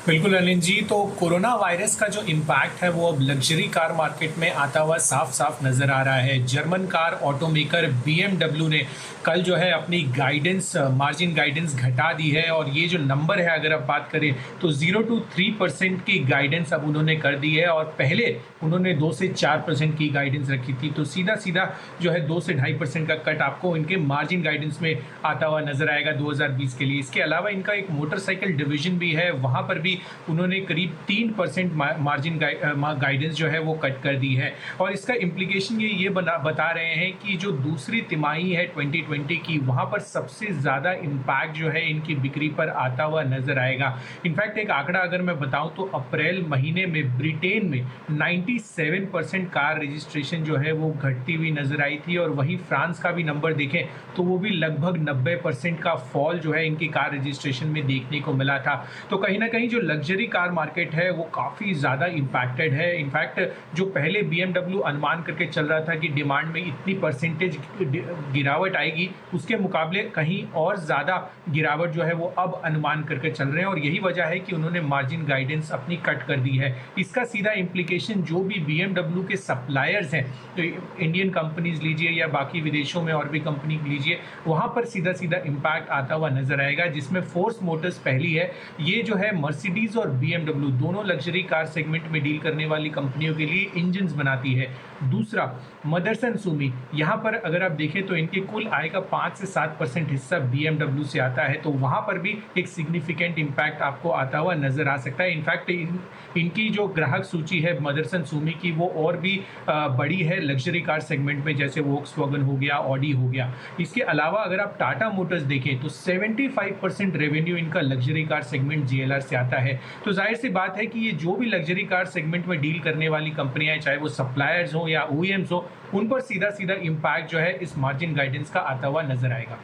बिल्कुल अनिल जी, तो कोरोना वायरस का जो इम्पैक्ट है वो अब लग्जरी कार मार्केट में आता हुआ साफ साफ नजर आ रहा है। जर्मन कार ऑटोमेकर BMW ने कल जो है अपनी गाइडेंस, मार्जिन गाइडेंस घटा दी है, और ये जो नंबर है अगर आप बात करें तो 0 to 3% की गाइडेंस अब उन्होंने कर दी है, और पहले उन्होंने 2 से 4% की गाइडेंस रखी थी। तो सीधा सीधा जो है 2 से 2.5% का कट आपको इनके मार्जिन गाइडेंस में आता हुआ नजर आएगा 2020 के लिए। इसके अलावा इनका एक मोटरसाइकिल डिवीजन भी है, वहां पर भी भी उन्होंने करीब 3% मार्जिन गाइडेंस जो है वो कट कर दी है। और इसका इम्प्लीकेशन ये बता रहे हैं कि जो दूसरी तिमाही है 2020 की, वहाँ पर सबसे ज़्यादा इम्पैक्ट जो है इनकी बिक्री पर आता हुआ नजर आएगा। इनफैक्ट एक आंकड़ा अगर मैं बताऊं तो अप्रैल महीने में ब्रिटेन में 97% कार रजिस्ट्रेशन जो है वो घटती हुई नजर आई थी, और वहीं फ्रांस का भी नंबर देखें तो वो भी लगभग 90% का फॉल जो है इनकी कार रजिस्ट्रेशन में देखने को मिला था। तो कहीं ना कहीं जो लग्जरी कार मार्केट है वो काफ़ी ज़्यादा इम्पैक्टेड है। इनफैक्ट जो पहले BMW अनुमान करके चल रहा था कि डिमांड में इतनी परसेंटेज गिरावट आएगी, उसके मुकाबले कहीं और ज़्यादा गिरावट जो है वो अब अनुमान करके चल रहे हैं, और यही वजह है कि उन्होंने मार्जिन गाइडेंस अपनी कट कर दी है। इसका सीधा इम्प्लीकेशन जो भी BMW के सप्लायर्स हैं, तो इंडियन कंपनीज लीजिए या बाकी विदेशों में और भी कंपनी लीजिए, वहाँ पर सीधा सीधा इम्पैक्ट आता हुआ नजर आएगा, जिसमें फोर्स मोटर्स पहली है। ये जो है मर्सिडीज और BMW दोनों लग्जरी कार सेगमेंट में डील करने वाली कंपनियों के लिए इंजन्स बनाती है। दूसरा मदरसन सुमी, यहाँ पर अगर आप देखें तो इनके कुल आय का 5 से 7% हिस्सा BMW से आता है, तो वहाँ पर भी एक सिग्निफिकेंट इम्पैक्ट आपको आता हुआ नजर आ सकता है। इनफैक्ट इनकी जो ग्राहक सूची है मदरसन सुमी की, वो और भी बड़ी है लग्जरी कार सेगमेंट में, जैसे वोक्सवैगन हो गया, ऑडी हो गया। इसके अलावा अगर आप टाटा मोटर्स देखें तो 75% रेवेन्यू इनका लग्जरी कार सेगमेंट JLR से आता है। तो जाहिर सी बात है कि ये जो भी लग्जरी कार सेगमेंट में डील करने वाली कंपनियां, चाहे वो सप्लायर्स हो या OEMs हो, उन पर सीधा सीधा इम्पैक्ट जो है इस मार्जिन गाइडेंस का आता हुआ नजर आएगा।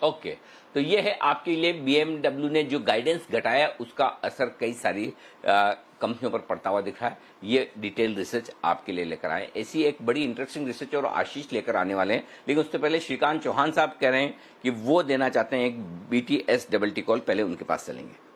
ओके, तो ये है आपके लिए BMW ने जो गाइडेंस घटाया उसका असर कई सारी कंपनियों पर पड़ता हुआ दिख रहा है। ये डिटेल रिसर्च आपके लिए लेकर आए। ऐसी एक बड़ी इंटरेस्टिंग रिसर्च और आशीष लेकर आने वाले हैं, लेकिन उससे पहले श्रीकांत चौहान साहब कह रहे हैं कि वो देना चाहते हैं एक BTS डबल टी कॉल। पहले उनके पास चलेंगे।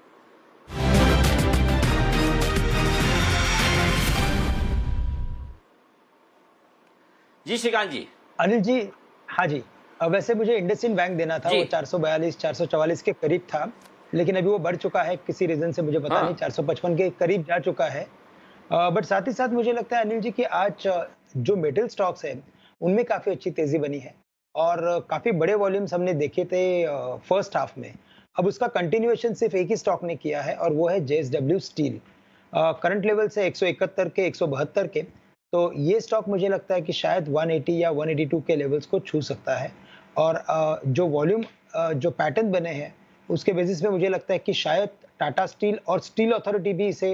जी श्रीकांत जी। अनिल जी, हाँ जी, वैसे मुझे इंडसइंड बैंक देना था, वो 442 444 के करीब था, लेकिन अभी वो बढ़ चुका है किसी रीजन से, मुझे पता नहीं, 455 के करीब जा चुका है। बट साथ ही साथ मुझे लगता है अनिल जी कि आज जो मेटल स्टॉक्स है उनमें काफी अच्छी तेजी बनी है, और काफी बड़े वॉल्यूम्स हमने देखे थे फर्स्ट हाफ में। अब उसका कंटिन्यूएशन सिर्फ एक ही स्टॉक ने किया है, और वो है JSW स्टील। करंट लेवल से 171 के 172 के, तो ये स्टॉक मुझे लगता है कि शायद 180 या 182 के लेवल्स को छू सकता है। और जो वॉल्यूम जो पैटर्न बने हैं उसके बेसिस पे मुझे लगता है कि शायद टाटा स्टील और स्टील अथॉरिटी भी इसे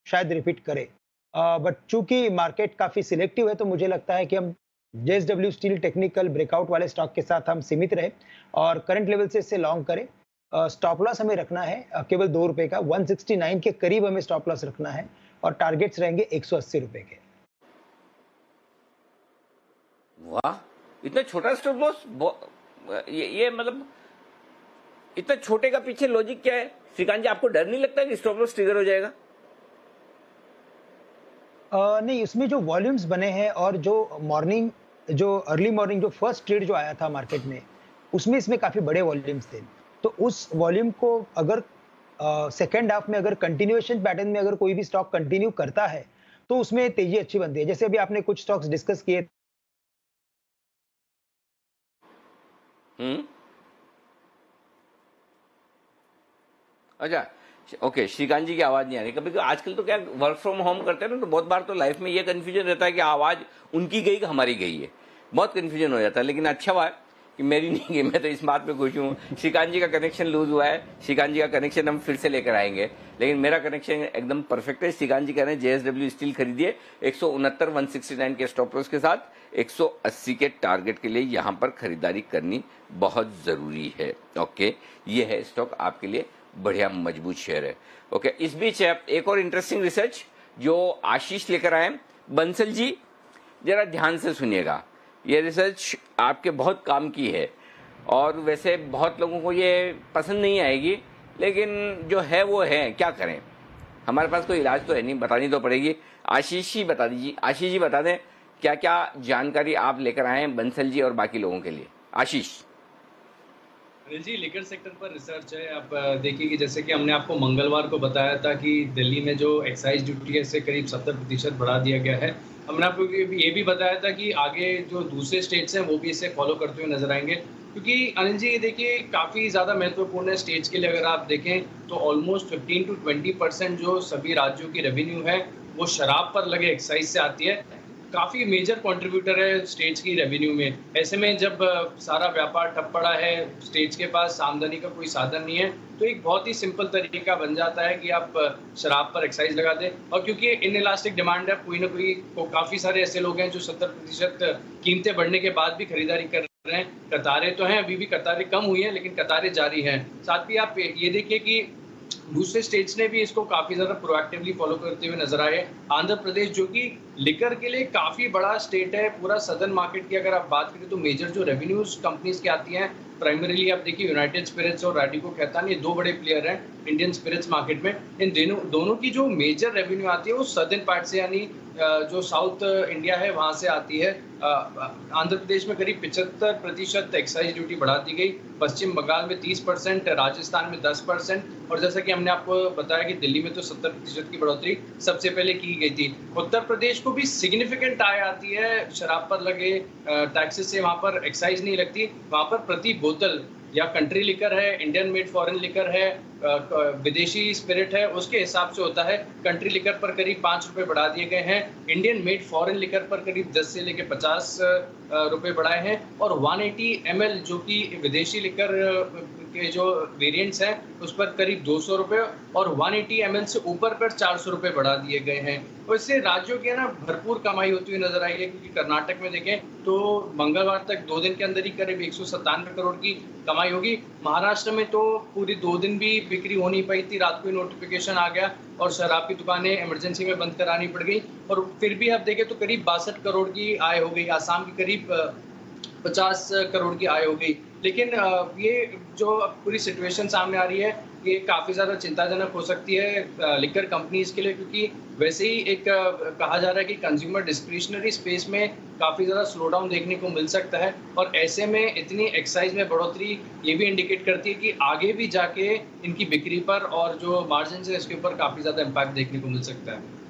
शायद रिपीट करे। बट चूंकि मार्केट काफ़ी सिलेक्टिव है, तो मुझे लगता है कि हम JSW स्टील टेक्निकल ब्रेकआउट वाले स्टॉक के साथ हम सीमित रहे और करंट लेवल से इससे लॉन्ग करें। स्टॉप लॉस हमें रखना है केवल 2 रुपए का, 169 के करीब हमें स्टॉप लॉस रखना है, और टारगेट्स रहेंगे 180 रुपए के। वाह, इतना छोटा स्टॉप लॉस! ये मतलब इतना छोटे का पीछे लॉजिक क्या है श्रीकांत जी? आपको डर नहीं लगता कि स्टॉप लॉस ट्रिगर हो जाएगा? नहीं, उसमें जो वॉल्यूम्स बने हैं और जो अर्ली मॉर्निंग जो फर्स्ट ट्रेड जो आया था मार्केट में, उसमें इसमें काफी बड़े वॉल्यूम्स थे। तो उस वॉल्यूम को अगर सेकेंड हाफ में अगर कंटिन्यूएशन पैटर्न में अगर कोई भी स्टॉक कंटिन्यू करता है तो उसमें तेजी अच्छी बनती है। जैसे अभी आपने कुछ स्टॉक्स डिस्कस किए। अच्छा, ओके, श्रीकांत जी की आवाज नहीं आ रही। कभी आजकल तो क्या वर्क फ्रॉम होम करते हैं ना, तो बहुत बार तो लाइफ में ये कंफ्यूजन रहता है कि आवाज उनकी गई कि हमारी गई है, बहुत कंफ्यूजन हो जाता है। लेकिन अच्छा हुआ कि मेरी नहीं गई, मैं तो इस बात पे खुश हूँ। श्रीकांत जी का कनेक्शन लूज हुआ है, श्रीकांत जी का कनेक्शन हम फिर से लेकर आएंगे, लेकिन मेरा कनेक्शन एकदम परफेक्ट है। श्रीकांत जी कह रहे हैं JSW स्टील खरीदिए 169 169 के स्टॉप लॉस के साथ, 180 के टारगेट के लिए यहां पर खरीदारी करनी बहुत जरूरी है। ओके, ये है स्टॉक आपके लिए बढ़िया मजबूत शेयर है। ओके, इस बीच एक और इंटरेस्टिंग रिसर्च जो आशीष लेकर आए। बंसल जी जरा ध्यान से सुनिएगा, ये रिसर्च आपके बहुत काम की है, और वैसे बहुत लोगों को ये पसंद नहीं आएगी, लेकिन जो है वो है, क्या करें, हमारे पास कोई इलाज तो है नहीं, बतानी तो पड़ेगी। आशीष जी बता दीजिए, आशीष जी बता दें क्या क्या जानकारी आप लेकर आए हैं बंसल जी और बाकी लोगों के लिए। आशीष जी, लिकर सेक्टर पर रिसर्च है। आप देखिए कि जैसे कि हमने आपको मंगलवार को बताया था कि दिल्ली में जो एक्साइज ड्यूटी है इसे करीब 70% बढ़ा दिया गया है। हमने आपको ये भी बताया था कि आगे जो दूसरे स्टेट्स हैं वो भी इसे फॉलो करते हुए नजर आएंगे। क्योंकि अनिल जी ये देखिए काफ़ी ज़्यादा महत्वपूर्ण है स्टेट्स के लिए। अगर आप देखें तो ऑलमोस्ट 15 to 20% जो सभी राज्यों की रेवेन्यू है वो शराब पर लगे एक्साइज से आती है। काफ़ी मेजर कंट्रीब्यूटर है स्टेट्स की रेवेन्यू में। ऐसे में जब सारा व्यापार ठप पड़ा है, स्टेट्स के पास आमदनी का कोई साधन नहीं है, तो एक बहुत ही सिंपल तरीका बन जाता है कि आप शराब पर एक्साइज लगा दें। और क्योंकि इन इलास्टिक डिमांड है, कोई ना कोई काफ़ी सारे ऐसे लोग हैं जो 70% कीमतें बढ़ने के बाद भी खरीदारी कर रहे हैं। कतारें तो हैं, अभी भी कतारें कम हुई हैं, लेकिन कतारें जारी हैं। साथ ही आप ये देखिए कि दूसरे स्टेट्स ने भी इसको काफ़ी ज़्यादा प्रोएक्टिवली फॉलो करते हुए नजर आए। आंध्र प्रदेश जो कि लिकर के लिए काफ़ी बड़ा स्टेट है, पूरा सदर्न मार्केट की अगर आप बात करें तो मेजर जो रेवेन्यूज कंपनीज की आती हैं प्राइमरीली आप देखिए यूनाइटेड स्पिरिट्स और रैडिको खैतान, ये दो बड़े प्लेयर हैं इंडियन स्पिरिट्स मार्केट में। इन दोनों की जो मेजर रेवेन्यू आती है वो सदर्न पार्ट से, यानी जो साउथ इंडिया है वहाँ से आती है। आंध्र प्रदेश में करीब 75% एक्साइज ड्यूटी बढ़ा दी गई, पश्चिम बंगाल में 30%, राजस्थान में 10%, और जैसा कि हमने आपको बताया कि दिल्ली में तो 70% की बढ़ोतरी सबसे पहले की गई थी। उत्तर प्रदेश को भी सिग्निफिकेंट आय आती है शराब पर लगे टैक्सेस से, वहाँ पर एक्साइज नहीं लगती। वहाँ पर प्रति बोतल या कंट्री लिकर है, इंडियन मेड फॉरेन लिकर है, विदेशी स्पिरिट है, उसके हिसाब से होता है। कंट्री लिकर पर करीब 5 रुपए बढ़ा दिए गए हैं, इंडियन मेड फॉरेन लिकर पर करीब 10 से लेकर 50 रुपए बढ़ाए हैं, और 180 ml जो कि विदेशी लिकर के जो वेरिएंट्स हैं उस पर करीब 200 रुपए, और 180 ml से ऊपर पर 400 रुपए बढ़ा दिए गए हैं। तो इससे राज्यों की ना भरपूर कमाई होती हुई नजर आई है, क्योंकि कर्नाटक में देखें तो मंगलवार तक 2 दिन के अंदर ही करीब 197 करोड़ की कमाई होगी। महाराष्ट्र में तो पूरी 2 दिन भी बिक्री हो नहीं पाई थी, रात को ही नोटिफिकेशन आ गया और शराब की दुकानें इमरजेंसी में बंद करानी पड़ गई, और फिर भी आप देखें तो करीब 62 करोड़ की आय हो गई। आसाम की करीब 50 करोड़ की आय हो गई। लेकिन ये जो पूरी सिचुएशन सामने आ रही है ये काफ़ी ज़्यादा चिंताजनक हो सकती है लिकर कंपनीज के लिए, क्योंकि वैसे ही एक कहा जा रहा है कि कंज्यूमर डिस्क्रिशनरी स्पेस में काफ़ी ज़्यादा स्लो डाउन देखने को मिल सकता है, और ऐसे में इतनी एक्साइज में बढ़ोतरी ये भी इंडिकेट करती है कि आगे भी जाके इनकी बिक्री पर और जो मार्जिन है इसके ऊपर काफ़ी ज़्यादा इम्पैक्ट देखने को मिल सकता है।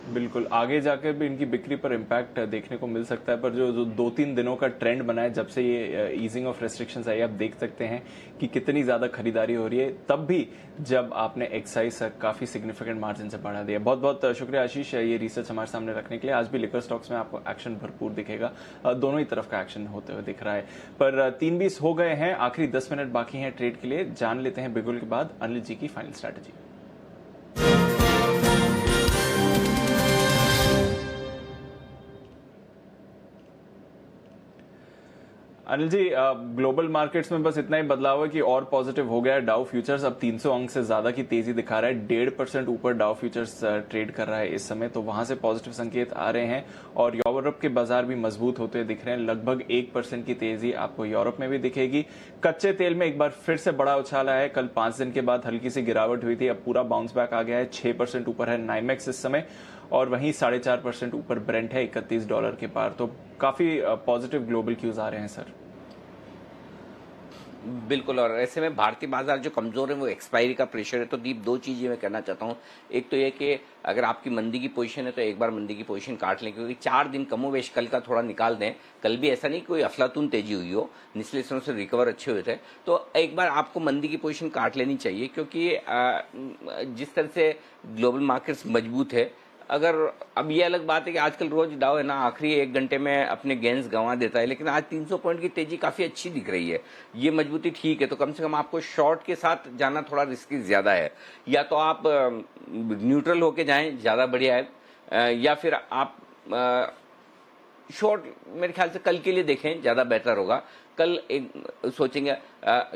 बिल्कुल, आगे जाकर भी इनकी बिक्री पर इम्पैक्ट देखने को मिल सकता है, पर जो 2-3 दिनों का ट्रेंड बना है जब से ये ईजिंग ऑफ रेस्ट्रिक्शंस आई, आप देख सकते हैं कि कितनी ज़्यादा खरीदारी हो रही है, तब भी जब आपने एक्साइज काफ़ी सिग्निफिकेंट मार्जिन से बढ़ा दिया। बहुत बहुत शुक्रिया आशीष ये रिसर्च हमारे सामने रखने के लिए। आज भी लिकर स्टॉक्स में आपको एक्शन भरपूर दिखेगा, दोनों ही तरफ का एक्शन होते हुए दिख रहा है। पर 3:20 हो गए हैं, आखिरी 10 मिनट बाकी हैं ट्रेड के लिए। जान लेते हैं बिगुल के बाद अनिल जी की final strategy. Anil ji, global markets में बस इतना ही बदलाव है कि और पॉजिटिव हो गया है डाउ फ्यूचर्स, अब 300 अंक से ज्यादा की तेजी दिखा रहा है, 1.5% ऊपर डाउ फ्यूचर्स ट्रेड कर रहा है इस समय, तो वहां से पॉजिटिव संकेत आ रहे हैं और यूरोप के बाजार भी मजबूत होते दिख रहे हैं। लगभग 1% की तेजी आपको यूरोप में भी दिखेगी। कच्चे तेल में एक बार फिर से बड़ा उछाल आया है, कल 5 दिन के बाद हल्की सी गिरावट हुई थी, अब पूरा बाउंस बैक आ गया है, 6% ऊपर है नाइमेक्स इस समय, और वहीं 4.5% ऊपर ब्रेंट है $31 के पार। तो काफी पॉजिटिव ग्लोबल क्यूज आ रहे हैं सर। बिल्कुल, और ऐसे में भारतीय बाजार जो कमजोर है वो एक्सपायरी का प्रेशर है। तो दीप 2 चीजें मैं कहना चाहता हूँ। एक तो ये कि अगर आपकी मंदी की पोजीशन है तो एक बार मंदी की पोजीशन काट लें, क्योंकि 4 दिन कमोवेश कल का थोड़ा निकाल दें। कल भी ऐसा नहीं कोई अफलातून तेजी हुई हो, निचले स्तरों से रिकवर अच्छे हुए थे, तो एक बार आपको मंदी की पोजीशन काट लेनी चाहिए, क्योंकि जिस तरह से ग्लोबल मार्केट्स मजबूत है, अगर अब ये अलग बात है कि आजकल रोज डाउ है ना आखिरी 1 घंटे में अपने गेंस गंवा देता है, लेकिन आज 300 पॉइंट की तेजी काफी अच्छी दिख रही है, ये मजबूती ठीक है। तो कम से कम आपको शॉर्ट के साथ जाना थोड़ा रिस्की ज्यादा है, या तो आप न्यूट्रल होके जाएं, ज्यादा बढ़िया है, या फिर आप शॉर्ट मेरे ख्याल से कल के लिए देखें, ज्यादा बेहतर होगा। कल एक सोचेंगे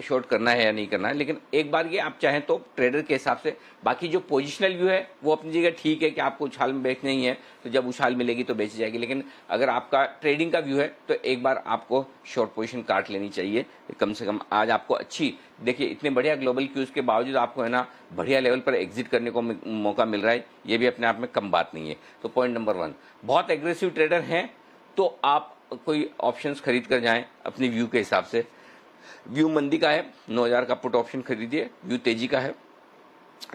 शॉर्ट करना है या नहीं करना है, लेकिन एक बार ये आप चाहें तो ट्रेडर के हिसाब से, बाकी जो पोजिशनल व्यू है वो अपनी जगह ठीक है कि आपको उछाल में बेचना ही है, तो जब उछाल मिलेगी तो बेची जाएगी। लेकिन अगर आपका ट्रेडिंग का व्यू है तो एक बार आपको शॉर्ट पोजीशन काट लेनी चाहिए कम से कम। आज आपको अच्छी देखिए, इतने बढ़िया ग्लोबल क्यूज के बावजूद आपको है ना बढ़िया लेवल पर एग्जिट करने को मौका मिल रहा है, ये भी अपने आप में कम बात नहीं है। तो पॉइंट नंबर 1, बहुत एग्रेसिव ट्रेडर हैं तो आप कोई ऑप्शंस खरीद कर जाएं अपनी व्यू के हिसाब से। व्यू मंदी का है, 9000 का पुट ऑप्शन खरीदिए। व्यू तेजी का है,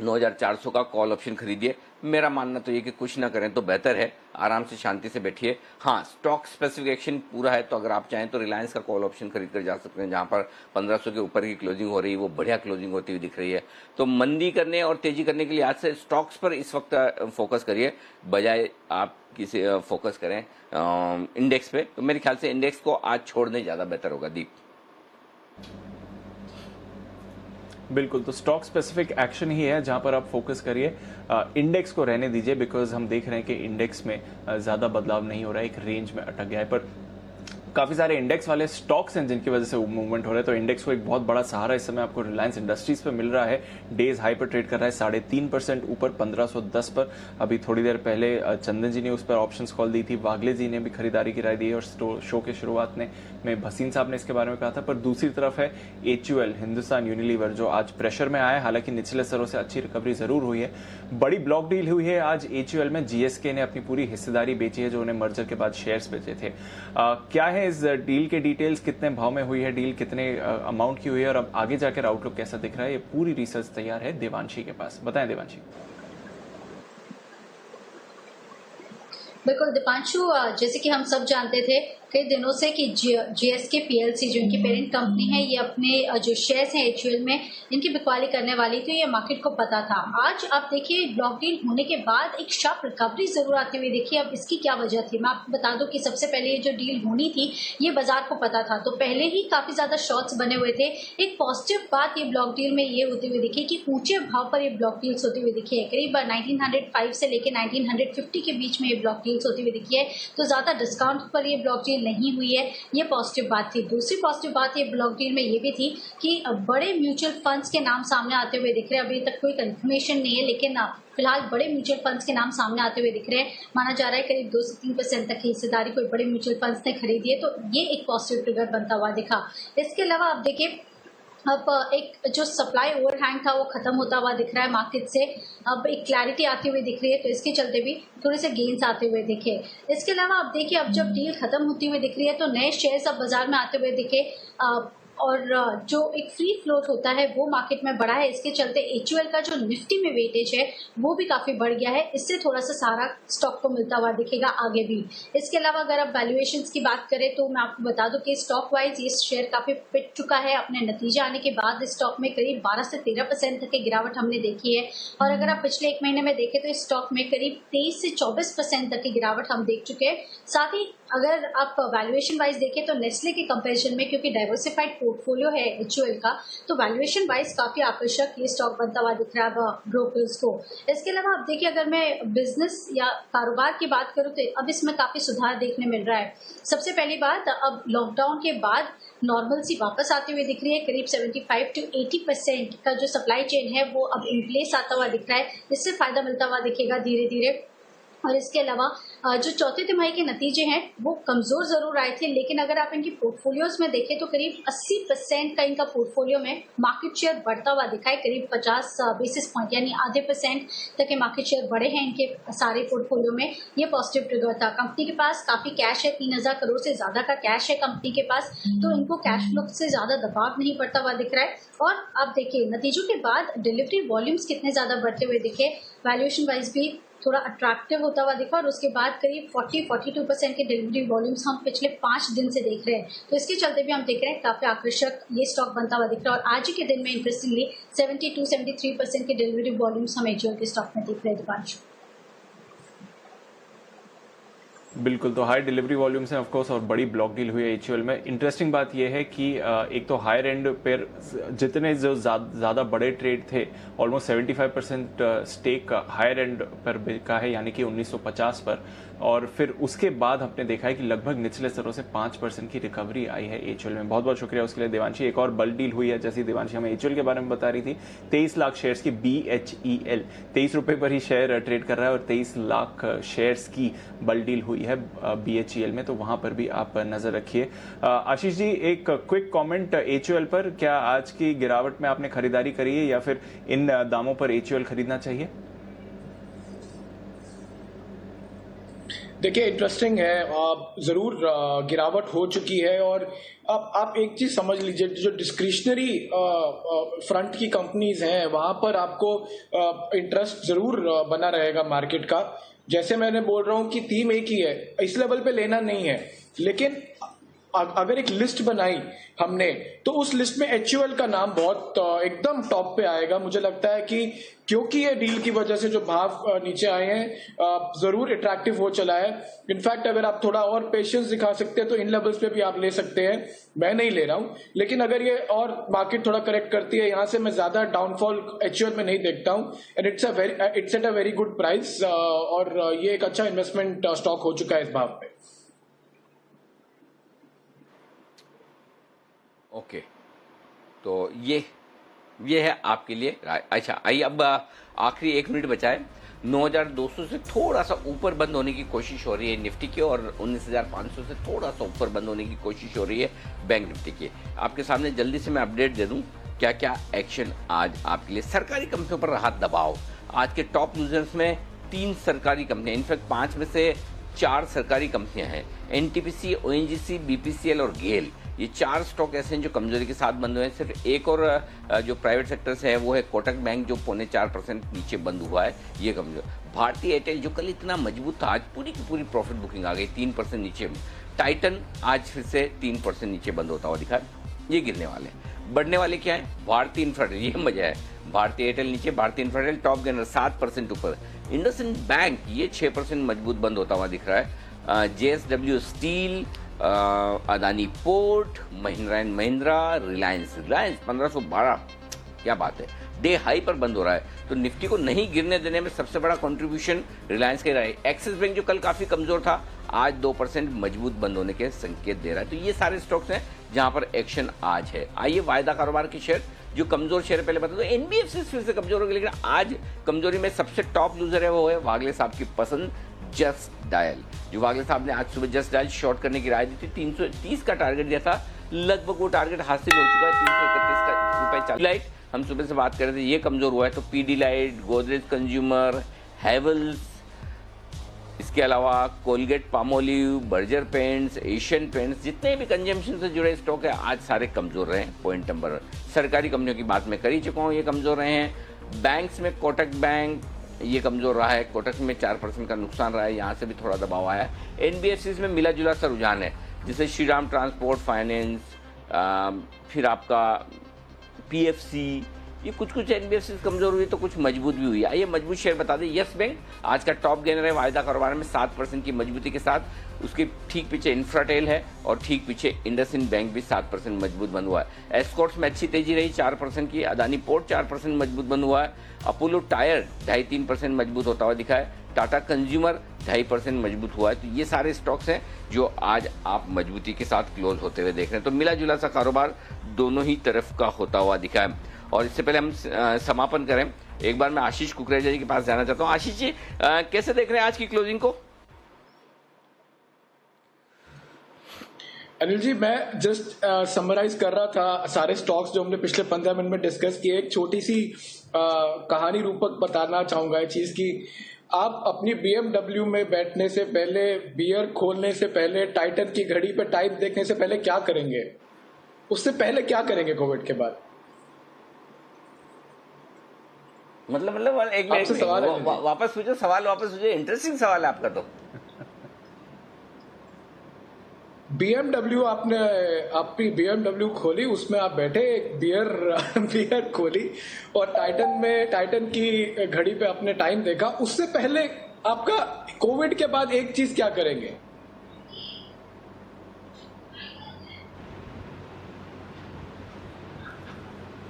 9400 का कॉल ऑप्शन खरीदिए। मेरा मानना तो ये कि कुछ ना करें तो बेहतर है, आराम से शांति से बैठिए। हाँ, स्टॉक स्पेसिफिकेशन पूरा है तो अगर आप चाहें तो रिलायंस का कॉल ऑप्शन खरीद कर जा सकते हैं, जहां पर 1500 के ऊपर की क्लोजिंग हो रही है, वो बढ़िया क्लोजिंग होती हुई दिख रही है। तो मंदी करने और तेजी करने के लिए आज से स्टॉक्स पर इस वक्त फोकस करिए, बजाय आप किसी फोकस करें इंडेक्स पे। तो मेरे ख्याल से इंडेक्स को आज छोड़ने ज्यादा बेहतर होगा। दीप, बिल्कुल, तो स्टॉक स्पेसिफिक एक्शन ही है जहां पर आप फोकस करिए, इंडेक्स को रहने दीजिए, बिकॉज हम देख रहे हैं कि इंडेक्स में ज़्यादा बदलाव नहीं हो रहा है, एक रेंज में अटक गया है। पर काफ़ी सारे इंडेक्स वाले स्टॉक्स हैं जिनकी वजह से मूवमेंट हो रहा है। तो इंडेक्स को एक बहुत बड़ा सहारा इस समय आपको रिलायंस इंडस्ट्रीज पे मिल रहा है, डेज हाई पर ट्रेड कर रहा है 3.5% ऊपर 1510 पर। अभी थोड़ी देर पहले चंदन जी ने उस पर ऑप्शंस कॉल दी थी, वागले जी ने भी खरीदारी की राय दी है और शो के शुरुआत में भसीन साहब ने इसके बारे में कहा था। पर दूसरी तरफ है HUL, हिंदुस्तान यूनिलीवर, जो आज प्रेशर में आया, हालांकि निचले स्तरों से अच्छी रिकवरी जरूर हुई है। बड़ी ब्लॉक डील हुई है आज HUL में, GSK ने अपनी पूरी हिस्सेदारी बेची है जो उन्हें मर्जर के बाद शेयर्स बेचे थे। क्या है इस डील के डिटेल्स, कितने भाव में हुई है डील, कितने अमाउंट की हुई है और अब आगे जाकर आउटलुक कैसा दिख रहा है, ये पूरी रिसर्च तैयार है देवांशी के पास। बताएं देवांशी। बिल्कुल दीपांशु, जैसे कि हम सब जानते थे कई दिनों से कि GSK PLC जो इनकी पेरेंट कंपनी है, ये अपने जो शेयर्स हैं HUL में इनकी बिकवाली करने वाली थी, ये मार्केट को पता था। आज आप देखिए ब्लॉक डील होने के बाद एक शार्प रिकवरी जरूर आती हुई देखिए। अब इसकी क्या वजह थी, मैं आपको बता दूं कि सबसे पहले ये जो डील होनी थी ये बाजार को पता था, तो पहले ही काफी ज्यादा शॉर्ट्स बने हुए थे। एक पॉजिटिव बात ये ब्लॉक डील में ये होती हुई दिखी कि ऊंचे भाव पर ये ब्लॉक डील्स होती हुई दिखी है, करीब 1905 से लेकर 1950 के बीच में ये ब्लॉक डील्स होती हुई दिखी है। तो ज्यादा डिस्काउंट पर ये ब्लॉक डील नहीं हुई है, ये पॉजिटिव बात थी। दूसरी पॉजिटिव बात ये ब्लॉक डील में ये भी थी कि बड़े म्यूचुअल फंड्स के नाम सामने आते हुए दिख रहे हैं। अभी तक कोई कंफर्मेशन नहीं है, लेकिन फिलहाल बड़े म्यूचुअल फंड्स के नाम सामने आते हुए दिख रहे हैं। माना जा रहा है करीब 2 से 3% तक की हिस्सेदारी कोई बड़े म्यूचुअल फंड्स ने खरीदी है, तो ये एक पॉजिटिव ट्रिगर बनता हुआ दिखा। इसके अलावा आप देखिए अब एक जो सप्लाई ओवरहैंग था वो खत्म होता हुआ दिख रहा है मार्केट से, अब एक क्लैरिटी आती हुई दिख रही है, तो इसके चलते भी थोड़े से गेन्स आते हुए दिखे। इसके अलावा आप देखिए अब जब डील खत्म होती हुई दिख रही है तो नए शेयर्स अब बाजार में आते हुए दिखे, और जो एक फ्री फ्लोट होता है वो मार्केट में बढ़ा है। इसके चलते HUL का जो निफ्टी में वेटेज है वो भी काफी बढ़ गया है, इससे थोड़ा सा सहारा स्टॉक को मिलता हुआ दिखेगा आगे भी। इसके अलावा अगर आप वैल्यूएशंस की बात करें तो मैं आपको बता दूं कि स्टॉक वाइज ये शेयर काफी पिट चुका है। अपने नतीजे आने के बाद स्टॉक में करीब 12 से 13% तक की गिरावट हमने देखी है, और अगर आप पिछले एक महीने में देखें तो स्टॉक में करीब 23 से 24% तक की गिरावट हम देख चुके हैं। साथ ही अगर आप वैल्यूएशन वाइज देखें तो नेस्ले के कंपैरिजन में, क्योंकि डाइवर्सिफाइड पोर्टफोलियो है HUL का, तो वैल्यूएशन वाइज काफी आकर्षक ये स्टॉक बनता हुआ दिख रहा है ब्रोकर्स को। इसके अलावा आप देखिए अगर मैं बिजनेस या कारोबार की बात करूं तो अब इसमें काफी सुधार देखने मिल रहा है। सबसे पहली बात, अब लॉकडाउन के बाद नॉर्मल सी वापस आती हुई दिख रही है, करीब 75 to 80% का जो सप्लाई चेन है वो अब इन प्लेस आता हुआ दिख रहा है, इससे फायदा मिलता हुआ दिखेगा धीरे धीरे। और इसके अलावा जो चौथे तिमाही के नतीजे हैं वो कमजोर जरूर आए थे, लेकिन अगर आप इनकी पोर्टफोलियोज में देखें तो करीब 80% का इनका पोर्टफोलियो में मार्केट शेयर बढ़ता हुआ दिखा है, करीब 50 बेसिस पॉइंट यानी आधे % तक के मार्केट शेयर बढ़े हैं इनके सारे पोर्टफोलियो में। ये पॉजिटिव ट्रिगर था। कंपनी के पास काफी कैश है, 3000 करोड़ से ज्यादा का कैश है कंपनी के पास, तो इनको कैश फ्लो से ज्यादा दबाव नहीं पड़ता हुआ दिख रहा है। और आप देखिए नतीजों के बाद डिलीवरी वॉल्यूम्स कितने ज्यादा बढ़ते हुए दिखे, वैल्यूएशन वाइज भी थोड़ा अट्रैक्टिव होता हुआ दिखा, और उसके बाद करीब 40-42% के डिलीवरी वॉल्यूम्स हम पिछले 5 दिन से देख रहे हैं, तो इसके चलते भी हम देख रहे हैं काफी आकर्षक ये स्टॉक बनता हुआ दिख रहा है। और आज ही के दिन में इंटरेस्टिंगली 72-73% के डिलीवरी वॉल्यूम्स हम HUL के स्टॉक में देख रहे हैं दीपांशु। बिल्कुल, तो हाई डिलीवरी वॉल्यूम्स हैं ऑफ कोर्स, और बड़ी ब्लॉक डील हुई है HUL में। इंटरेस्टिंग बात यह है कि एक तो हायर एंड पर जितने जो ज़्यादा बड़े ट्रेड थे, ऑलमोस्ट 75% स्टेक हायर एंड पर बिका है, यानी कि 1950 पर, और फिर उसके बाद हमने देखा है कि लगभग निचले स्तरों से 5% की रिकवरी आई है HUL में। बहुत बहुत शुक्रिया उसके लिए देवांशी। एक और बल्क डील हुई है, जैसी देवांशी हमें HUL के बारे में बता रही थी, 23 लाख शेयर्स की BHEL 23 रुपए पर ही शेयर ट्रेड कर रहा है, और 23 लाख शेयर्स की बल्क डील हुई है BHEL में, तो वहां पर भी आप नजर रखिए। आशीष जी, एक क्विक कमेंट HUL पर, क्या आज की गिरावट में आपने खरीदारी करी है या फिर इन दामों पर HUL खरीदना चाहिए? देखिए इंटरेस्टिंग है, जरूर गिरावट हो चुकी है। और अब आप एक चीज समझ लीजिए, जो डिस्क्रिशनरी फ्रंट की कंपनीज हैं वहां पर आपको इंटरेस्ट जरूर बना रहेगा मार्केट का। जैसे मैंने बोल रहा हूं कि थीम एक ही है, इस लेवल पे लेना नहीं है, लेकिन अगर एक लिस्ट बनाई हमने तो उस लिस्ट में HUL का नाम बहुत एकदम टॉप पे आएगा। मुझे लगता है कि क्योंकि ये डील की वजह से जो भाव नीचे आए हैं जरूर अट्रैक्टिव हो चला है। इनफैक्ट अगर आप थोड़ा और पेशेंस दिखा सकते हैं तो इन लेवल्स पे भी आप ले सकते हैं। मैं नहीं ले रहा हूं, लेकिन अगर ये और मार्केट थोड़ा करेक्ट करती है, यहां से मैं ज्यादा डाउनफॉल HUL में नहीं देखता हूं। And it's at a very good price और ये एक अच्छा इन्वेस्टमेंट स्टॉक हो चुका है इस भाव पे। ओके, तो ये है आपके लिए। अच्छा, आइए अब आखिरी 1 मिनट बचा है। 9,200 से थोड़ा सा ऊपर बंद होने की कोशिश हो रही है निफ्टी की, और 19,500 से थोड़ा सा ऊपर बंद होने की कोशिश हो रही है बैंक निफ्टी की। आपके सामने जल्दी से मैं अपडेट दे दूं क्या क्या एक्शन आज आपके लिए। सरकारी कंपनियों पर रहा दबाव। आज के टॉप लूजर्स में 3 सरकारी कंपनियां, इनफैक्ट 5 में से 4 सरकारी कंपनियां हैं। NTPC, ONGC, BPCL और गेल, ये 4 स्टॉक ऐसे हैं जो कमजोरी के साथ बंद हुए हैं। सिर्फ एक और जो प्राइवेट सेक्टर से है वो है कोटक बैंक, जो 0.4% नीचे बंद हुआ है, ये कमजोर। भारतीय एयरटेल जो कल इतना मजबूत था, आज पूरी की पूरी प्रॉफिट बुकिंग आ गई 3% नीचे। टाइटन आज फिर से 3% नीचे बंद होता हुआ दिखा है। ये गिरने वाले। बढ़ने वाले क्या है? भारतीय इंफ्राटेल, ये मजा है। भारतीय एयरटेल नीचे, भारतीय इंफ्राटेल टॉप गेनर 7% ऊपर। इंडसइंड बैंक ये 6% मजबूत बंद होता हुआ दिख रहा है। JSW steel, Adani port, Mahindra and Mahindra, Reliance 1512, क्या बात है, डे हाई पर बंद हो रहा है। तो निफ्टी को नहीं गिरने देने में सबसे बड़ा कंट्रीब्यूशन रिलायंस के रहा है। एक्सिस बैंक जो कल काफी कमजोर था, आज 2% मजबूत बंद होने के संकेत दे रहा है। तो ये सारे स्टॉक्स हैं जहां पर एक्शन आज है। आइए वायदा कारोबार के शेयर, जो कमजोर शेयर पहले बता दो, NBFC फिर से कमजोर हो गए, लेकिन आज कमजोरी में सबसे टॉप लूजर है वो है वागले साहब की पसंद जस्ट डायल। जो वागले साहब ने आज सुबह जस्ट डायल शॉर्ट करने की राय दी थी, 330 का टारगेट दिया था, लगभग वो टारगेट हासिल हो चुका है। 331 रुपए लाइट, हम सुबह से बात कर रहे थे, ये कमजोर हुआ है। तो पीडीलाइट, गोदरेज कंज्यूमर, हैवेल्स, इसके अलावा Colgate Palmolive, Berger paints, Asian paints, जितने भी कंजम्पशन से जुड़े स्टॉक है आज सारे कमजोर रहे हैं। Point number. सरकारी कंपनियों की बात मैं कर ही चुका हूँ, ये कमजोर रहे हैं। बैंक्स में कोटक बैंक ये कमजोर रहा है, कोटक में 4% का नुकसान रहा है, यहाँ से भी थोड़ा दबाव आया है। NBFCs में मिला जुला सा रुझान है, जैसे श्रीराम ट्रांसपोर्ट फाइनेंस, फिर आपका PFC, ये कुछ NBFCs कमजोर हुई तो कुछ मजबूत भी हुई। आइए मजबूत शेयर बता दें। यस बैंक आज का टॉप गेनर है वायदा कारोबार में 7% की मजबूती के साथ। उसके ठीक पीछे इंफ्राटेल है और ठीक पीछे इंडसइंड बैंक भी 7% मजबूत बंद हुआ है। एस्कॉर्ट्स में अच्छी तेजी रही 4% की। अदानी पोर्ट 4% मजबूत बंद हुआ है। अपोलो टायर 2.5-3% मजबूत होता हुआ दिखा है। टाटा कंज्यूमर 2.5% मजबूत हुआ है। तो ये सारे स्टॉक्स हैं जो आज आप मजबूती के साथ क्लोज होते हुए देख रहे हैं। तो मिला जुला सा कारोबार दोनों ही तरफ का होता हुआ दिखा है। और इससे पहले हम समापन करें, एक बार मैं आशीष कुकरेजा जी के पास जाना चाहता हूं। आशीष जी, कैसे देख रहे हैं आज की क्लोजिंग को? अनिल जी, मैं जस्ट समराइज कर रहा था सारे स्टॉक्स जो हमने पिछले 15 मिनट में डिस्कस किए। एक छोटी सी कहानी रूपक बताना चाहूंगा इस चीज की। आप अपनी BMW में बैठने से पहले, बियर खोलने से पहले, टाइटन की घड़ी पे टाइम देखने से पहले क्या करेंगे? उससे पहले क्या करेंगे कोविड के बाद? मतलब एक सवाल वापस पूछो, सवाल वापस पूछो, इंटरेस्टिंग सवाल है आपका। तो BMW, आपने आपकी BMW खोली, उसमें आप बैठे, एक बियर खोली और टाइटन की घड़ी पे आपने टाइम देखा। उससे पहले आपका कोविड के बाद एक चीज क्या करेंगे?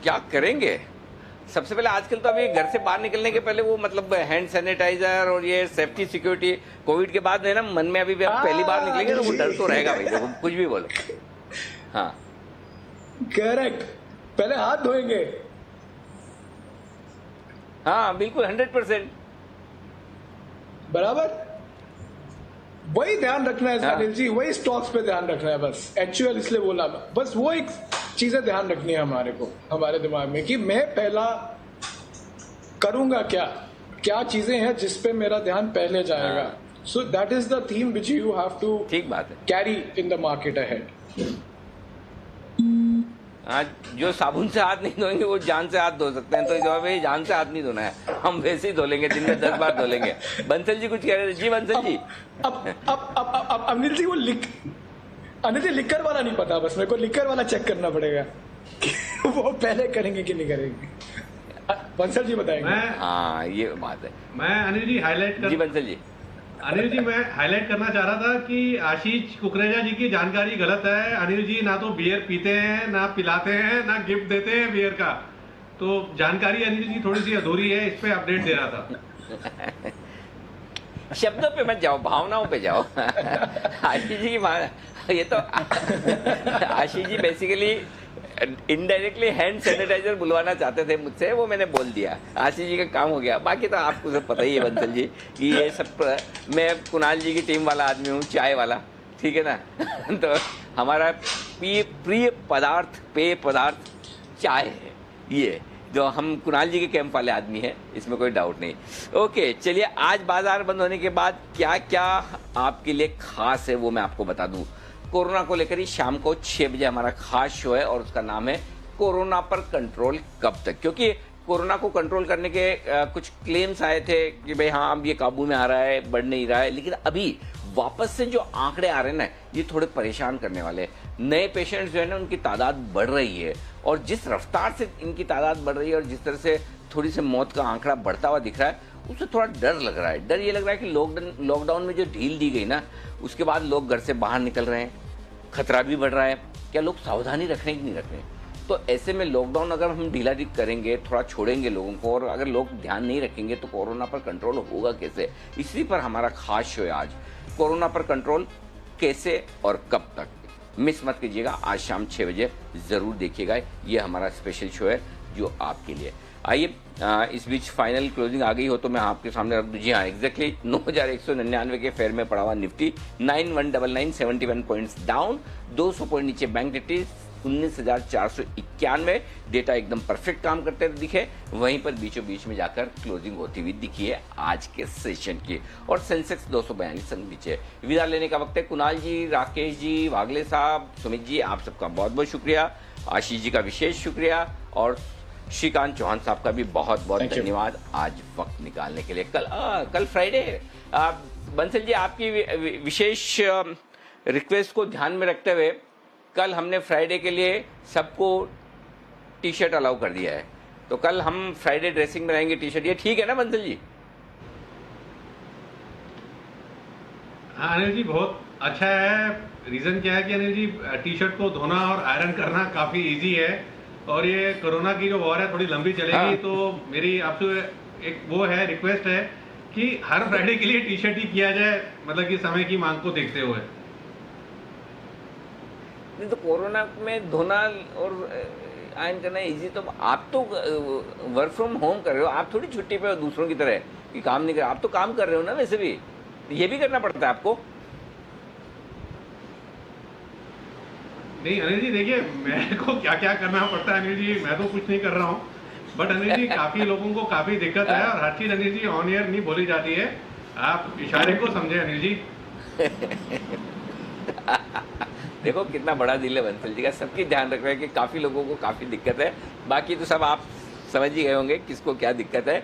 क्या करेंगे? सबसे पहले आजकल तो अभी घर से बाहर निकलने के पहले वो मतलब हैंड सैनिटाइजर और ये सेफ्टी सिक्योरिटी, कोविड के बाद है ना, मन में अभी भी आप पहली बार निकलेंगे तो वो डर तो रहेगा भाई, देखो कुछ भी बोलो। हाँ करेक्ट, पहले हाथ धोएंगे। हाँ बिल्कुल 100% बराबर। वही ध्यान रखना है अनिल जी, वही स्टॉक्स पे ध्यान रखना है बस। HUL इसलिए बोला, बस वो एक चीजें ध्यान रखनी है हमारे दिमाग में कि मैं पहला करूंगा क्या चीजें हैं जिस पे मेरा ध्यान पहले जाएगा। So that is the theme which you have to ठीक बात है carry in the market ahead. आज जो साबुन से हाथ नहीं धोएंगे वो जान से हाथ धो सकते हैं, तो जवाब है जान से हाथ नहीं धोना है, हम वैसे ही धो लेंगे, दिन में 10 बार धो लेंगे। बंसल जी कुछ कह रहे थे? जी बंसल जी। अब अनिल जी अनिल जी लिकर वाला नहीं पता, बस मेरे को लिकर वाला चेक करना पड़ेगा कि वो पहले करेंगे कि नहीं करेंगे। बंसल जी बताएंगे। हाँ ये बात है। मैं अनिल जी हाईलाइट जी बंसल जी। अनिल जी मैं हाईलाइट करना चाह रहा था कि आशीष कुकरेजा जी की जानकारी गलत है। अनिल जी ना तो बियर पीते हैं, ना पिलाते हैं, ना गिफ्ट देते हैं बियर का, तो जानकारी अनिल जी थोड़ी सी अधूरी है, इस पे अपडेट दे रहा था। शब्दों पे मत जाओ, भावनाओं पे जाओ। आशीष जी की ये तो Ashish ji basically indirectly hand sanitiser बुलवाना चाहते थे मुझसे, वो मैंने बोल दिया, आशीष जी का काम हो गया। बाकी तो आपको सब पता ही है बंसल जी कि ये सब मैं कुणाल जी की टीम वाला आदमी हूँ, चाय वाला, ठीक है ना। तो हमारा प्रिय पदार्थ, पेय पदार्थ चाय है, ये जो हम कुणाल जी के कैंप वाले आदमी हैं, इसमें कोई डाउट नहीं। ओके चलिए, आज बाजार बंद होने के बाद क्या क्या आपके लिए खास है वो मैं आपको बता दूं। कोरोना को लेकर ही शाम को 6 बजे हमारा खास शो है और उसका नाम है कोरोना पर कंट्रोल कब तक, क्योंकि कोरोना को कंट्रोल करने के कुछ क्लेम्स आए थे कि भाई हाँ अब ये काबू में आ रहा है, बढ़ नहीं रहा है, लेकिन अभी वापस से जो आंकड़े आ रहे हैं ना, ये थोड़े परेशान करने वाले हैं। नए पेशेंट्स जो है ना उनकी तादाद बढ़ रही है, और जिस रफ्तार से इनकी तादाद बढ़ रही है और जिस तरह से थोड़ी सी मौत का आंकड़ा बढ़ता हुआ दिख रहा है, उससे थोड़ा डर लग रहा है। डर ये लग रहा है कि लॉकडाउन में जो ढील दी गई ना, उसके बाद लोग घर से बाहर निकल रहे हैं, खतरा भी बढ़ रहा है, क्या लोग सावधानी रख रहे हैं कि नहीं रख रहे हैं। तो ऐसे में लॉकडाउन अगर हम ढीला करेंगे, थोड़ा छोड़ेंगे लोगों को, और अगर लोग ध्यान नहीं रखेंगे तो कोरोना पर कंट्रोल होगा कैसे। इसी पर हमारा खास शो है आज, कोरोना पर कंट्रोल कैसे और कब तक। मिस मत कीजिएगा, आज शाम 6 बजे जरूर देखिएगा, ये हमारा स्पेशल शो है जो आपके लिए। आइए इस बीच फाइनल क्लोजिंग आ गई हो तो मैं आपके सामने रख दूँ। जी हाँ, एग्जैक्टली 9199 के फेयर में पड़ा हुआ निफ्टी 9199 71 पॉइंट्स डाउन, 200 पॉइंट नीचे बैंक निफ्टी 19,491। डेटा एकदम परफेक्ट काम करते दिखे, वहीं पर बीचों बीच में जाकर क्लोजिंग होती हुई दिखी है आज के सेशन की, और सेंसेक्स 242 अंक नीचे। विदा लेने का वक्त है। कुणाल जी, राकेश जी, वागले साहब, सुमित जी, आप सबका बहुत बहुत शुक्रिया। आशीष जी का विशेष शुक्रिया, और श्रीकांत चौहान साहब का भी बहुत बहुत धन्यवाद आज वक्त निकालने के लिए। कल फ्राइडे है। बंसल जी, आपकी विशेष रिक्वेस्ट को ध्यान में रखते हुए कल हमने फ्राइडे के लिए सबको टी शर्ट अलाउ कर दिया है, तो कल हम फ्राइडे ड्रेसिंग में रहेंगे टी शर्ट, ये ठीक है ना बंसल जी? हाँ अनिल जी, बहुत अच्छा है। रीजन क्या है कि अनिल जी टी शर्ट को धोना और आयरन करना काफी इजी है, और ये कोरोना की जो वॉर है थोड़ी लंबी चलेगी। हाँ। तो मेरी आपसे एक वो है, रिक्वेस्ट है कि हर फ्राइडे के लिए टी शर्ट ही किया जाए, मतलब कि समय की मांग को देखते हुए। नहीं तो कोरोना में धोना और आयरन करना इजी, तो आप तो वर्क फ्रॉम होम कर रहे हो, आप थोड़ी छुट्टी पे हो दूसरों की तरह कि काम नहीं कर रहे, आप तो काम कर रहे हो ना, वैसे भी ये भी करना पड़ता है आपको। नहीं अनिल जी, देखिए मेरे को क्या क्या करना पड़ता है अनिल जी, मैं तो कुछ नहीं कर रहा हूँ, बट अनिल जी काफी लोगों को काफी दिक्कत है, और हर चीज अनिल जी ऑन एयर नहीं बोली जाती है, आप इशारे को समझे अनिल जी। देखो कितना बड़ा दिल है बंसल जी का, सबकी ध्यान रख रहे हैं कि काफी लोगों को काफी दिक्कत है, बाकी तो सब आप समझ ही गए होंगे किसको क्या दिक्कत है।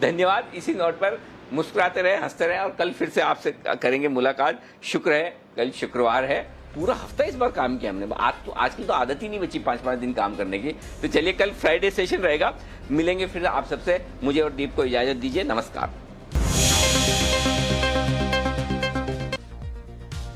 धन्यवाद। इसी नोट पर मुस्कुराते रहे, हंसते रहे, और कल फिर से आपसे करेंगे मुलाकात। शुक्र है कल शुक्रवार है, पूरा हफ्ता इस बार काम किया हमने, आजकल तो आदत ही नहीं बची 5-5 दिन काम करने की। तो चलिए कल फ्राइडे सेशन रहेगा, मिलेंगे फिर आप सबसे। मुझे और दीप को इजाजत दीजिए, नमस्कार।